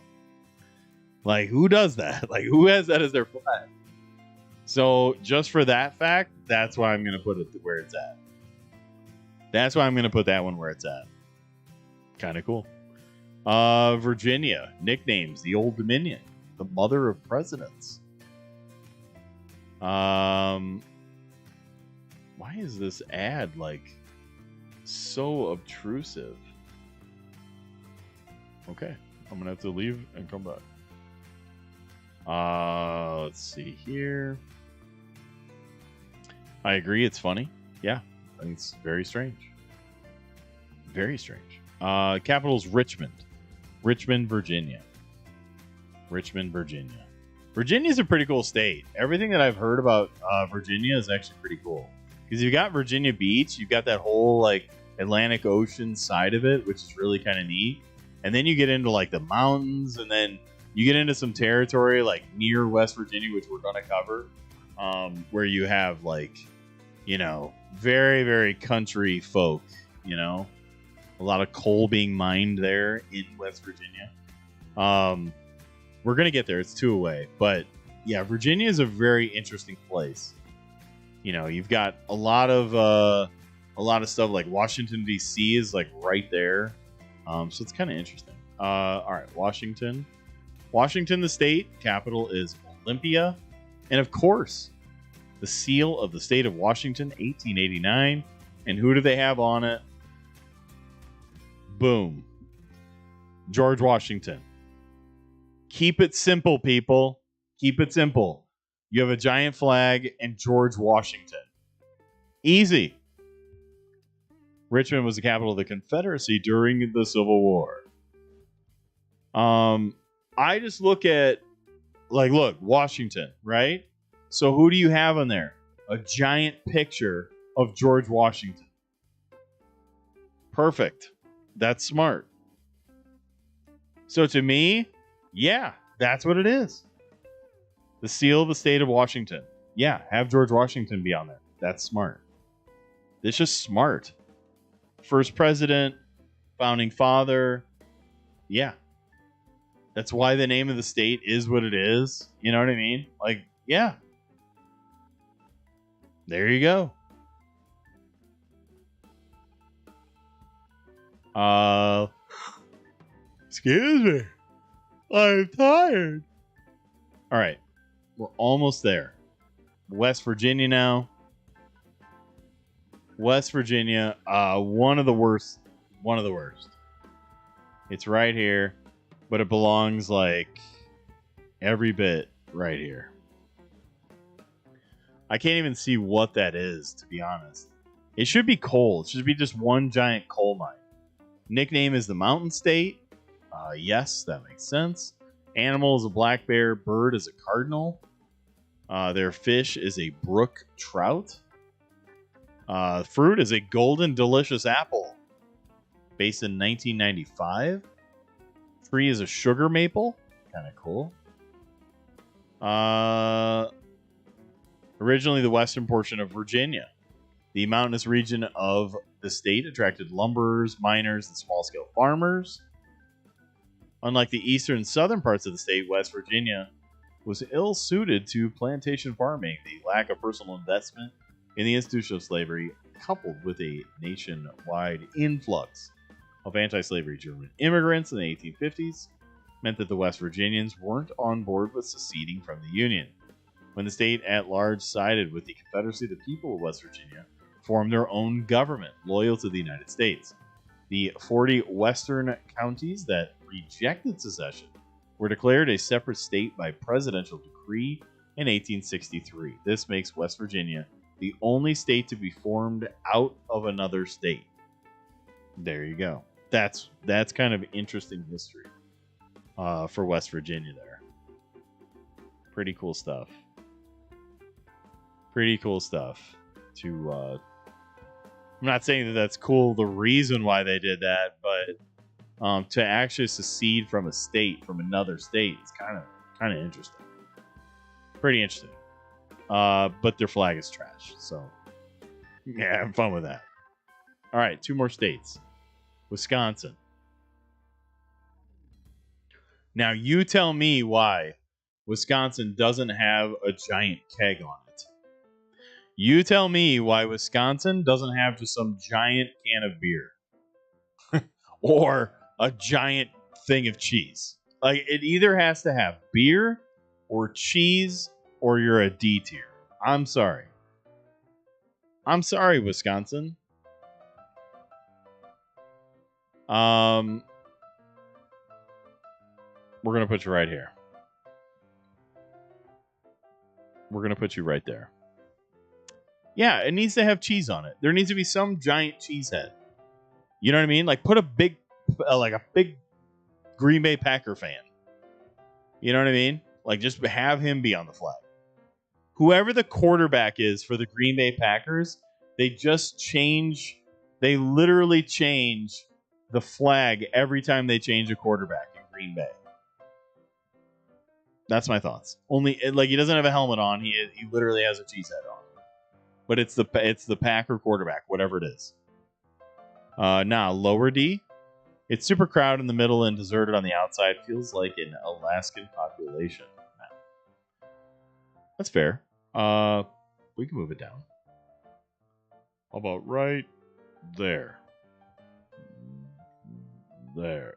Like, who does that? Like, who has that as their flag? So, just for that fact, that's why I'm going to put it where it's at. That's why I'm going to put that one where it's at. Kind of cool. Virginia. Nicknames. The Old Dominion. The Mother of Presidents. Why is this ad, like, so obtrusive? Okay. I'm going to have to leave and come back. Let's see here. I agree, it's funny. Yeah, I think it's very strange. Very strange. Capital's Richmond. Richmond, Virginia. Richmond, Virginia. Virginia's a pretty cool state. Everything that I've heard about Virginia is actually pretty cool. Because you've got Virginia Beach, you've got that whole like Atlantic Ocean side of it, which is really kind of neat. And then you get into like the mountains, and then you get into some territory like near West Virginia, which we're going to cover, where you have like, you know, very, very country folk, you know, a lot of coal being mined there in West Virginia. We're going to get there. It's 2 away. But yeah, Virginia is a very interesting place. You know, you've got a lot of stuff like Washington, D.C. is like right there. So it's kind of interesting. All right, Washington. Washington, the state capital, is Olympia. And of course, the seal of the state of Washington, 1889. And who do they have on it? Boom. George Washington. Keep it simple, people. Keep it simple. You have a giant flag and George Washington. Easy. Richmond was the capital of the Confederacy during the Civil War. I just look at, like, look, Washington, right? So who do you have on there? A giant picture of George Washington. Perfect. That's smart. So to me, yeah, that's what it is. The seal of the state of Washington. Yeah, have George Washington be on there. That's smart. It's just smart. First president, founding father. Yeah. That's why the name of the state is what it is. You know what I mean? Like, yeah. There you go. Excuse me. I'm tired. All right. We're almost there. West Virginia now. West Virginia, one of the worst. One of the worst. It's right here, but it belongs like every bit right here. I can't even see what that is, to be honest. It should be coal. It should be just one giant coal mine. Nickname is the Mountain State. Yes, that makes sense. Animal is a black bear. Bird is a cardinal. Their fish is a brook trout. Fruit is a golden delicious apple. Based in 1995. Tree is a sugar maple. Kind of cool. Originally the western portion of Virginia. The mountainous region of the state attracted lumberers, miners, and small-scale farmers. Unlike the eastern and southern parts of the state, West Virginia was ill-suited to plantation farming. The lack of personal investment in the institution of slavery, coupled with a nationwide influx of anti-slavery German immigrants in the 1850s, meant that the West Virginians weren't on board with seceding from the Union. When the state at large sided with the Confederacy, the people of West Virginia formed their own government, loyal to the United States. The 40 western counties that rejected secession were declared a separate state by presidential decree in 1863. This makes West Virginia the only state to be formed out of another state. There you go. That's kind of interesting history for West Virginia there. Pretty cool stuff. Pretty cool stuff. I'm not saying that that's cool, the reason why they did that, but to actually secede from a state, from another state, is kind of interesting. Pretty interesting. But their flag is trash, so yeah, have fun with that. All right, 2 more states. Wisconsin. Now you tell me why Wisconsin doesn't have a giant keg on it. You tell me why Wisconsin doesn't have just some giant can of beer or a giant thing of cheese. Like, it either has to have beer or cheese or you're a D tier. I'm sorry. I'm sorry, Wisconsin. We're going to put you right here. We're going to put you right there. Yeah, it needs to have cheese on it. There needs to be some giant cheese head. You know what I mean? Like, put a big Green Bay Packer fan. You know what I mean? Like, just have him be on the flag. Whoever the quarterback is for the Green Bay Packers, they literally change the flag every time they change a quarterback in Green Bay. That's my thoughts. Only, like, he doesn't have a helmet on. He literally has a cheese head on. But it's the Packer quarterback, whatever it is. Now, lower D. It's super crowded in the middle and deserted on the outside. Feels like an Alaskan population. That's fair. We can move it down. How about right there? There.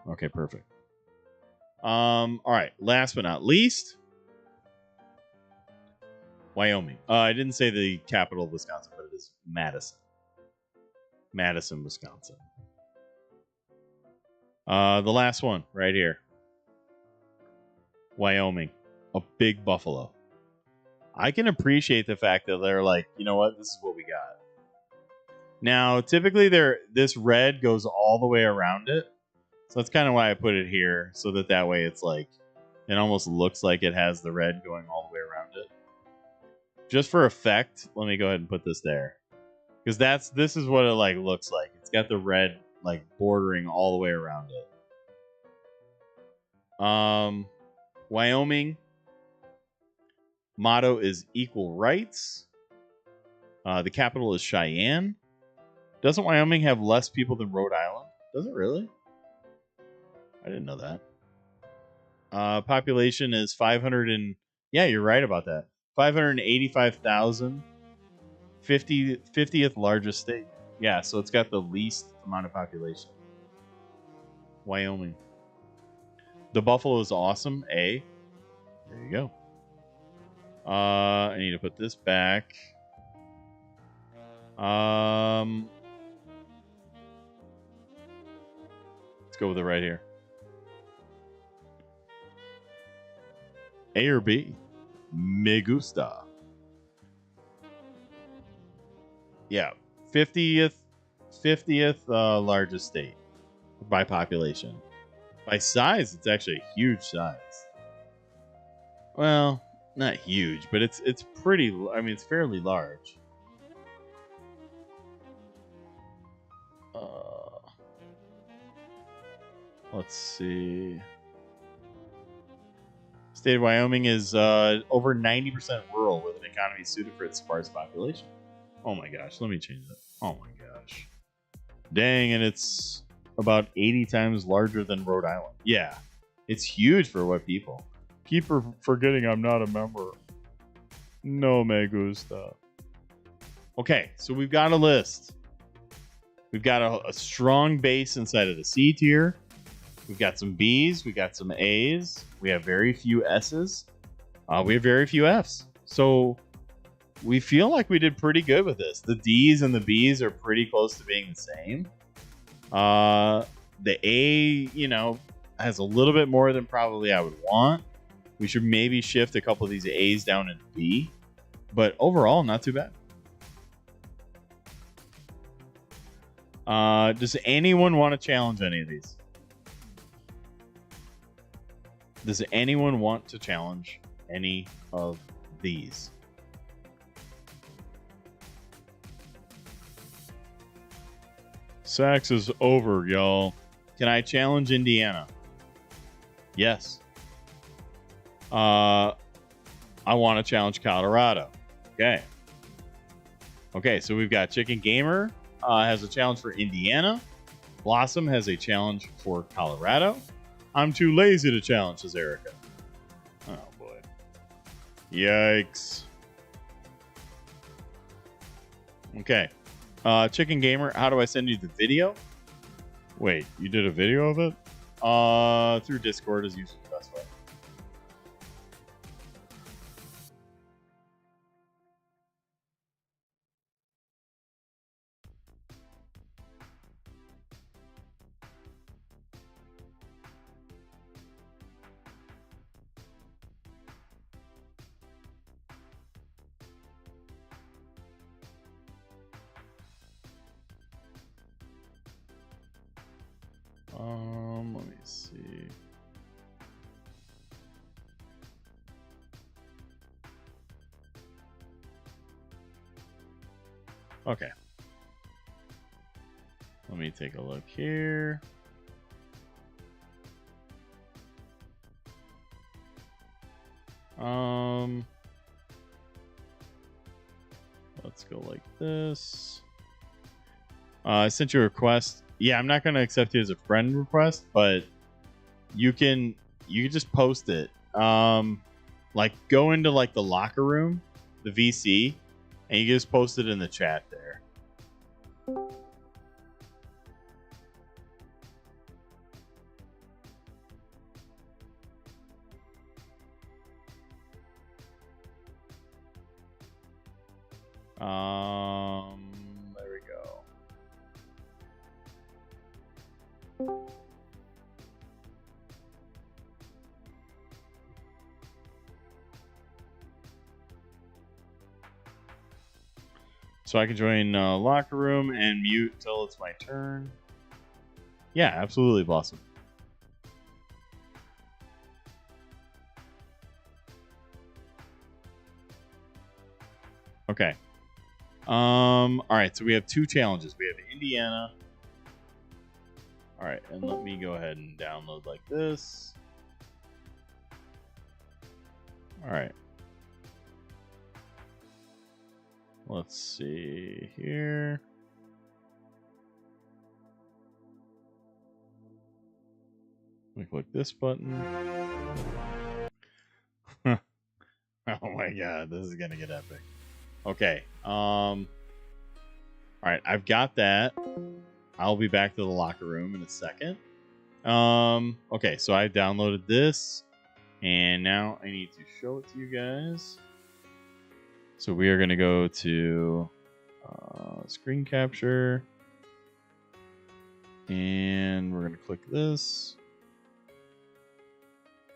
Okay, perfect. All right. Last but not least, Wyoming. I didn't say the capital of Wisconsin, but it is Madison. Madison, Wisconsin. The last one right here. Wyoming. A big buffalo. I can appreciate the fact that they're like, you know what? This is what we got. Now, typically this red goes all the way around it. So that's kind of why I put it here. So that way it's like, it almost looks like it has the red going all the way around it. Just for effect, let me go ahead and put this there. Because this is what it like looks like. It's got the red like bordering all the way around it. Wyoming motto is equal rights. The capital is Cheyenne. Doesn't Wyoming have less people than Rhode Island? Does it really? I didn't know that. Population is 500 and... Yeah, you're right about that. 585,000. 50th largest state. Yeah, so it's got the least amount of population. Wyoming. The buffalo is awesome. A. There you go. I need to put this back. Let's go with it right here. A or B? Me gusta. Yeah, 50th largest state by population. By size, it's actually a huge size. Well, not huge, but it's pretty. I mean, it's fairly large. Let's see. State of Wyoming is over 90% rural with an economy suited for its sparse population. Oh my gosh, let me change that. Oh my gosh. Dang, and it's about 80 times larger than Rhode Island. Yeah, it's huge for what people. Keep forgetting I'm not a member. No me gusta. Okay, so we've got a list. We've got a strong base inside of the C tier. We've got some Bs. We got some As. We have very few S's. We have very few F's. So we feel like we did pretty good with this. The D's and the B's are pretty close to being the same. The A, has a little bit more than probably I would want. We should maybe shift a couple of these A's down into B. But overall, not too bad. Does anyone want to challenge any of these? Does anyone want to challenge any of these? Sax is over, y'all. Can I challenge Indiana? Yes. I want to challenge Colorado. Okay. Okay, so we've got Chicken Gamer has a challenge for Indiana. Blossom has a challenge for Colorado. I'm too lazy to challenge, says Erica. Oh, boy. Yikes. Okay. Chicken Gamer, how do I send you the video? Wait, you did a video of it? Through Discord is usually the best way. Let me see. Okay. Let me take a look here. Let's go like this. I sent you a request. Yeah, I'm not going to accept you as a friend request, but you can just post it. Like go into like the locker room, the VC, and you just post it in the chat there. There we go. So I can join locker room and mute till it's my turn. Yeah, absolutely, Blossom. Okay. All right, so we have two challenges. We have Indiana. All right, and let me go ahead and download like this. All right. Let's see here. Let me click this button. Oh my god, this is gonna get epic. Okay. All right, I've got that. I'll be back to the locker room in a second. Okay, so I downloaded this, and now I need to show it to you guys. So we are going to go to screen capture, and we're going to click this.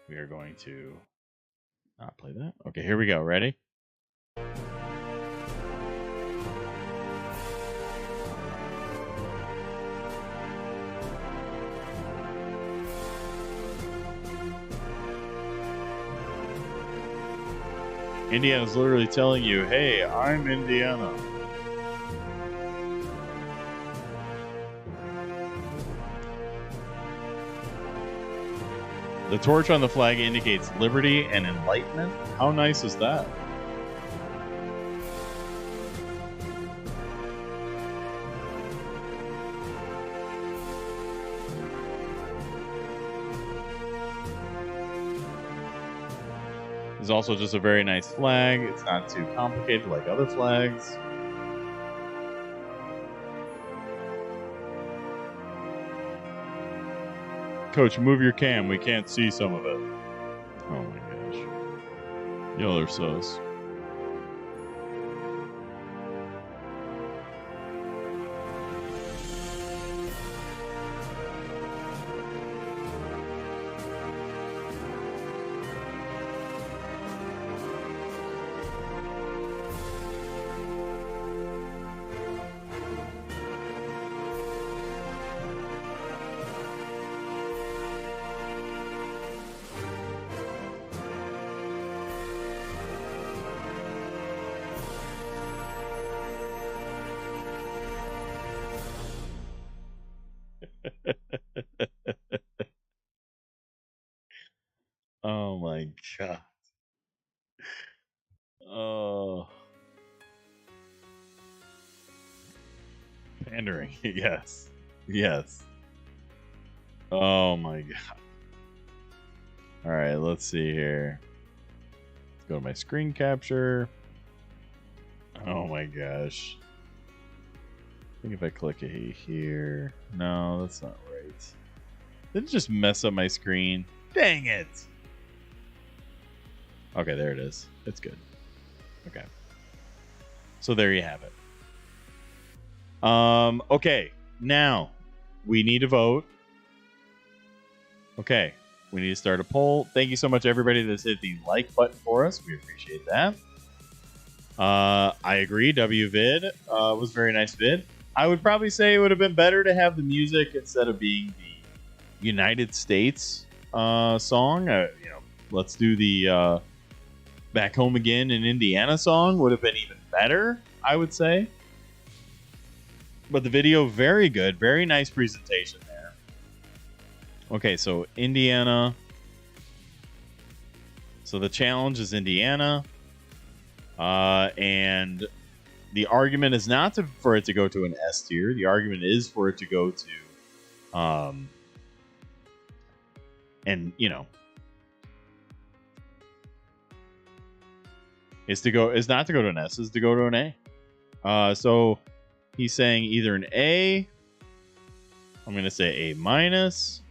We are going to not play that. Okay, here we go. Ready? Indiana's literally telling you, hey, I'm Indiana. The torch on the flag indicates liberty and enlightenment. How nice is that? It's also just a very nice flag. It's not too complicated like other flags. Coach, move your cam. We can't see some of it. Oh my gosh. Y'all are sus. Oh my god. Oh. Pandering. Yes. Yes. Oh my god. All right, let's see here. Let's go to my screen capture. Oh my gosh. I think if I click it here. No, that's not right. Did it just mess up my screen? Dang it. Okay, there it is. It's good. Okay. So there you have it. Okay. Now we need to vote. Okay. We need to start a poll. Thank you so much, everybody that's hit the like button for us. We appreciate that. I agree. WVid was a very nice vid. I would probably say it would have been better to have the music instead of being the United States song. Let's do the Back Home Again in Indiana song. Would have been even better, I would say. But the video, very good. Very nice presentation there. Okay, so Indiana. So the challenge is Indiana. And the argument is not for it to go to an S tier. The argument is for it to go to, is not to go to an S, is to go to an A. So he's saying either an A. I'm going to say A minus.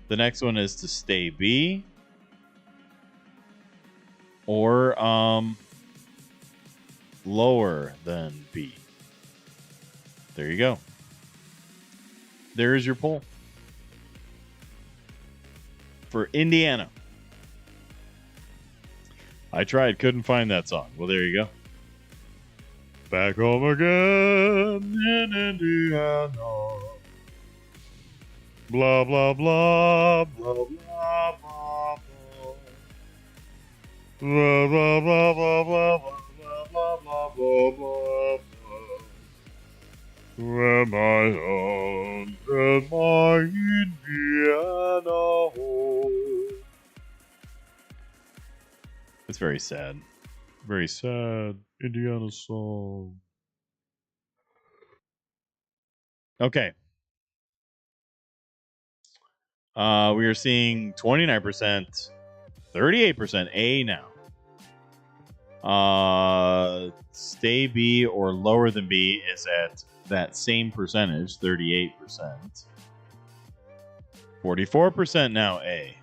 The next one is to stay B. Or lower than B. There you go. There is your poll. For Indiana. I tried, couldn't find that song. Well, there you go. Back home again in Indiana. Blah, blah, blah, blah, blah, blah, blah. Blah, blah, blah, blah, blah, blah, blah, blah, blah. Where my home and my Indiana home. It's very sad. Very sad Indiana song. Okay. We are seeing 29%, 38% A now. Stay B or lower than B is at that same percentage, 38%. 44% now A.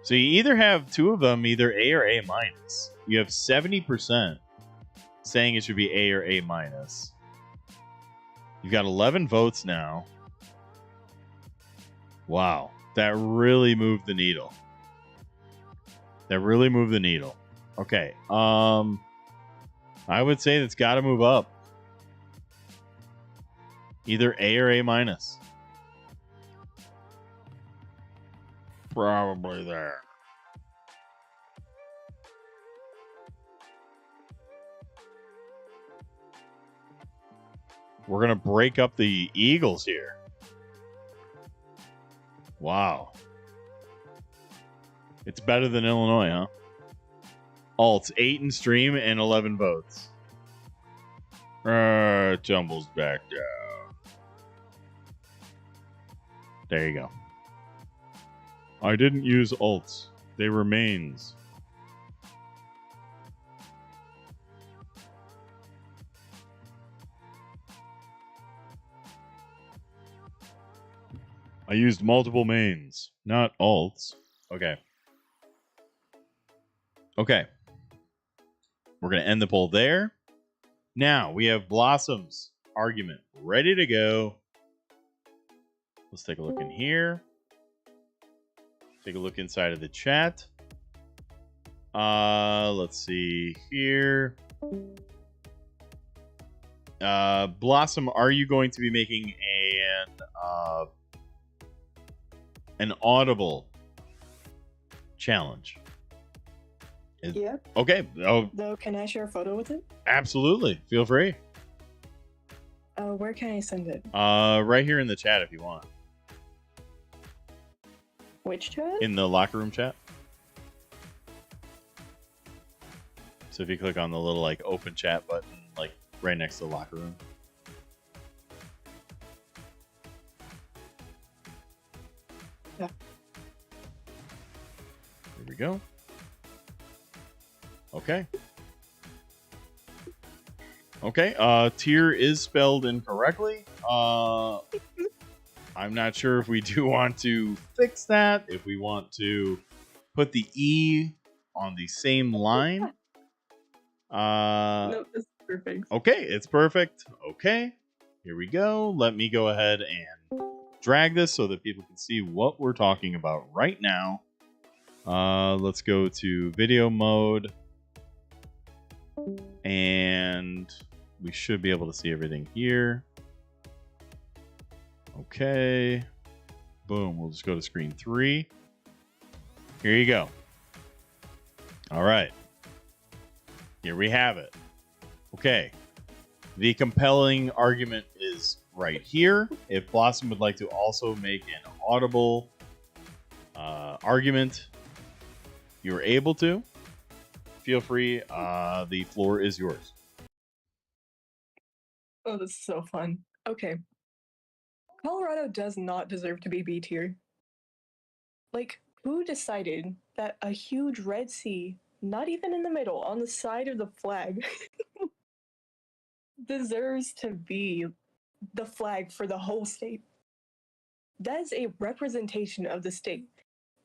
So you either have two of them, either A or A minus. You have 70% saying it should be A or A minus. You've got 11 votes now. Wow, that really moved the needle. Okay, I would say that's got to move up. Either A or A minus. Probably there. We're going to break up the Eagles here. Wow. It's better than Illinois, huh? Alts 8 in stream and 11 votes. Tumbles back down. There you go. I didn't use alts. They were mains. I used multiple mains, not alts. Okay. Okay. We're going to end the poll there. Now, we have Blossom's argument ready to go. Let's take a look in here. Take a look inside of the chat. Let's see here. Blossom, are you going to be making an audible challenge? Yeah. Okay. Oh, Though, can I share a photo with it? absolutely. Feel free. Where can I send it? Right here in the chat if you want. Which chat? In the locker room chat. So if you click on the little like open chat button, like right next to the locker room. Yeah. There we go. Okay. Okay. Tier is spelled incorrectly. I'm not sure if we do want to fix that. If we want to put the E on the same line. No, it's perfect. Okay, it's perfect. Okay, here we go. Let me go ahead and drag this so that people can see what we're talking about right now. Let's go to video mode. And we should be able to see everything here. Okay. Boom. We'll just go to screen 3. Here you go. All right. Here we have it. Okay. The compelling argument is right here. If Blossom would like to also make an audible argument, you're able to. Feel free. The floor is yours. Oh, this is so fun. Okay. Colorado does not deserve to be B tier. Like, who decided that a huge Red Sea, not even in the middle, on the side of the flag, deserves to be the flag for the whole state? That is a representation of the state.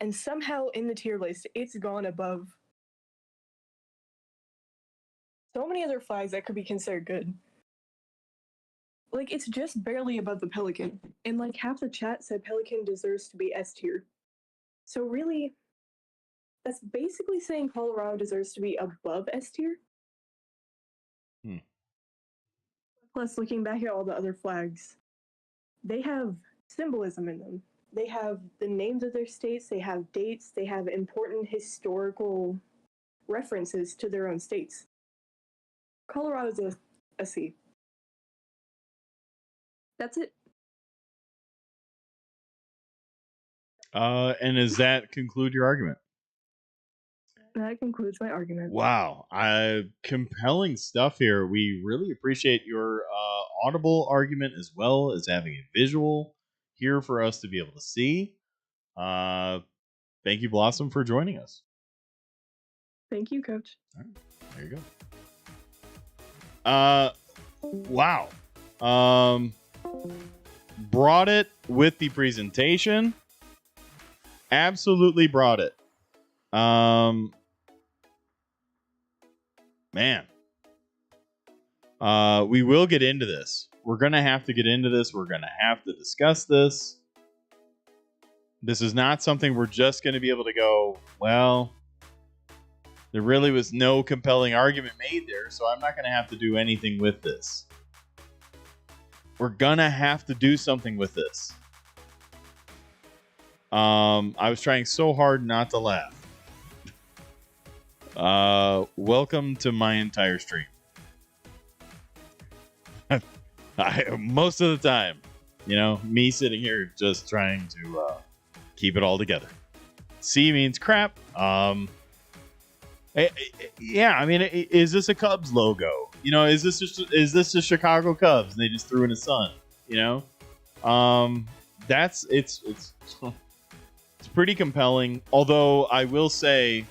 And somehow in the tier list, it's gone above so many other flags that could be considered good. Like, it's just barely above the Pelican. And like half the chat said Pelican deserves to be S tier. So really, that's basically saying Colorado deserves to be above S tier. Plus, looking back at all the other flags, they have symbolism in them. They have the names of their states, they have dates, they have important historical references to their own states. Colorado's a C. That's it. And does that conclude your argument? That concludes my argument. Wow. Compelling stuff here. We really appreciate your audible argument as well as having a visual here for us to be able to see. Thank you, Blossom, for joining us. Thank you, Coach. All right, there you go. Wow. Brought it with the presentation. Absolutely brought it. Man. We will get into this. We're going to have to get into this. We're going to have to discuss this. This is not something we're just going to be able to go, well, there really was no compelling argument made there, so I'm not going to have to do anything with this. We're going to have to do something with this. I was trying so hard not to laugh. Welcome to my entire stream. Most of the time, me sitting here just trying to keep it all together. C means crap. Yeah, I mean, is this a Cubs logo? Is this the Chicago Cubs? And they just threw in a sun. It's pretty compelling. Although I will say,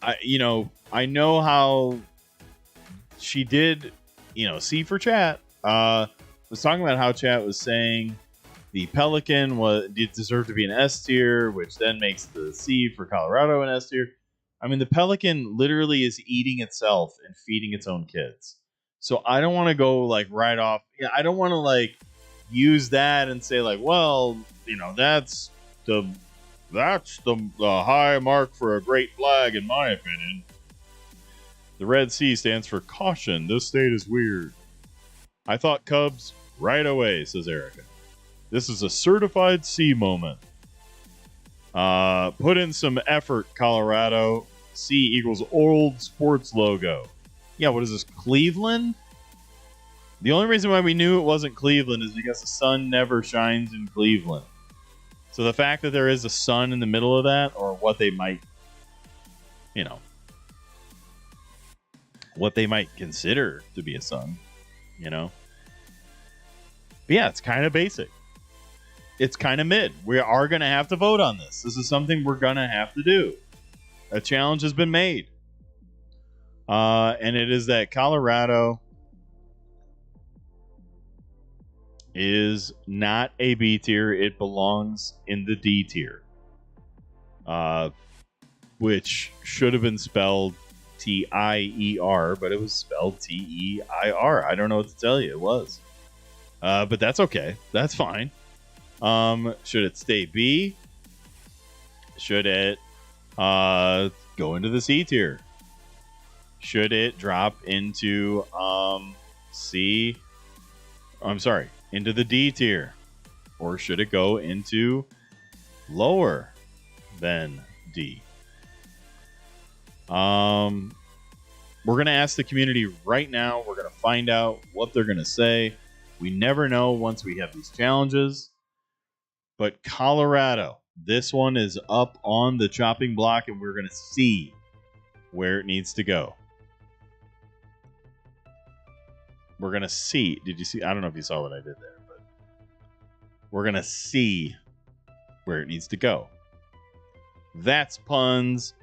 I know how she did. C for chat was talking about how chat was saying The Pelican did deserve to be an S tier, which then makes the C for Colorado an S tier. I mean, the Pelican literally is eating itself and feeding its own kids. So I don't want to go like right off. Yeah, I don't want to like use that and say like, well, that's the high mark for a great flag in my opinion. The red C stands for caution. This state is weird. I thought Cubs right away, says Erica. This is a certified C moment. Put in some effort, Colorado. C equals old sports logo. Yeah, what is this, Cleveland? The only reason why we knew it wasn't Cleveland is because the sun never shines in Cleveland. So the fact that there is a sun in the middle of that, or what they might, what they might consider to be a sun, But yeah, it's kind of basic. It's kind of mid. We are going to have to vote on this. This is something we're going to have to do. A challenge has been made. And it is that Colorado is not a B tier. It belongs in the D tier. Which should have been spelled T-I-E-R, but it was spelled T-E-I-R. I don't know what to tell you. It was. But that's okay. That's fine. Should it stay B? Should it go into the C tier? Should it drop into C? I'm sorry, into the D tier? Or should it go into lower than D? We're going to ask the community right now. We're going to find out what they're going to say. We never know once we have these challenges. But Colorado, this one is up on the chopping block, and we're going to see where it needs to go. We're going to see. Did you see? I don't know if you saw what I did there, but we're going to see where it needs to go. That's puns.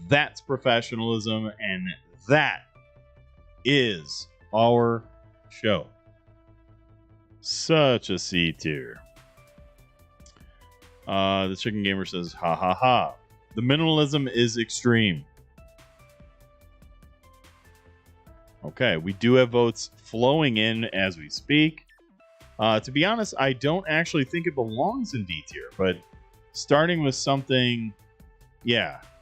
That's professionalism. And that is our show. Such a C tier. The Chicken Gamer says, ha ha ha. The minimalism is extreme. Okay, we do have votes flowing in as we speak. To be honest, I don't actually think it belongs in D tier, but starting with something,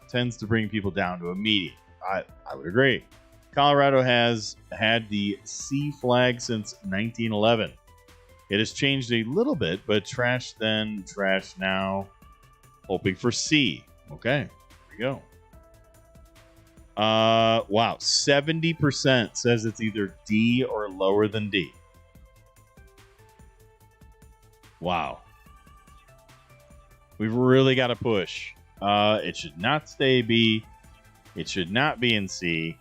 tends to bring people down to a medium. I would agree. Colorado has had the C flag since 1911. It has changed a little bit, but trash then, trash now. Hoping for C. Okay, here we go. Wow, 70% says it's either D or lower than D. Wow. We've really got to push. It should not stay B. It should not be in C.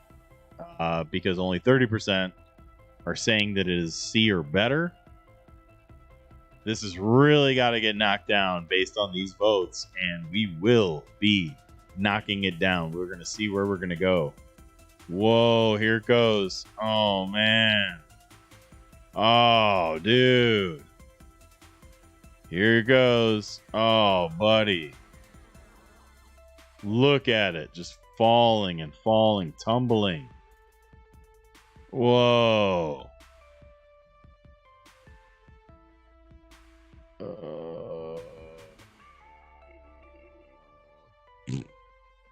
Because only 30% are saying that it is C or better. This has really got to get knocked down based on these votes, and we will be knocking it down. We're going to see where we're going to go. Whoa, here it goes. Oh, man. Oh, dude. Here it goes. Oh, buddy. Look at it. Just falling and falling, tumbling. Whoa.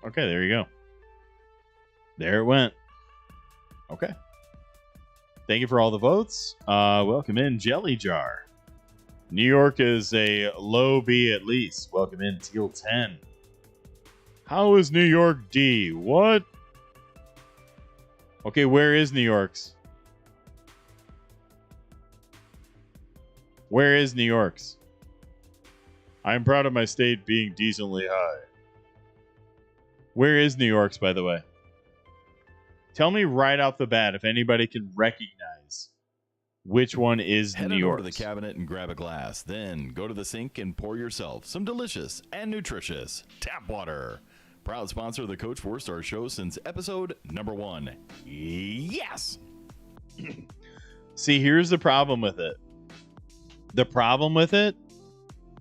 Okay, there you go. There it went. Okay. Thank you for all the votes. Welcome in, Jelly Jar. New York is a low B at least. Welcome in, Teal 10. How is New York D? What? Okay, where is New York's? Where is New York's? I'm proud of my state being decently high. Where is New York's, by the way? Tell me right off the bat if anybody can recognize which one is Head New on over York's. to the cabinet and grab a glass. Then go to the sink and pour yourself some delicious and nutritious tap water. Proud sponsor of the Coach 4-Star Show since episode number 1. Yes! See, here's the problem with it. The problem with it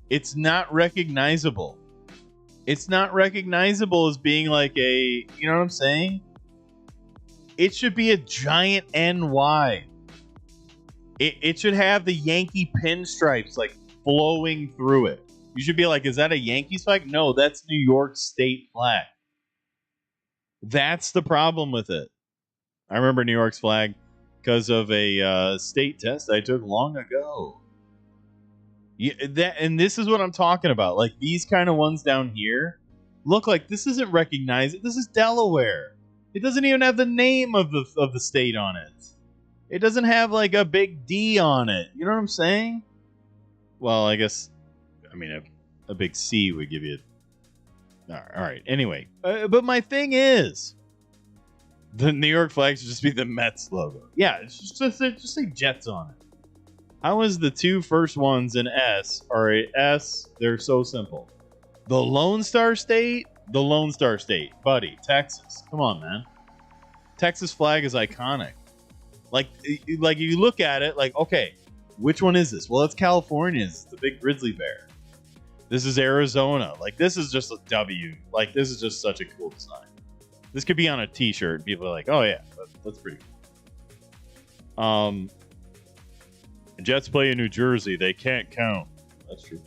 It's not recognizable. It's not recognizable as being like a, you know what I'm saying? It should be a giant NY. It should have the Yankee pinstripes like flowing through it. You should be like, is that a Yankees flag? No, that's New York State flag. That's the problem with it. I remember New York's flag because of a state test I took long ago. And this is what I'm talking about. Like these kind of ones down here look like this isn't recognized. This is Delaware. It doesn't even have the name of the state on it. It doesn't have like a big D on it. You know what I'm saying? Well, I guess, I mean, a big C would give you. All right. Anyway, but my thing is, the New York flag should just be the Mets logo. Yeah, it's just say Jets on it. How is the two first ones in S are a S? They're so simple. The Lone Star State, buddy, Texas. Come on, man. Texas flag is iconic. Like you look at it, like, okay, which one is this? Well, it's California's. It's the big grizzly bear. This is Arizona. Like, this is just a W. Like, this is just such a cool design. This could be on a T-shirt. People are like, oh yeah, that's pretty cool. Jets play in New Jersey. They can't count. That's true.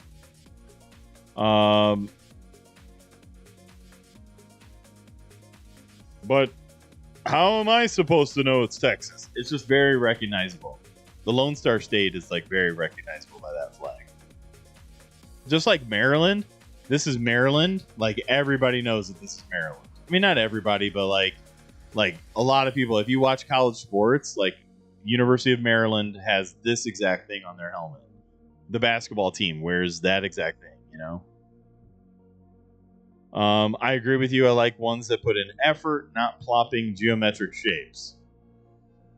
But how am I supposed to know it's Texas? It's just very recognizable. The Lone Star State is like very recognizable by that flag. Just like Maryland, this is Maryland. Like everybody knows that this is Maryland. I mean, not everybody, but like a lot of people. If you watch college sports, like University of Maryland has this exact thing on their helmet. The basketball team wears that exact thing. You know. I agree with you. I like ones that put in effort, not plopping geometric shapes.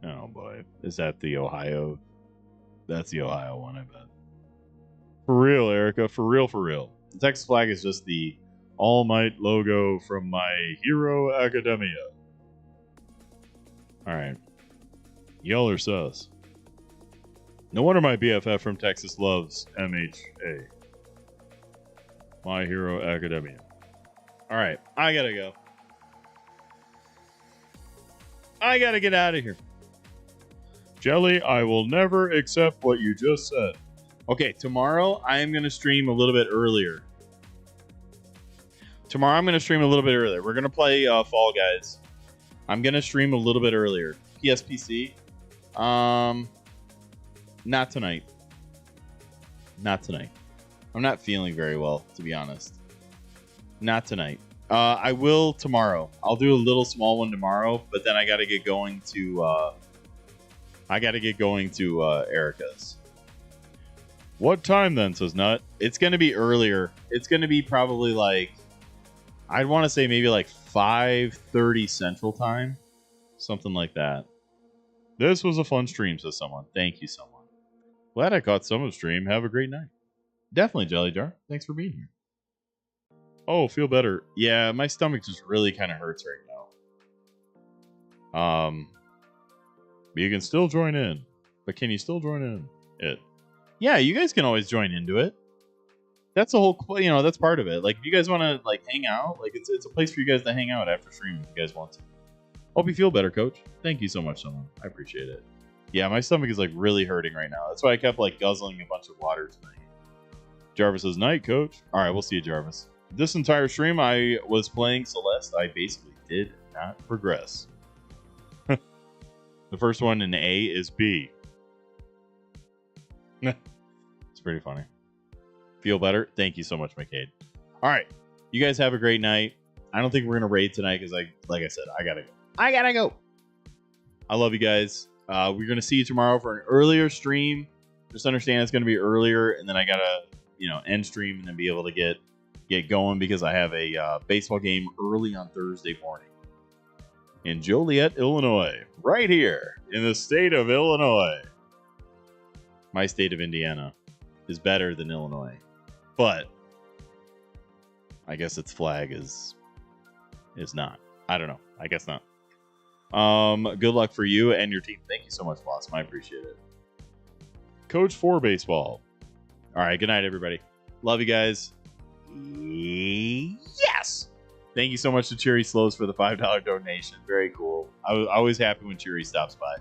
Oh boy, is that the Ohio? That's the Ohio one, I bet. For real, Erica. For real, for real. The Texas flag is just the All Might logo from My Hero Academia. Alright. Y'all are sus. No wonder my BFF from Texas loves MHA. My Hero Academia. Alright, I gotta go. I gotta get out of here. Jelly, I will never accept what you just said. Okay, tomorrow I am going to stream a little bit earlier. We're going to play Fall Guys. I'm going to stream a little bit earlier. PSPC. Not tonight. I'm not feeling very well, to be honest. Not tonight. I will tomorrow. I'll do a little small one tomorrow, but then I got to get going to Erica's. What time then, says Nut? It's going to be earlier. It's going to be probably like, I'd want to say maybe like 5:30 Central Time. Something like that. This was a fun stream, says someone. Thank you, someone. Glad I caught some of the stream. Have a great night. Definitely, Jelly Jar. Thanks for being here. Oh, feel better. Yeah, my stomach just really kind of hurts right now. But you can still join in. But can you still join in it? Yeah, you guys can always join into it. That's the whole, that's part of it. Like, if you guys want to, like, hang out, like, it's a place for you guys to hang out after streaming if you guys want to. Hope you feel better, Coach. Thank you so much, someone. I appreciate it. Yeah, my stomach is, like, really hurting right now. That's why I kept, like, guzzling a bunch of water tonight. Jarvis says, night, Coach. All right, we'll see you, Jarvis. This entire stream, I was playing Celeste. I basically did not progress. The first one in A is B. It's pretty funny. Feel better? Thank you so much, McCade. All right. You guys have a great night. I don't think we're going to raid tonight because, like I said, I got to go. I love you guys. We're going to see you tomorrow for an earlier stream. Just understand it's going to be earlier, and then I got to, end stream and then be able to get going because I have a baseball game early on Thursday morning in Joliet, Illinois, right here in the state of Illinois. My state of Indiana is better than Illinois, but I guess its flag is not. I don't know. I guess not. Good luck for you and your team. Thank you so much, Blossom. I appreciate it. Coach for baseball. All right. Good night, everybody. Love you guys. Yes. Thank you so much to Cheery Slows for the $5 donation. Very cool. I was always happy when Cheery stops by.